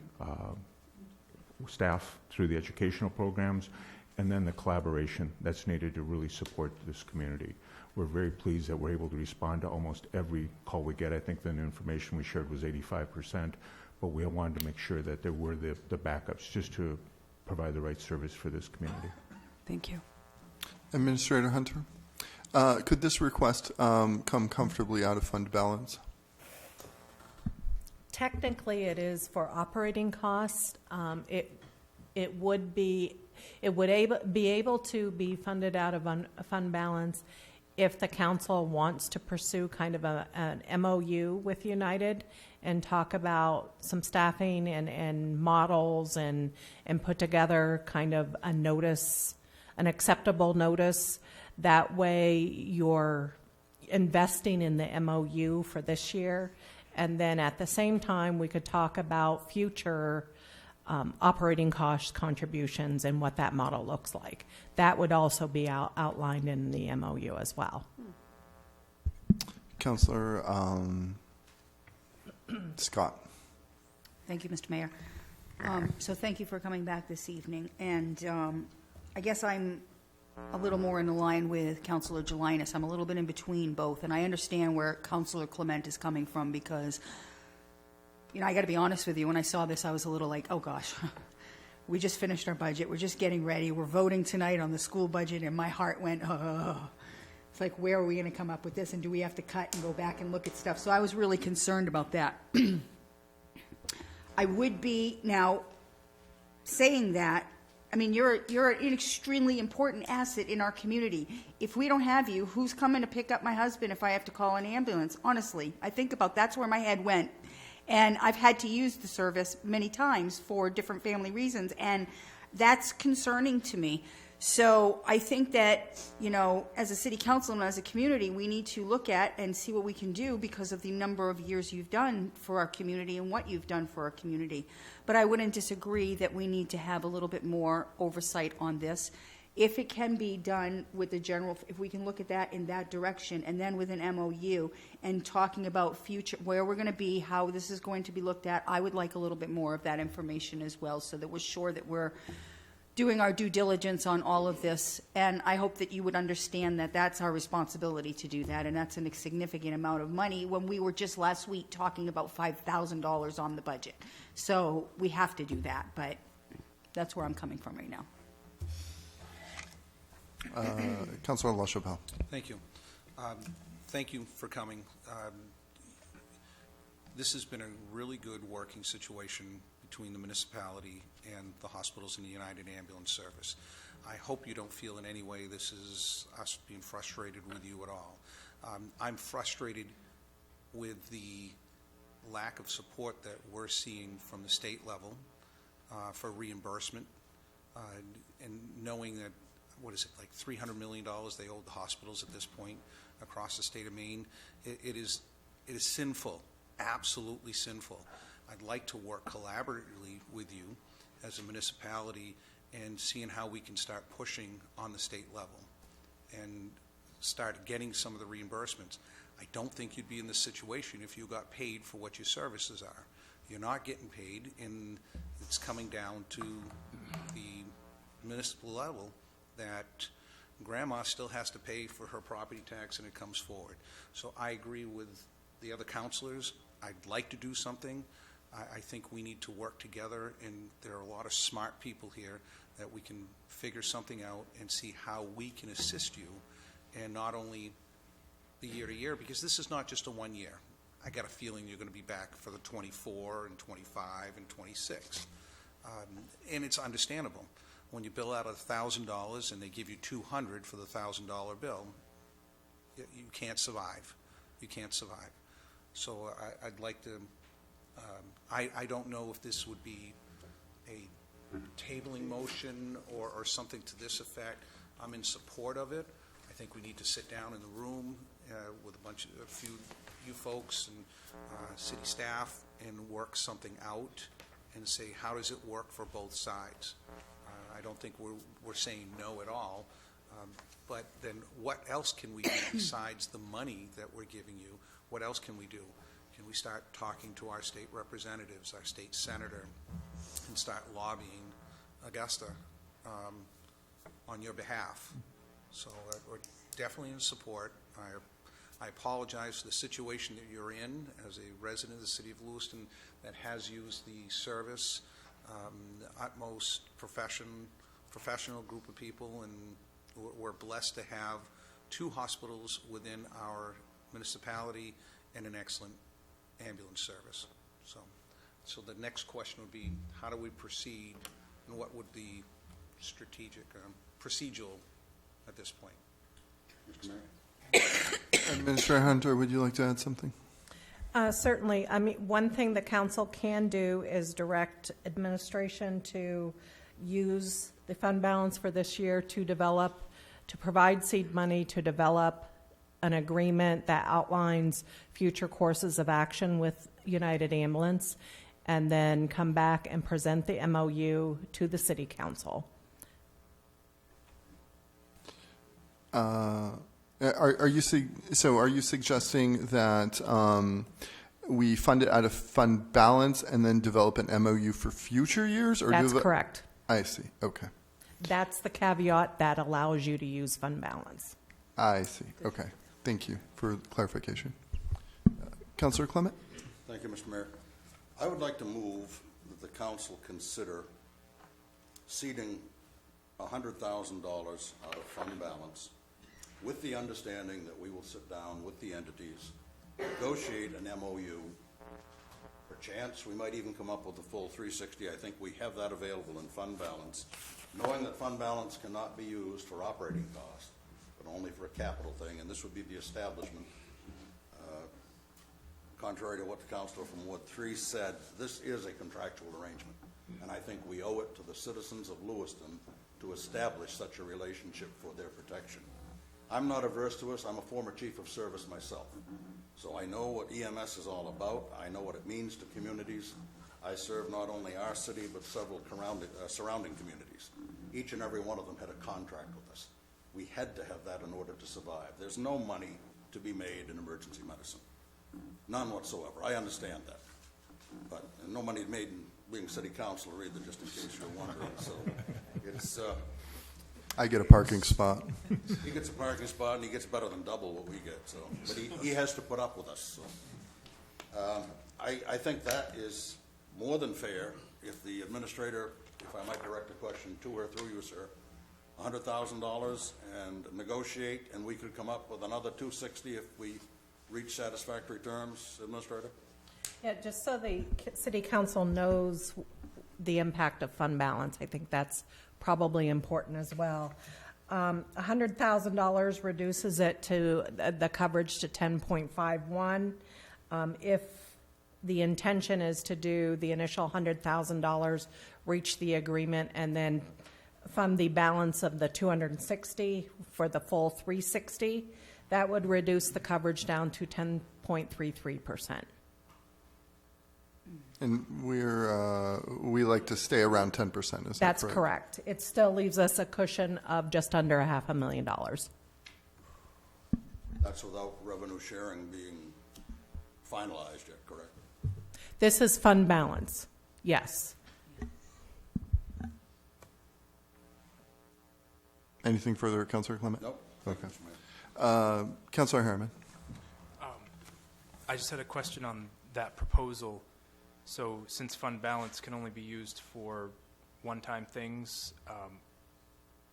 staff through the educational programs, and then the collaboration that's needed to really support this community. We're very pleased that we're able to respond to almost every call we get. I think the information we shared was 85%, but we wanted to make sure that there were the backups just to provide the right service for this community. Thank you. Administrator Hunter, could this request come comfortably out of fund balance? Technically, it is for operating costs. It would be able to be funded out of fund balance if the council wants to pursue kind of an MOU with United and talk about some staffing and models and put together kind of a notice, an acceptable notice. That way you're investing in the MOU for this year. And then at the same time, we could talk about future operating cost contributions and what that model looks like. That would also be outlined in the MOU as well. Councillor Scott. Thank you, Mr. Mayor. So thank you for coming back this evening. And I guess I'm a little more in line with Councillor Jelinas. I'm a little bit in between both, and I understand where Councillor Clement is coming from because, I got to be honest with you, when I saw this, I was a little like, oh gosh, we just finished our budget. We're just getting ready. We're voting tonight on the school budget, and my heart went, oh. It's like, where are we going to come up with this, and do we have to cut and go back and look at stuff? So I was really concerned about that. I would be now saying that, you're an extremely important asset in our community. If we don't have you, who's coming to pick up my husband if I have to call an ambulance? Honestly, I think about that's where my head went. And I've had to use the service many times for different family reasons, and that's concerning to me. So I think that, as a city council and as a community, we need to look at and see what we can do because of the number of years you've done for our community and what you've done for our community. But I wouldn't disagree that we need to have a little bit more oversight on this. If it can be done with the general, if we can look at that in that direction, and then with an MOU and talking about future, where we're going to be, how this is going to be looked at, I would like a little bit more of that information as well so that we're sure that we're doing our due diligence on all of this. And I hope that you would understand that that's our responsibility to do that, and that's a significant amount of money when we were just last week talking about $5,000 on the budget. So we have to do that, but That's where I'm coming from right now. Councilor LaChapelle. Thank you. Thank you for coming. This has been a really good working situation between the municipality and the hospitals and the United Ambulance Service. I hope you don't feel in any way this is us being frustrated with you at all. I'm frustrated with the lack of support that we're seeing from the state level for reimbursement, and knowing that, what is it, like $300 million they owe the hospitals at this point across the state of Maine. It is sinful, absolutely sinful. I'd like to work collaboratively with you as a municipality and seeing how we can start pushing on the state level and start getting some of the reimbursements. I don't think you'd be in this situation if you got paid for what your services are. You're not getting paid, and it's coming down to the municipal level that grandma still has to pay for her property tax, and it comes forward. So I agree with the other councilors. I'd like to do something. I think we need to work together, and there are a lot of smart people here that we can figure something out and see how we can assist you, and not only the year to year, because this is not just a 1 year. I got a feeling you're going to be back for the 24 and 25 and 26. And it's understandable. When you bill out $1,000 and they give you $200 for the $1,000 bill, you can't survive. You can't survive. So I'd like to, I don't know if this would be a tabling motion or something to this effect. I'm in support of it. I think we need to sit down in the room with a few you folks and city staff and work something out and say, how does it work for both sides? I don't think we're saying no at all, but then what else can we do besides the money that we're giving you? What else can we do? Can we start talking to our state representatives, our state senator, and start lobbying Augusta on your behalf? So we're definitely in support. I apologize for the situation that you're in as a resident of the city of Lewiston that has used the service. The utmost professional group of people, and we're blessed to have 2 hospitals within our municipality and an excellent ambulance service. So the next question would be, how do we proceed, and what would be strategic, procedural at this point? Mr. Mayor? Administrator Hunter, would you like to add something? Certainly. I mean, one thing the council can do is direct administration to use the fund balance for this year to provide seed money to develop an agreement that outlines future courses of action with United Ambulance, and then come back and present the MOU to the city council. Are you suggesting that we fund it out of fund balance and then develop an MOU for future years? Or That's correct. I see. Okay. That's the caveat that allows you to use fund balance. I see. Okay. Thank you for clarification. Councilor Clement? Thank you, Mr. Mayor. I would like to move that the council consider seeding $100,000 out of fund balance with the understanding that we will sit down with the entities, negotiate an MOU. Perchance, we might even come up with a full 360. I think we have that available in fund balance, knowing that fund balance cannot be used for operating costs, but only for a capital thing, and this would be the establishment. Contrary to what the councilor from Ward 3 said, this is a contractual arrangement, and I think we owe it to the citizens of Lewiston to establish such a relationship for their protection. I'm not averse to us. I'm a former chief of service myself, so I know what EMS is all about. I know what it means to communities. I serve not only our city, but several surrounding communities. Each and every one of them had a contract with us. We had to have that in order to survive. There's no money to be made in emergency medicine. None whatsoever. I understand that. But no money made in being city councilor either, just in case you're wondering. So it's... I get a parking spot. He gets a parking spot, and he gets better than double what we get. So, but he has to put up with us. So, I think that is more than fair if the administrator if I might direct a question to or through you, sir, $100,000 and negotiate, and we could come up with another $260 if we reach satisfactory terms, Administrator? Yeah, just so the city council knows the impact of fund balance, I think that's probably important as well. $100,000 reduces it to the coverage to 10.51. If the intention is to do the initial $100,000, reach the agreement, and then fund the balance of the 260 for the full 360, that would reduce the coverage down to 10.33%. And we like to stay around 10%, is that That's correct. It still leaves us a cushion of just under $500,000. That's without revenue sharing being finalized yet, correct? This is fund balance, yes. Anything further, Councillor Clement? Nope. Okay. Councillor Harriman. I just had a question on that proposal. So since fund balance can only be used for one-time things,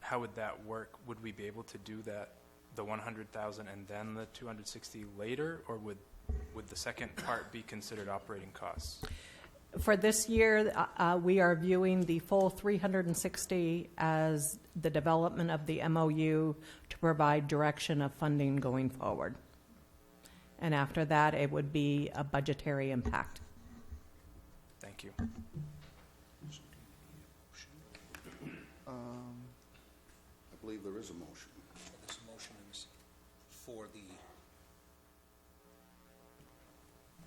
how would that work? Would we be able to do that, the 100,000 and then the 260 later, or would the second part be considered operating costs? For this year, we are viewing the full 360 as the development of the MOU to provide direction of funding going forward. And after that, it would be a budgetary impact. Thank you. I believe there is a motion. This motion is for the,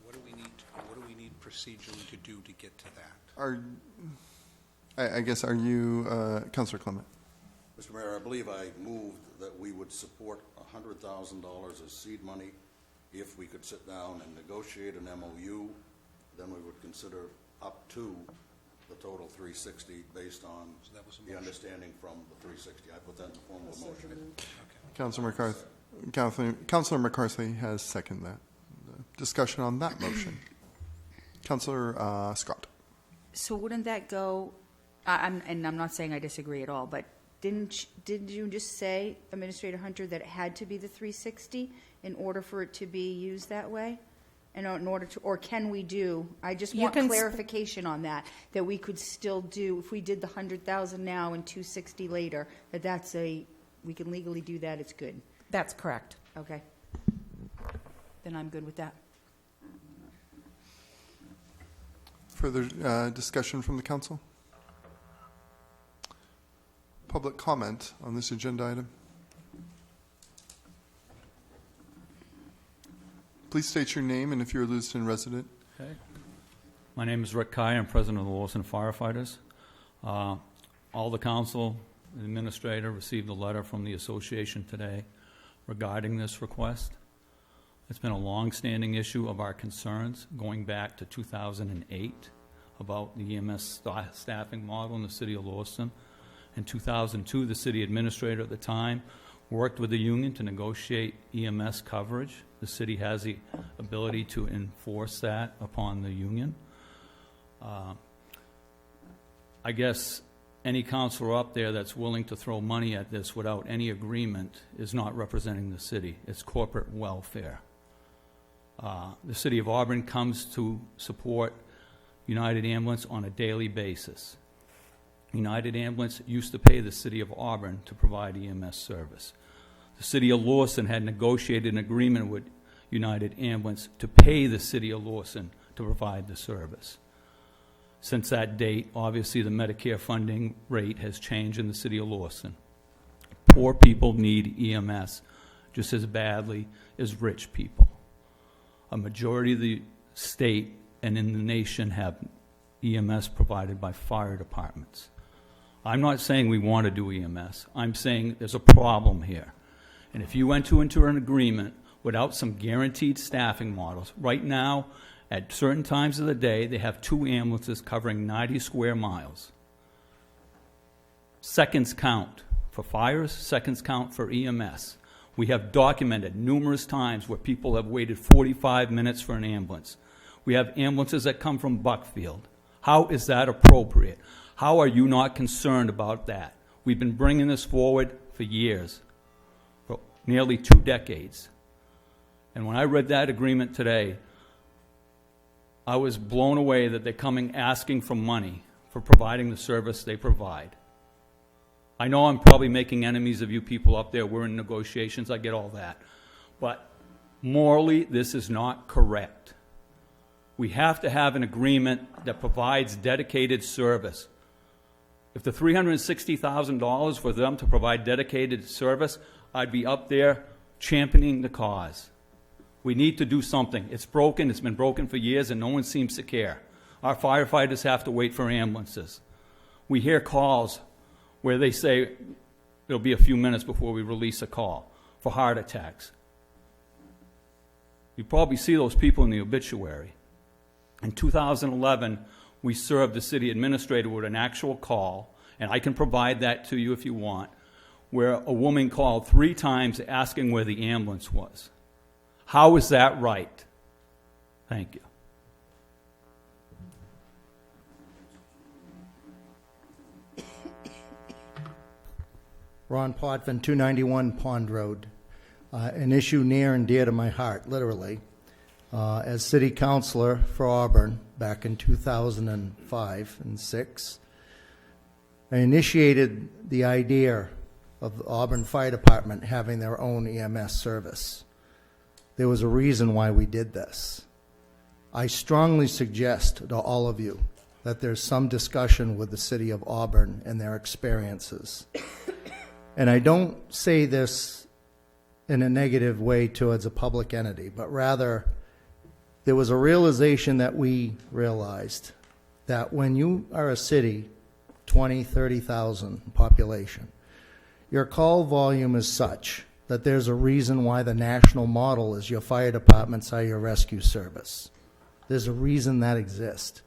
what do we need procedurally to do to get to that? I guess, are you, Councillor Clement? Mr. Mayor, I believe I moved that we would support $100,000 as seed money. If we could sit down and negotiate an MOU, then we would consider up to the total 360 based on the understanding from the 360. I put that in the form of a motion. Councillor McCarthy has seconded that. Discussion on that motion. Councillor Scott. So wouldn't that go, and I'm not saying I disagree at all, but did you just say, Administrator Hunter, that it had to be the 360 in order for it to be used that way? And in order to, or can we do, I just want clarification on that we could still do, if we did the 100,000 now and 260 later, we can legally do that, it's good. That's correct. Okay. Then I'm good with that. Further discussion from the council? Public comment on this agenda item? Please state your name and if you're a Lewiston resident. Okay. My name is Rick Kai. I'm president of the Lewiston Firefighters. All the council and administrator received a letter from the association today regarding this request. It's been a long-standing issue of our concerns going back to 2008 about the EMS staffing model in the city of Lewiston. In 2002, the city administrator at the time worked with the union to negotiate EMS coverage. The city has the ability to enforce that upon the union. I guess any counselor up there that's willing to throw money at this without any agreement is not representing the city. It's corporate welfare. The city of Auburn comes to support United Ambulance on a daily basis. United Ambulance used to pay the city of Auburn to provide EMS service. The city of Lewiston had negotiated an agreement with United Ambulance to pay the city of Lewiston to provide the service. Since that date, obviously the Medicare funding rate has changed in the city of Lewiston. Poor people need EMS just as badly as rich people. A majority of the state and in the nation have EMS provided by fire departments. I'm not saying we want to do EMS. I'm saying there's a problem here. And if you enter into an agreement without some guaranteed staffing models, right now, at certain times of the day, they have 2 ambulances covering 90 square miles. Seconds count for fires, seconds count for EMS. We have documented numerous times where people have waited 45 minutes for an ambulance. We have ambulances that come from Buckfield. How is that appropriate? How are you not concerned about that? We've been bringing this forward for years, for nearly 2 decades. And when I read that agreement today, I was blown away that they're coming asking for money for providing the service they provide. I know I'm probably making enemies of you people up there. We're in negotiations. I get all that. But morally, this is not correct. We have to have an agreement that provides dedicated service. If the $360,000 for them to provide dedicated service, I'd be up there championing the cause. We need to do something. It's broken. It's been broken for years, and no one seems to care. Our firefighters have to wait for ambulances. We hear calls where they say it'll be a few minutes before we release a call for heart attacks. You probably see those people in the obituary. In 2011, we served the city administrator with an actual call, and I can provide that to you if you want, where a woman called 3 times asking where the ambulance was. How is that right? Thank you. Ron Potvin, 291 Pond Road. An issue near and dear to my heart, literally. As city councilor for Auburn back in 2005 and 6, I initiated the idea of the Auburn Fire Department having their own EMS service. There was a reason why we did this. I strongly suggest to all of you that there's some discussion with the city of Auburn and their experiences. And I don't say this in a negative way towards a public entity, but rather there was a realization that we realized that when you are a city, 20, 30,000 population, your call volume is such that there's a reason why the national model is your fire departments are your rescue service. There's a reason that exists.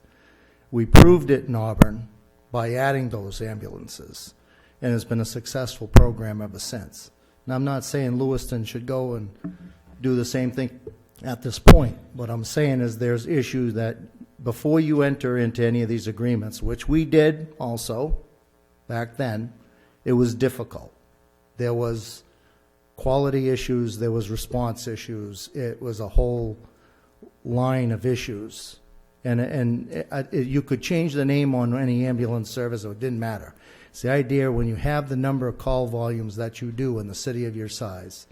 We proved it in Auburn by adding those ambulances, and it's been a successful program ever since. Now, I'm not saying Lewiston should go and do the same thing at this point. What I'm saying is there's issues that before you enter into any of these agreements, which we did also back then, it was difficult. There was quality issues, there was response issues, it was a whole line of issues. And you could change the name on any ambulance service, so it didn't matter. It's the idea when you have the number of call volumes that you do in the city of your size,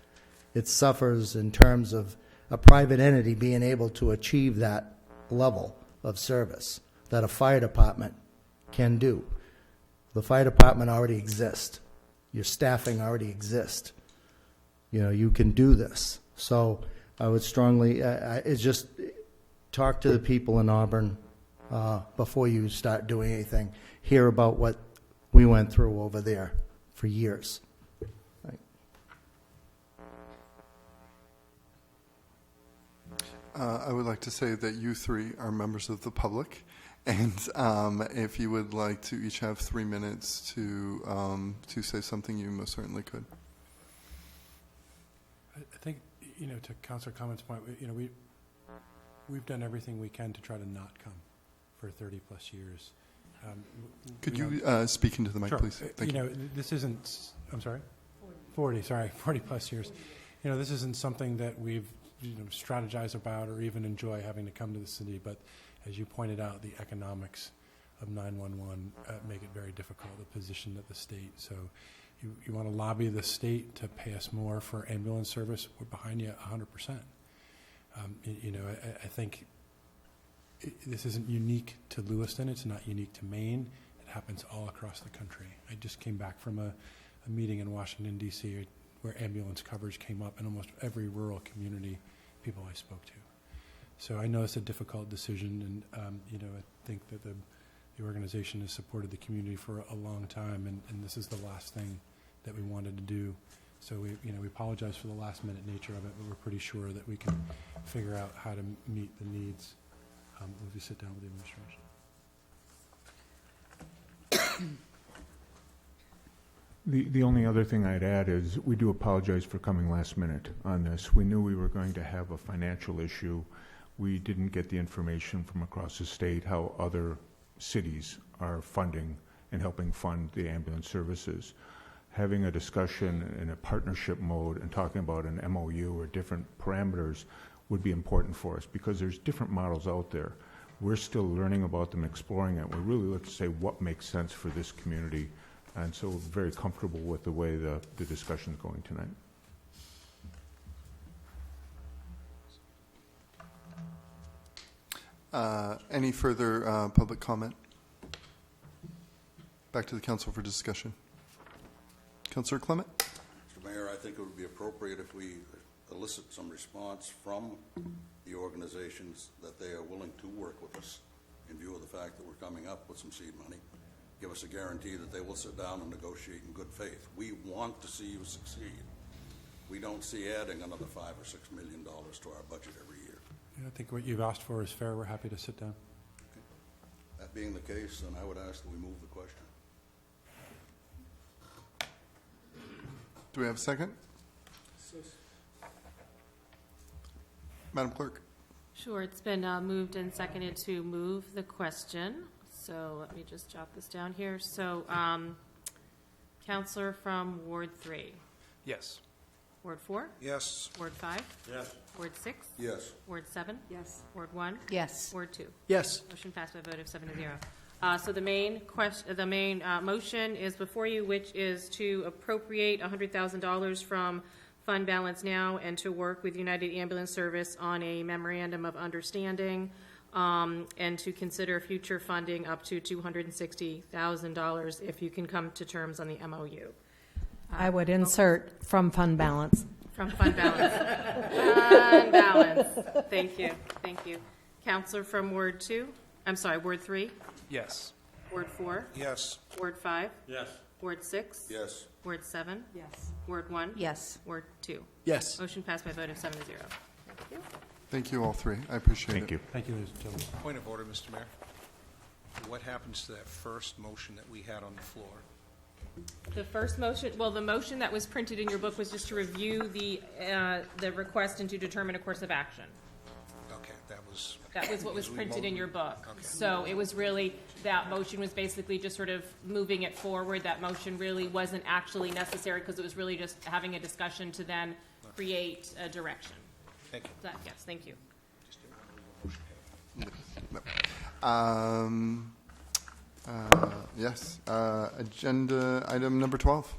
it suffers in terms of a private entity being able to achieve that level of service that a fire department can do. The fire department already exists. Your staffing already exists. You know, you can do this. So I would strongly, it's just talk to the people in Auburn before you start doing anything. Hear about what we went through over there for years. Right. I would like to say that you 3 are members of the public, and if you would like to each have 3 minutes to say something, you most certainly could. I think, you know, to Councilor Common's point, you know, we've done everything we can to try to not come for 30 plus years. Could you speak into the mic, sure. please? Thank you. You know, this isn't, I'm sorry? 40, sorry, 40 plus years. You know, this isn't something that we've, you know, strategized about or even enjoy having to come to the city, but as you pointed out, the economics of 911 make it very difficult to position at the state. So you want to lobby the state to pay us more for ambulance service, we're behind you 100%. You know, I think this isn't unique to Lewiston. It's not unique to Maine. It happens all across the country. I just came back from a meeting in Washington, D.C., where ambulance coverage came up in almost every rural community people I spoke to. So I know it's a difficult decision, and you know, I think that the organization has supported the community for a long time, and this is the last thing that we wanted to do. So we apologize for the last-minute nature of it, but we're pretty sure that we can figure out how to meet the needs if we sit down with the administration. The only other thing I'd add is we do apologize for coming last minute on this. We knew we were going to have a financial issue. We didn't get the information from across the state how other cities are funding and helping fund the ambulance services. Having a discussion in a partnership mode and talking about an MOU or different parameters would be important for us, because there's different models out there. We're still learning about them, exploring it. We're really looking to say what makes sense for this community, and so we're very comfortable with the way the discussion is going tonight. Any further public comment? Back to the council for discussion. Councillor Clement? Mr. Mayor, I think it would be appropriate if we elicit some response from the organizations that they are willing to work with us in view of the fact that we're coming up with some seed money. Give us a guarantee that they will sit down and negotiate in good faith. We want to see you succeed. We don't see adding another $5 or $6 million to our budget every year. Yeah, I think what you've asked for is fair. We're happy to sit down. Okay. That being the case, then I would ask that we move the question. Do we have a second? Madam Clerk? Sure, it's been moved and seconded to move the question. So let me just jot this down here. So, Councillor from Ward 3. Yes. Ward 4? Yes. Ward 5? Yes. Ward 6? Yes. Ward 7? Yes. Ward 1? Yes. Ward 2? Yes. Motion passed by a vote of 7-0. So the main motion is before you, which is to appropriate $100,000 from fund balance now and to work with United Ambulance Service on a memorandum of understanding, and to consider future funding up to $260,000 if you can come to terms on the MOU. I would insert from fund balance. From fund balance. Fund balance. Thank you. Thank you. Counselor from Ward 2? I'm sorry, Ward 3? Yes. Ward 4? Yes. Ward 5? Yes. Ward 6? Yes. Ward 7? Yes. Ward 1? Yes. Ward 2? Yes. Motion passed by a vote of 7-0. Thank you. Thank you, all three. I appreciate it. Thank you. Thank you, gentlemen. Point of order, Mr. Mayor. What happens to that first motion that we had on the floor? The first motion, well, the motion that was printed in your book was just to review the request and to determine a course of action. Okay, that was what was we printed in your book. Okay. So it was really, that motion was basically just sort of moving it forward. That motion really wasn't actually necessary because it was really just having a discussion to then create a direction. Thank you. Yes, thank you. Just didn't remember the motion. Yes. Agenda item number 12.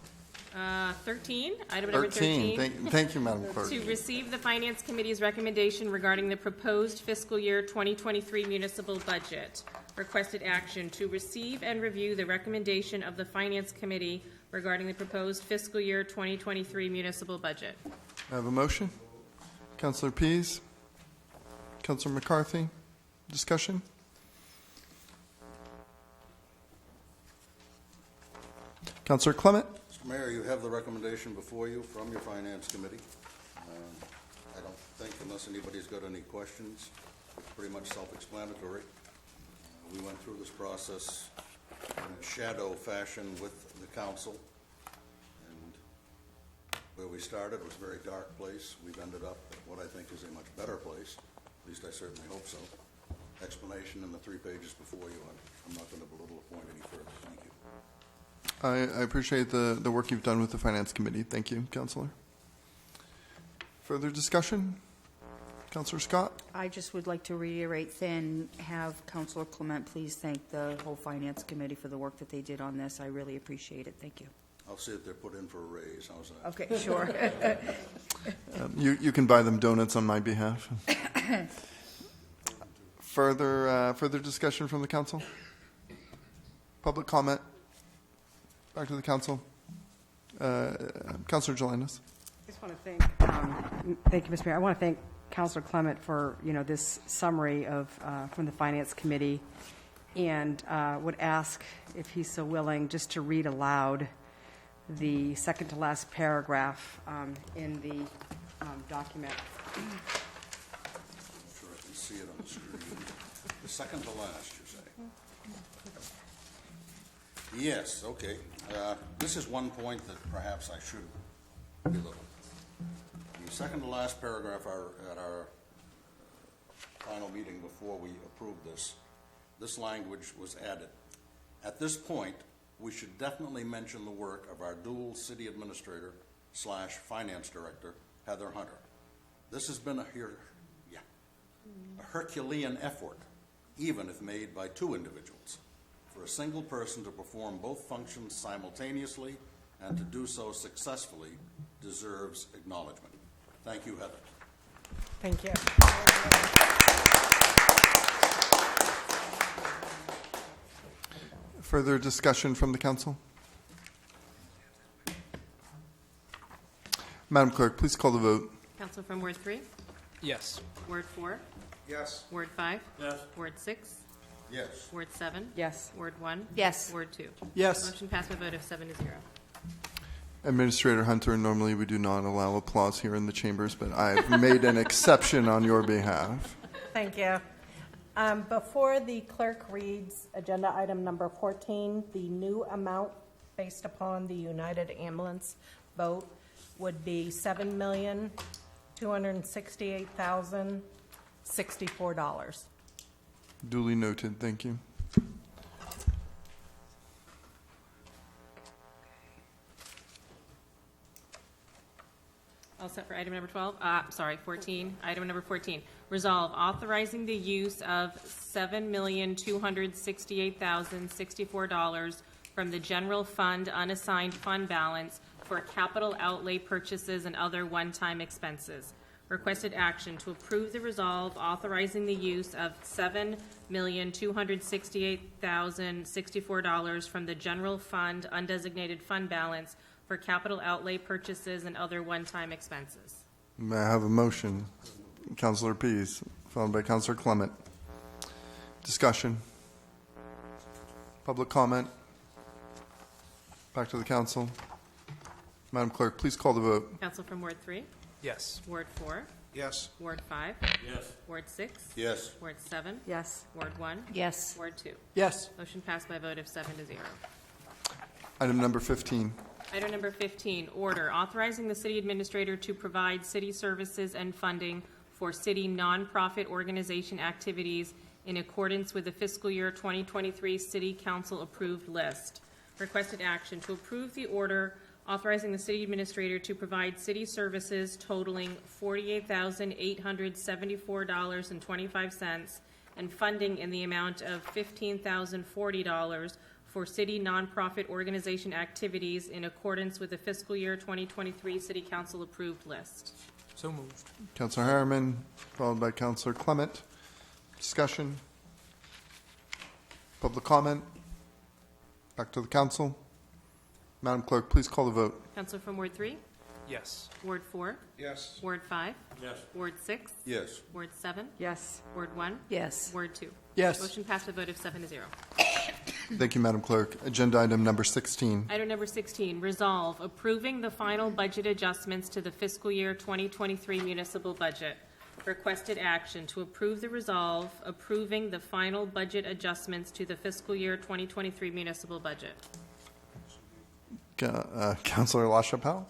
13, item number 13. Thank you, Madam Clerk. To receive the Finance Committee's recommendation regarding the proposed fiscal year 2023 municipal budget. Requested action to receive and review the recommendation of the Finance Committee regarding the proposed fiscal year 2023 municipal budget. I have a motion. Councillor Pease. Councillor McCarthy. Discussion? Councillor Clement. Mr. Mayor, you have the recommendation before you from your Finance Committee. I don't think, unless anybody's got any questions, it's pretty much self-explanatory. We went through this process in a shadow fashion with the council, and where we started was a very dark place. We've ended up at what I think is a much better place. At least I certainly hope so. Explanation in the 3 pages before you. I'm not going to belittle the point any further. Thank you. I appreciate the work you've done with the Finance Committee. Thank you, Councillor. Further discussion? Councillor Scott? I just would like to reiterate then, have Councillor Clement please thank the whole Finance Committee for the work that they did on this. I really appreciate it. Thank you. I'll see if they're put in for a raise. How's that? Okay, sure. You can buy them donuts on my behalf. Further discussion from the council? Public comment? Back to the council. Councillor Jelinas. I just want to thank you, Mr. Mayor. I want to thank Councillor Clement for, this summary of, from the Finance Committee, and would ask, if he's so willing, just to read aloud the second to last paragraph in the document. I'm sure I can see it on the screen. The second to last, you're saying? Yes, okay. This is one point that perhaps I should belittle. The second to last paragraph at our final meeting before we approved this this language was added. At this point, we should definitely mention the work of our dual city administrator / finance director, Heather Hunter. This has been a Herculean effort, even if made by two individuals. For a single person to perform both functions simultaneously and to do so successfully deserves acknowledgement. Thank you, Heather. Thank you. Further discussion from the council? Madam Clerk, please call the vote. Council from Ward 3, Yes. Ward 4, Yes. Ward 5, Yes. Ward 6, Yes. Ward 7, Yes. Ward 1, Yes. Ward 2. Yes. Motion passed by a vote of 7 to 0. Administrator Hunter, normally we do not allow applause here in the chambers, but I've made an exception on your behalf. Thank you. Before the clerk reads agenda item number 14, the new amount based upon the United Ambulance vote would be $7,268,064. Duly noted. Thank you. All set for item number 12? 14. Item number 14. Resolve authorizing the use of $7,268,064 from the general fund unassigned fund balance for capital outlay purchases and other one-time expenses. Requested action to approve the resolve authorizing the use of $7,268,064 from the general fund undesignated fund balance for capital outlay purchases and other one-time expenses. May I have a motion? Councilor Pease, followed by Councilor Clement. Discussion. Public comment. Back to the council. Madam Clerk, please call the vote. Council from Ward 3, Yes. Ward 4, Yes. Ward 5, Yes. Ward 6, Yes. Ward 7, Yes. Ward 1, Yes. Ward 2. Yes. Motion passed by a vote of 7 to 0. Item number 15. Item number 15, order authorizing the city administrator to provide city services and funding for city nonprofit organization activities in accordance with the fiscal year 2023 City Council approved list. Requested action to approve the order authorizing the city administrator to provide city services totaling $48,874.25 and funding in the amount of $15,040 for city nonprofit organization activities in accordance with the fiscal year 2023 City Council approved list. So moved. Councilor Harriman, followed by Councilor Clement. Discussion. Public comment. Back to the council. Madam Clerk, please call the vote. Councilor from Ward 3, Yes. Ward 4, Yes. Ward 5, Yes. Ward 6, Yes. Ward 7, Yes. Ward 1, Yes. Ward 2. Yes. Motion passed by a vote of 7 to 0. Thank you, Madam Clerk. Agenda item number 16. Item number 16, resolve approving the final budget adjustments to the fiscal year 2023 municipal budget. Requested action to approve the resolve approving the final budget adjustments to the fiscal year 2023 municipal budget. Councilor LaChapelle,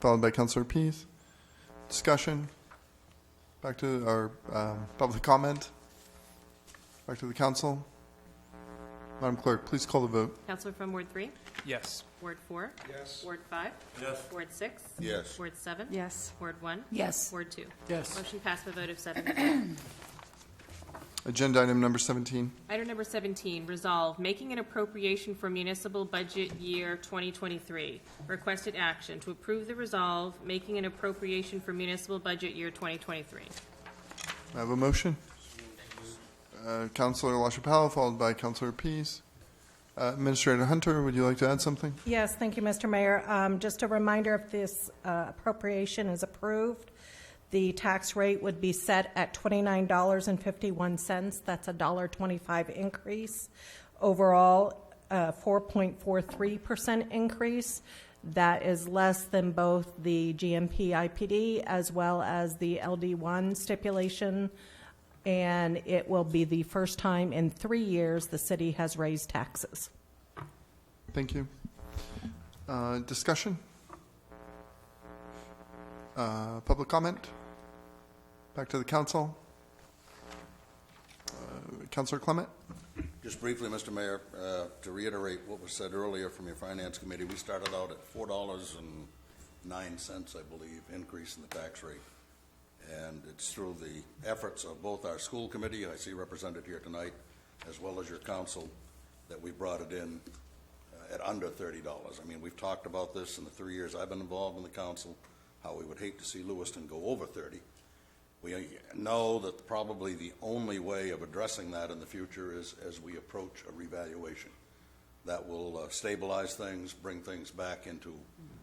followed by Councilor Pease. Discussion. Back to our public comment. Back to the council. Madam Clerk, please call the vote. Councilor from Ward 3, Yes. Ward 4, Yes. Ward 5, Yes. Ward 6, Yes. Ward 7, Yes. Ward 1, Yes. Ward 2. Yes. Motion passed by a vote of 7 to 0. Agenda item number 17. Item number 17, resolve making an appropriation for municipal budget year 2023. Requested action to approve the resolve making an appropriation for municipal budget year 2023. I have a motion. Councilor LaChapelle, followed by Councilor Pease. Administrator Hunter, would you like to add something? Yes, thank you, Mr. Mayor. Just a reminder, if this appropriation is approved, the tax rate would be set at $29.51. That's a $1.25 increase. Overall, 4.43% increase. That is less than both the GMP IPD as well as the LD1 stipulation. And it will be the first time in 3 years the city has raised taxes. Thank you. Discussion? Public comment? Back to the council. Councillor Clement? Just briefly, Mr. Mayor, to reiterate what was said earlier from your Finance Committee, we started out at $4.09, I believe, increase in the tax rate. And it's through the efforts of both our school committee, I see represented here tonight, as well as your council, that we brought it in at under $30. I mean, we've talked about this in the 3 years I've been involved in the council, how we would hate to see Lewiston go over 30. We know that probably the only way of addressing that in the future is as we approach a revaluation. That will stabilize things, bring things back into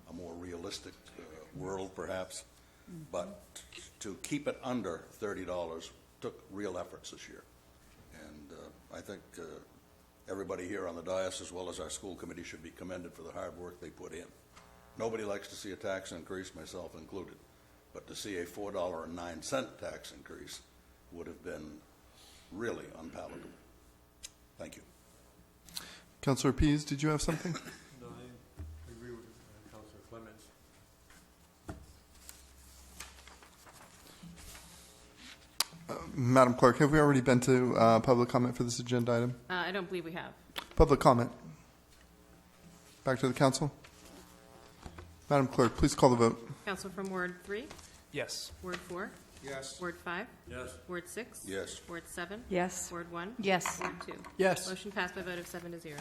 a more realistic world, perhaps. But to keep it under $30 took real efforts this year. And I think everybody here on the dais, as well as our school committee, should be commended for the hard work they put in. Nobody likes to see a tax increase, myself included. But to see a $4.09 tax increase would have been really unpalatable. Thank you. Councillor Pease, did you have something? No, I agree with Councillor Clements. Madam Clerk, have we already been to public comment for this agenda item? I don't believe we have. Public comment. Back to the council. Madam Clerk, please call the vote. Council from Ward 3, Yes. Ward 4, Yes. Ward 5, Yes. Ward 6, Yes. Ward 7, Yes. Ward 1, Yes. Ward 2. Yes. Motion passed by a vote of 7-0.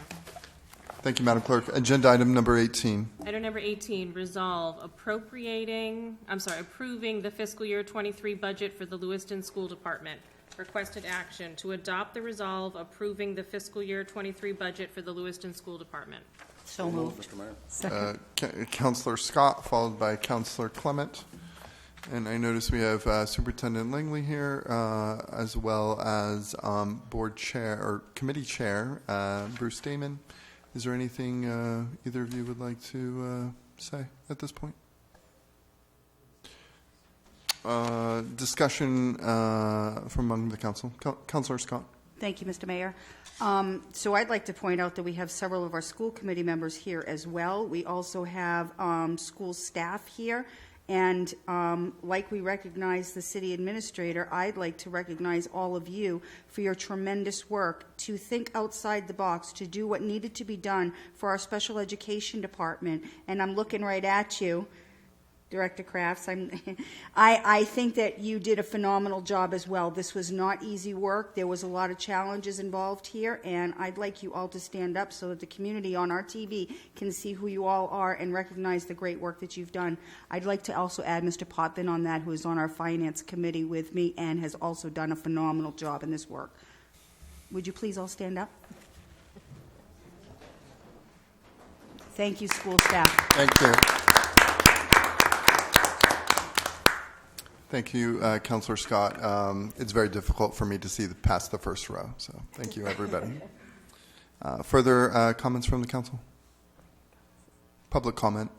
Thank you, Madam Clerk. Agenda item number 18. Item number 18, resolve approving the fiscal year 23 budget for the Lewiston School Department. Requested action to adopt the resolve approving the fiscal year 23 budget for the Lewiston School Department. So moved. Mr. Mayor. Councillor Scott, followed by Councillor Clement. And I notice we have Superintendent Langley here, as well as board chair or committee chair, Bruce Damon. Is there anything either of you would like to say at this point? Discussion from among the council. Councillor Scott. Thank you, Mr. Mayor. So I'd like to point out that we have several of our school committee members here as well. We also have school staff here. And like we recognize the city administrator, I'd like to recognize all of you for your tremendous work to think outside the box, to do what needed to be done for our special education department. And I'm looking right at you, Director Crafts. I think that you did a phenomenal job as well. This was not easy work. There was a lot of challenges involved here, and I'd like you all to stand up so that the community on our TV can see who you all are and recognize the great work that you've done. I'd like to also add Mr. Potvin on that, who is on our Finance Committee with me and has also done a phenomenal job in this work. Would you please all stand up? Thank you, school staff. Thank you. Thank you, Councillor Scott. It's very difficult for me to see past the first row, so thank you, everybody. Further comments from the council? Public comment.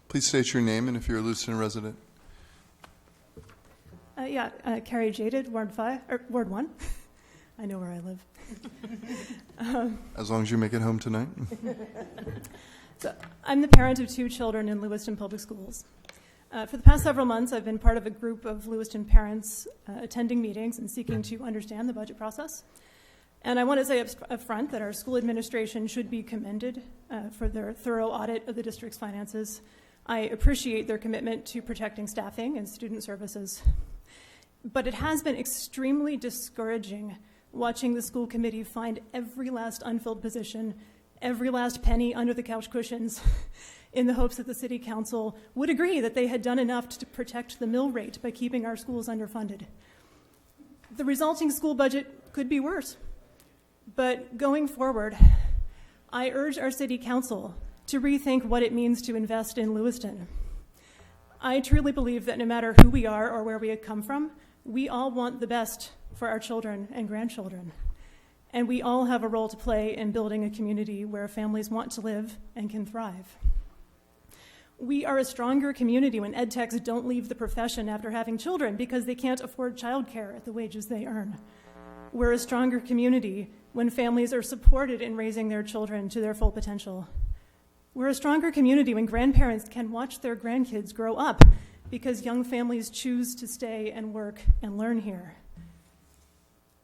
Please state your name and if you're a Lewiston resident. Carrie Jaded, Ward 1. I know where I live. As long as you make it home tonight. So I'm the parent of 2 children in Lewiston Public Schools. For the past several months, I've been part of a group of Lewiston parents attending meetings and seeking to understand the budget process. And I want to say up front that our school administration should be commended for their thorough audit of the district's finances. I appreciate their commitment to protecting staffing and student services. But it has been extremely discouraging watching the school committee find every last unfilled position, every last penny under the couch cushions, in the hopes that the city council would agree that they had done enough to protect the mill rate by keeping our schools underfunded. The resulting school budget could be worse. But going forward, I urge our city council to rethink what it means to invest in Lewiston. I truly believe that no matter who we are or where we have come from, we all want the best for our children and grandchildren. And we all have a role to play in building a community where families want to live and can thrive. We are a stronger community when ed techs don't leave the profession after having children because they can't afford childcare at the wages they earn. We're a stronger community when families are supported in raising their children to their full potential. We're a stronger community when grandparents can watch their grandkids grow up because young families choose to stay and work and learn here.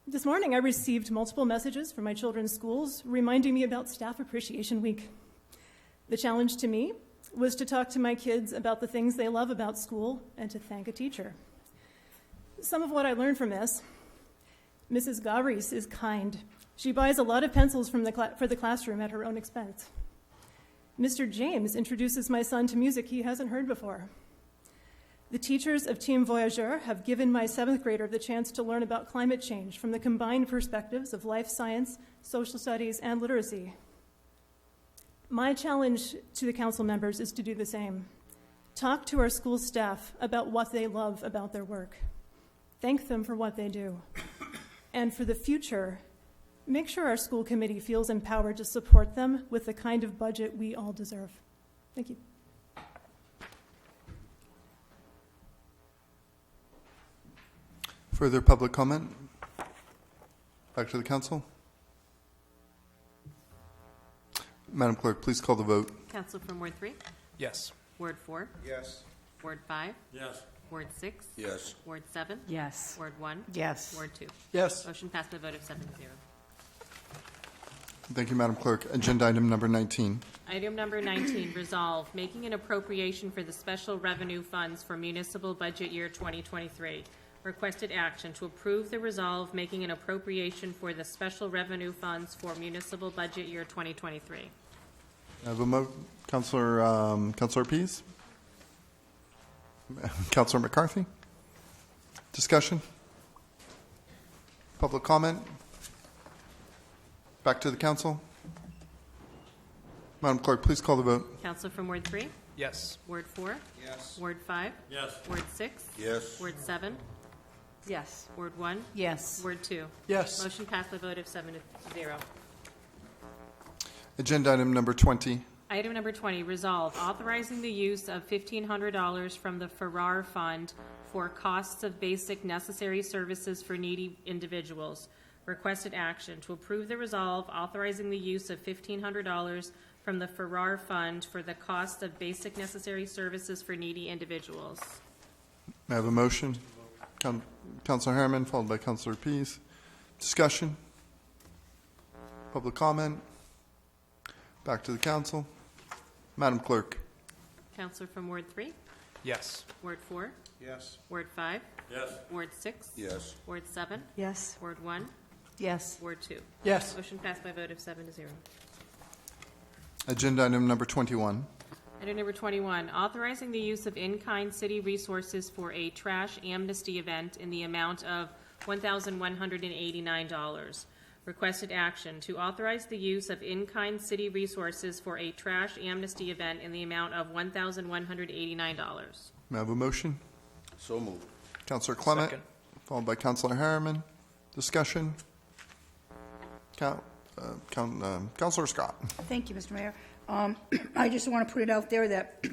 This morning, I received multiple messages from my children's schools reminding me about Staff Appreciation Week. The challenge to me was to talk to my kids about the things they love about school and to thank a teacher. Some of what I learned from this: Mrs. Gavris is kind. She buys a lot of pencils for the classroom at her own expense. Mr. James introduces my son to music he hasn't heard before. The teachers of Team Voyageur have given my 7th grader the chance to learn about climate change from the combined perspectives of life science, social studies, and literacy. My challenge to the council members is to do the same. Talk to our school staff about what they love about their work. Thank them for what they do. And for the future, make sure our school committee feels empowered to support them with the kind of budget we all deserve. Thank you. Further public comment? Back to the council. Madam Clerk, please call the vote. Council from Ward 3? Yes. Ward 4? Yes. Ward 5? Yes. Ward 6? Yes. Ward 7? Yes. Ward 1? Yes. Ward 2? Yes. Motion passed by a vote of 7-0. Thank you, Madam Clerk. Agenda item number 19. Item number 19, resolve, making an appropriation for the special revenue funds for municipal budget year 2023. Requested action to approve the resolve making an appropriation for the special revenue funds for municipal budget year 2023. I have a Councilor Pease? Councilor McCarthy? Discussion? Public comment? Back to the council. Madam Clerk, please call the vote. Council from Ward 3? Yes. Ward 4? Yes. Ward 5? Yes. Ward 6? Yes. Ward 7? Yes. Ward 1? Yes. Ward 2? Yes. Motion passed by a vote of 7-0. Agenda item number 20. Item number 20, resolve, authorizing the use of $1,500 from the Farrar Fund for costs of basic necessary services for needy individuals. Requested action to approve the resolve, authorizing the use of $1,500 from the Farrar Fund for the cost of basic necessary services for needy individuals. May I have a motion? Councilor Harriman, followed by Councilor Pease. Discussion? Public comment? Back to the council. Madam Clerk. Councilor from Ward 3? Yes. Ward 4? Yes. Ward 5? Yes. Ward 6? Yes. Ward 7? Yes. Ward 1? Yes. Ward 2? Yes. Motion passed by a vote of 7-0. Agenda item number 21. Item number 21, authorizing the use of in-kind city resources for a trash amnesty event in the amount of $1,189. Requested action to authorize the use of in-kind city resources for a trash amnesty event in the amount of $1,189. May I have a motion? So moved. Councilor Clement, Second. followed by Councilor Harriman. Discussion? Councilor Scott. Thank you, Mr. Mayor. I just want to put it out there that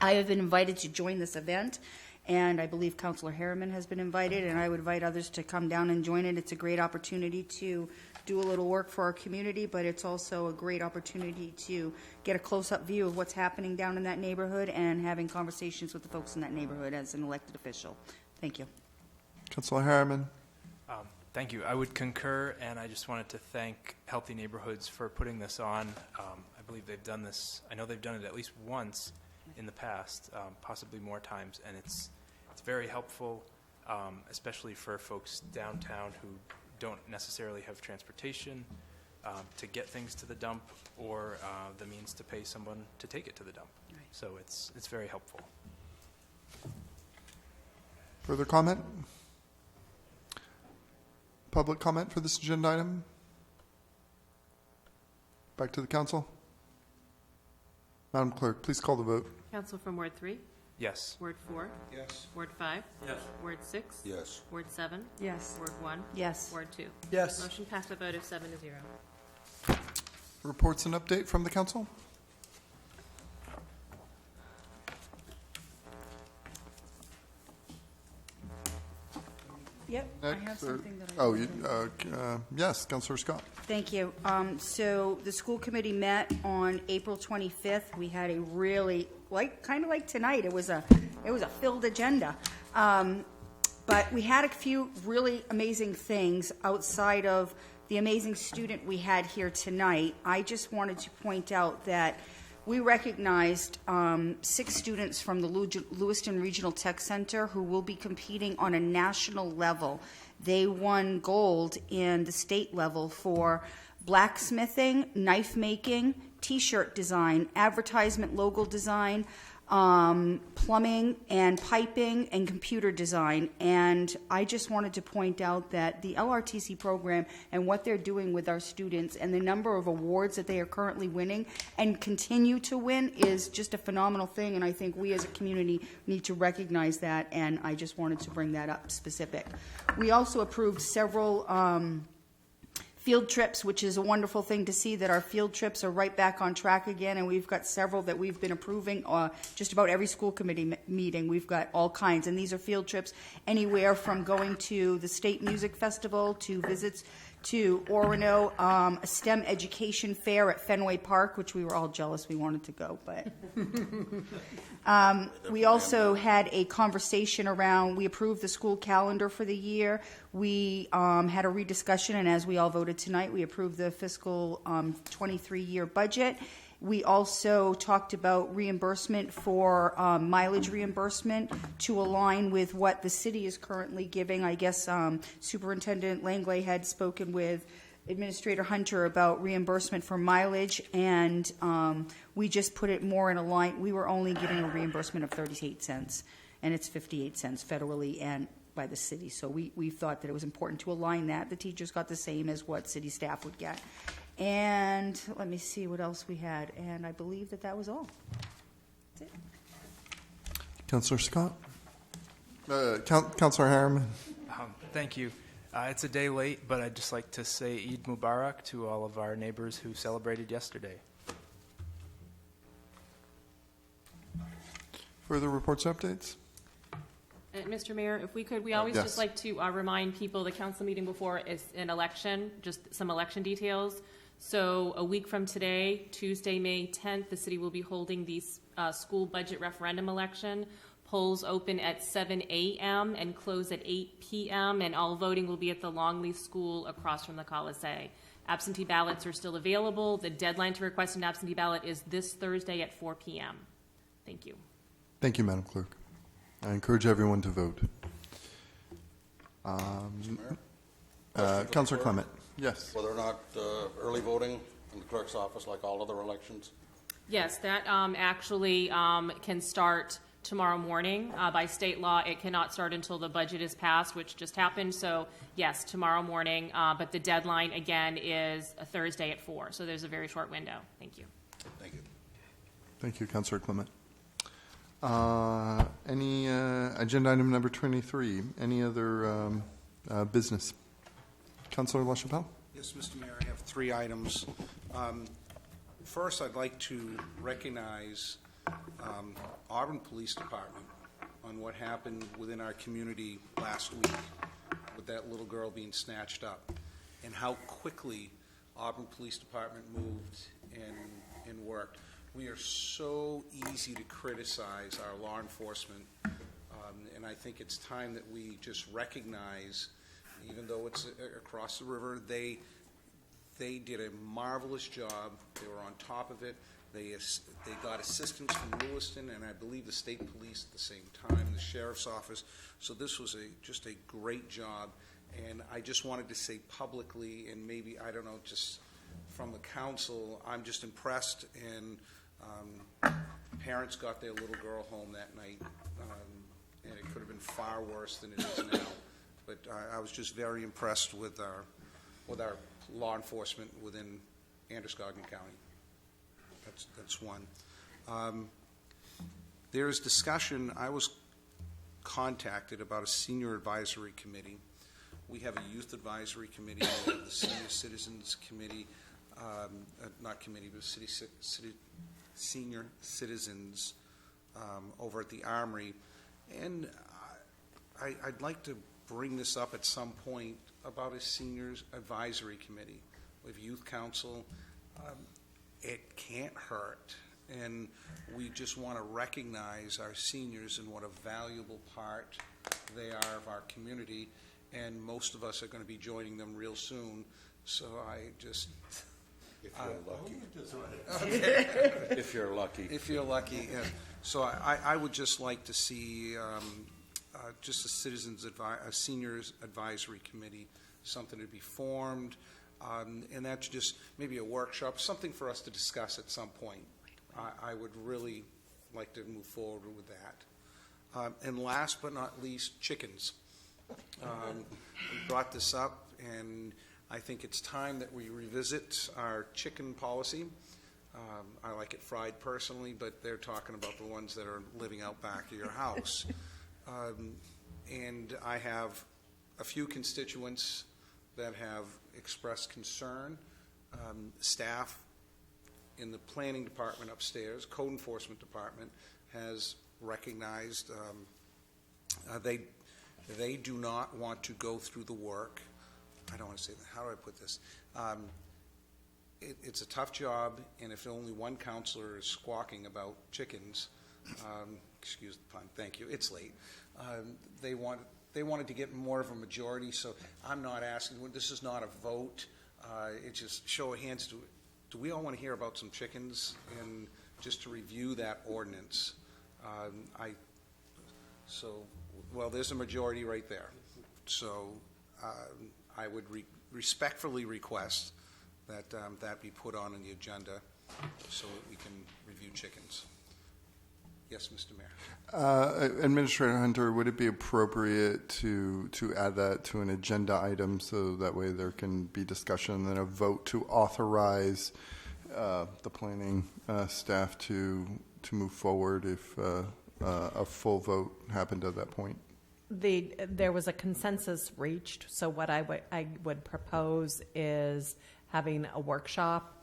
I have been invited to join this event, and I believe Councilor Harriman has been invited, and I would invite others to come down and join it. It's a great opportunity to do a little work for our community, but it's also a great opportunity to get a close-up view of what's happening down in that neighborhood and having conversations with the folks in that neighborhood as an elected official. Thank you. Councilor Harriman. Thank you. I would concur, and I just wanted to thank Healthy Neighborhoods for putting this on. I believe they've done this. I know they've done it at least once in the past, possibly more times, and it's very helpful, especially for folks downtown who don't necessarily have transportation to get things to the dump or the means to pay someone to take it to the dump. Right. So it's very helpful. Further comment? Public comment for this agenda item? Back to the council. Madam Clerk, please call the vote. Council from Ward 3? Yes. Ward 4? Yes. Ward 5? Yes. Ward 6? Yes. Ward 7? Yes. Ward 1? Yes. Ward 2? Yes. Motion passed by a vote of 7-0. Reports and update from the council? Yep, I have Next, something that I... Oh, yes, Councilor Scott. Thank you. So the school committee met on April 25th. We had a really, kind of like tonight, it was a filled agenda. But we had a few really amazing things outside of the amazing student we had here tonight. I just wanted to point out that we recognized 6 students from the Lewiston Regional Tech Center who will be competing on a national level. They won gold in the state level for blacksmithing, knife making, t-shirt design, advertisement logo design, plumbing and piping and computer design. And I just wanted to point out that the LRTC program and what they're doing with our students and the number of awards that they are currently winning and continue to win is just a phenomenal thing. And I think we as a community need to recognize that. And I just wanted to bring that up specific. We also approved several field trips, which is a wonderful thing to see that our field trips are right back on track again, and we've got several that we've been approving. Just about every school committee meeting, we've got all kinds, and these are field trips anywhere from going to the State Music Festival to visits to Orono, a STEM education fair at Fenway Park, which we were all jealous we wanted to go, but we also had a conversation around, we approved the school calendar for the year. We had a rediscussion, and as we all voted tonight, we approved the fiscal 23-year budget. We also talked about reimbursement for mileage reimbursement to align with what the city is currently giving. I guess Superintendent Langley had spoken with Administrator Hunter about reimbursement for mileage, and we just put it more in a line. We were only giving a reimbursement of 38 cents, and it's 58 cents federally and by the city. So we thought that it was important to align that. The teachers got the same as what city staff would get. And let me see what else we had. And I believe that that was all. That's it. Councillor Scott? Councillor Harriman? Thank you. It's a day late, but I'd just like to say Eid Mubarak to all of our neighbors who celebrated yesterday. Further reports, updates? Mr. Mayor, if we could, we always just like to remind people the council meeting before is an election, just some election details. So a week from today, Tuesday, May 10th, the city will be holding the school budget referendum election. Polls open at 7 a.m. and close at 8 p.m. and all voting will be at the Longleaf School across from the Colisee. Absentee ballots are still available. The deadline to request an absentee ballot is this Thursday at 4 p.m. Thank you. Thank you, Madam Clerk. I encourage everyone to vote. Councillor Clement. Yes. Whether or not early voting in the clerk's office, like all other elections? Yes, that actually can start tomorrow morning. By state law, it cannot start until the budget is passed, which just happened. So, yes, tomorrow morning. But the deadline, again, is a Thursday at 4. So there's a very short window. Thank you. Thank you. Thank you, Councillor Clement. Any agenda item number 23? Any other business? Councillor LaChapelle? Yes, Mr. Mayor, I have 3 items. First, I'd like to recognize Auburn Police Department on what happened within our community last week with that little girl being snatched up, and how quickly Auburn Police Department moved and worked. We are so easy to criticize our law enforcement, and I think it's time that we just recognize, even though it's across the river, they did a marvelous job. They were on top of it. They got assistance from Lewiston, and I believe the state police at the same time, the sheriff's office. So this was just a great job, and I just wanted to say publicly, and maybe, I don't know, just from the council, I'm just impressed, and parents got their little girl home that night, and it could have been far worse than it is now. But I was just very impressed with our law enforcement within Androscoggin County. That's one. There is discussion. I was contacted about a senior advisory committee. We have a youth advisory committee. We have the senior citizens committee, not committee, but senior citizens over at the Armory. And I'd like to bring this up at some point about a seniors advisory committee with youth council. It can't hurt, and we just want to recognize our seniors and what a valuable part They are of our community, and most of us are going to be joining them real soon. So I just... If you're lucky. Okay. If you're lucky. If you're lucky, yeah. So I would just like to see just a seniors advisory committee, something to be formed, and that's just maybe a workshop, something for us to discuss at some point. I would really like to move forward with that. And last but not least, chickens. We brought this up, and I think it's time that we revisit our chicken policy. I like it fried personally, but they're talking about the ones that are living out back of your house. And I have a few constituents that have expressed concern. Staff in the planning department upstairs, code enforcement department, has recognized they do not want to go through the work. I don't want to say that. How do I put this? It's a tough job, and if only one counselor is squawking about chickens, excuse the pun, thank you, it's late, they wanted to get more of a majority, so I'm not asking, this is not a vote, it's just show of hands, do we all want to hear about some chickens, and just to review that ordinance? Well, there's a majority right there, so I would respectfully request that that be put on the agenda so that we can review chickens. Yes, Mr. Mayor. Administrator Hunter, would it be appropriate to add that to an agenda item so that way there can be discussion and then a vote to authorize the planning staff to move forward if a full vote happened at that point? There was a consensus reached, so what I would propose is having a workshop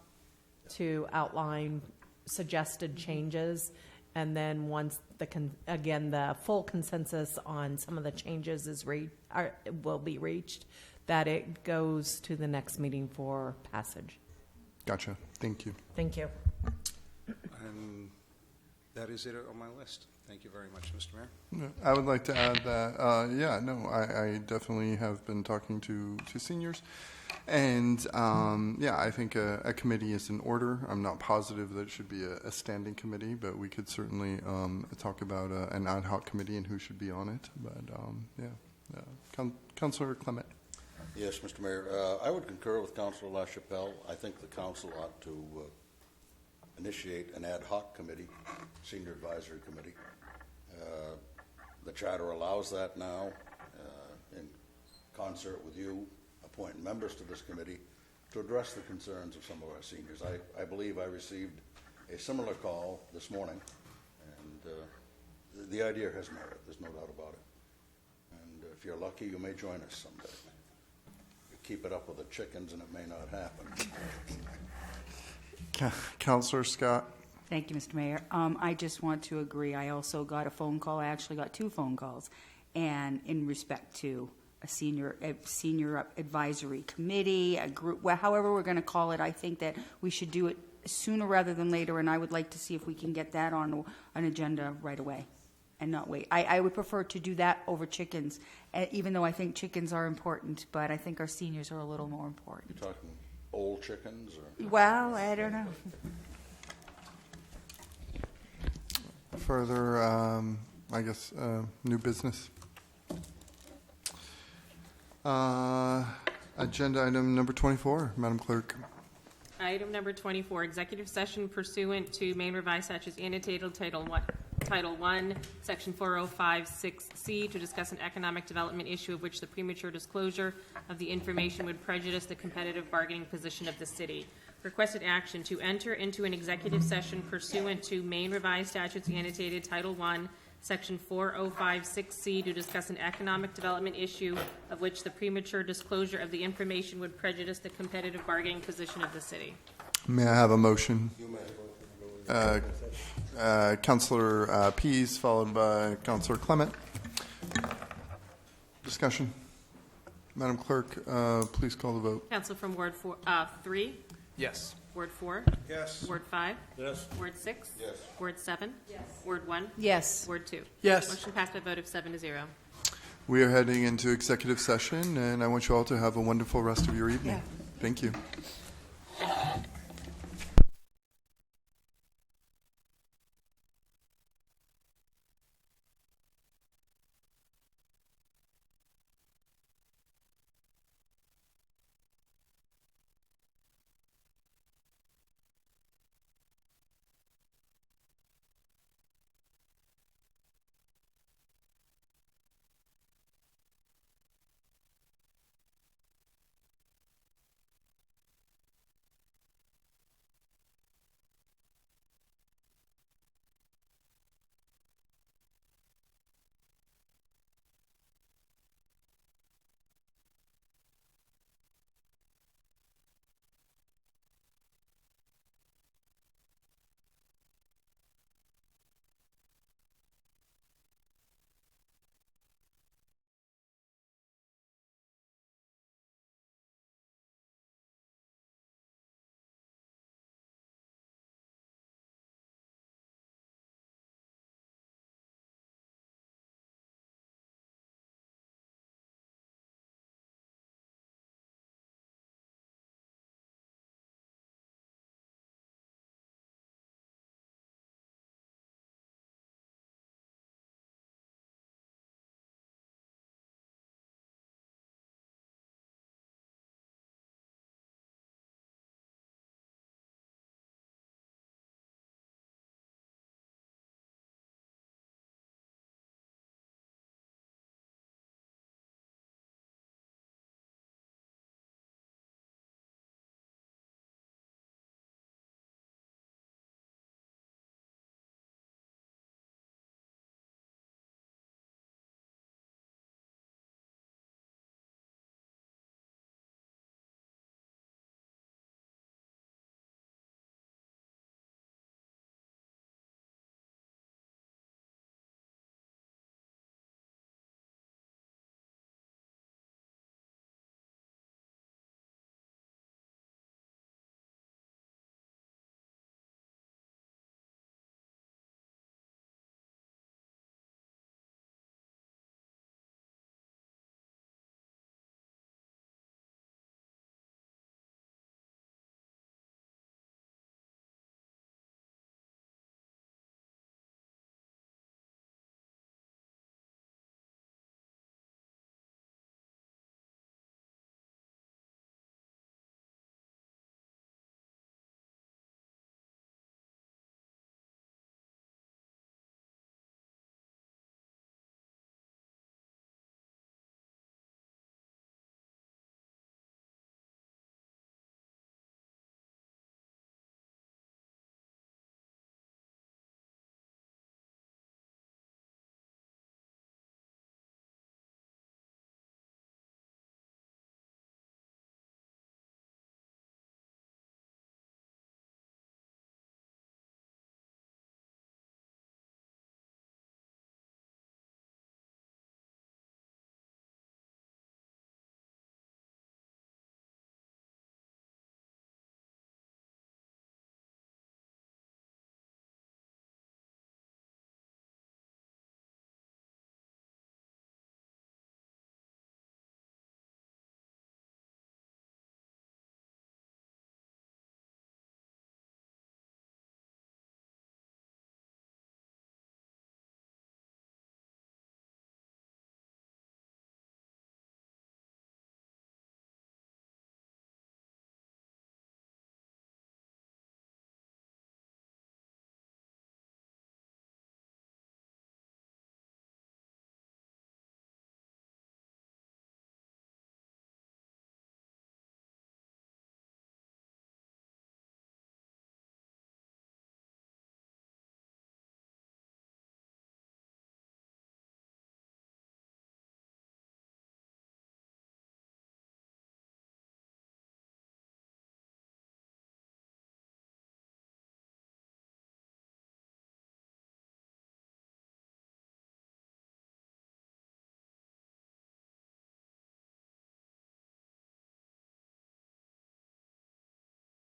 to outline suggested changes, and then once the full consensus on some of the changes will be reached, that it goes to the next meeting for passage. Gotcha. Thank you. Thank you. And that is it on my list. Thank you very much, Mr. Mayor. I would like to add that, I definitely have been talking to seniors. And, I think a committee is in order. I'm not positive that it should be a standing committee, but we could certainly talk about an ad hoc committee and who should be on it. But, Councilor Clement. Yes, Mr. Mayor. I would concur with Councilor LaChapelle. I think the council ought to initiate an ad hoc committee, senior advisory committee. The charter allows that now, in concert with you, appoint members to this committee to address the concerns of some of our seniors. I believe I received a similar call this morning, and the idea has merit. There's no doubt about it. And if you're lucky, you may join us someday. You keep it up with the chickens, and it may not happen. Councilor Scott. Thank you, Mr. Mayor. I just want to agree. I also got a phone call. I actually got 2 phone calls, and in respect to a senior advisory committee, a group, however we're going to call it, I think that we should do it sooner rather than later, and I would like to see if we can get that on an agenda right away and not wait. I would prefer to do that over chickens, even though I think chickens are important, but I think our seniors are a little more important. You're talking old chickens? Or? Well, I don't know. Further, new business. Agenda item number 24, Madam Clerk. Item number 24, executive session pursuant to Maine Revised Statutes annotated Title 1, Section 4056C, to discuss an economic development issue of which the premature disclosure of the information would prejudice the competitive bargaining position of the city. Requested action to enter into an executive session pursuant to Maine Revised Statutes annotated Title 1, Section 4056C, to discuss an economic development issue of which the premature disclosure of the information would prejudice the competitive bargaining position of the city. May I have a motion? Councilor Pease, followed by Councilor Clement. Discussion. Madam Clerk, please call the vote. Council from Ward 3? Yes. Ward 4? Yes. Ward 5? Yes. Ward 6? Yes. Ward 7? Yes. Ward 1? Yes. Ward 2? Yes. Motion passed by a vote of 7-0. We are heading into executive session, and I want you all to have a wonderful rest of your evening. Yeah. Thank you.